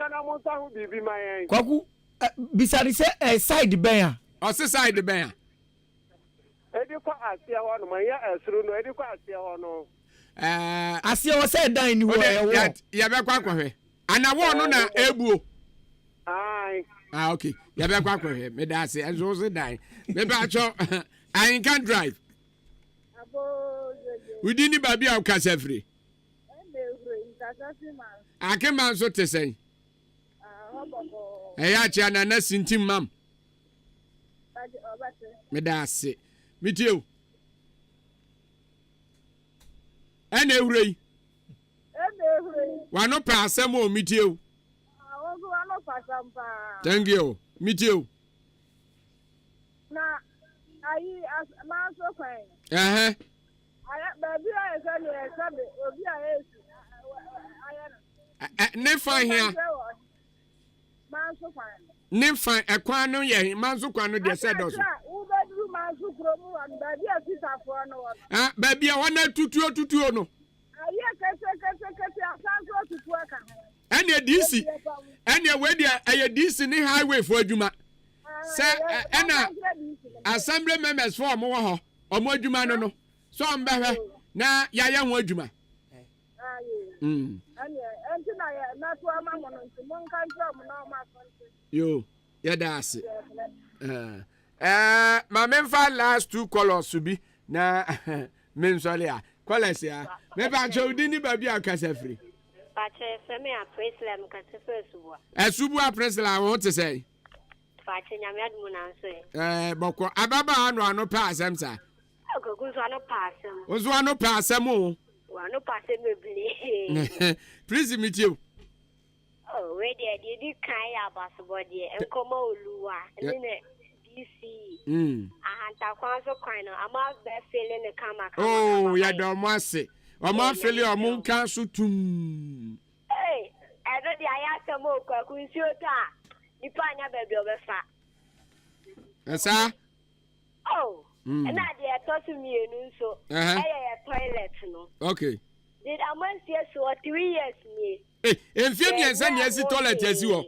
Speaker 17: Kwaku bisari se side ben a.
Speaker 2: O se side ben a.
Speaker 18: Edi kwa asia ho no ma ya esru no edi kwa asia ho no.
Speaker 17: Asia wo se dan ni wo
Speaker 2: ya be kwa hwe. Anawo no na ebuo.
Speaker 18: Ai.
Speaker 2: Okay. Ya be kwa hwe. Me da se enzo se dan. Me ba cho Ahenkan drive. We didn't baby au kasa free. Akeman so te say. Eya chia na na sintim mam. Me da se. Me tio. Ene ewrei. Wano pa asem o me tio. Thank you. Me tio.
Speaker 10: Na ayi man so fine.
Speaker 2: Aya
Speaker 10: baby I say no sabe obi a
Speaker 2: aya no. Ne fine here.
Speaker 10: Man so fine.
Speaker 2: Ne fine ekwan no ye man so kwan no de said also.
Speaker 10: Who be man so kromu and baby a sister for no.
Speaker 2: Baby a wana tutuo no.
Speaker 10: Aya kese asanso tutu aka.
Speaker 2: Ene DC. Ene we dia aye DC ni highway for adwuma. Se ena assembly members for mo ho omo adwuma no so mbehwe na ya ho adwuma. Yo ya das ma memfa last two colors bi na men sole a colors ya me ba chodi ni ba bi akasa free
Speaker 22: ba che se me a president ka se fesubu
Speaker 2: esubu a president wo te say
Speaker 22: ba che nyame admu na so
Speaker 2: boko ababa ano pa asem sa
Speaker 22: ogogun so ano pa asem
Speaker 2: ozo ano pa asem o
Speaker 22: ano pa asem mebli
Speaker 2: please meet you.
Speaker 22: Oh, where did kind of body and come Lua and DC. Ahanta Quano, I'm out there feeling the camera.
Speaker 2: Oh, ya don't want say. I'm not feeling a moon council too.
Speaker 22: Hey, I don't the Ayaka Moka, who's your ta. You find your baby over fat.
Speaker 2: Yes, sir.
Speaker 22: Oh, and now they are talking me and so I toilet. No.
Speaker 2: Okay.
Speaker 22: Did I want to see so 3 years me?
Speaker 2: En fiem yen san yesi toilet yesi wo.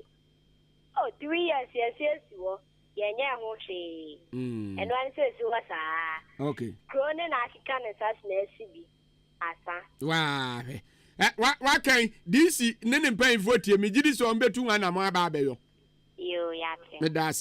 Speaker 22: Oh, 3 years yesi wo. Yenya ho hwe. And one says so sa.
Speaker 2: Okay.
Speaker 22: Krone na African as na sibi. Asa.
Speaker 2: Wa kan DC ne ne mpan vote me gidi so on betu wana mo aba abeyo.
Speaker 22: Yo yate.
Speaker 2: Me da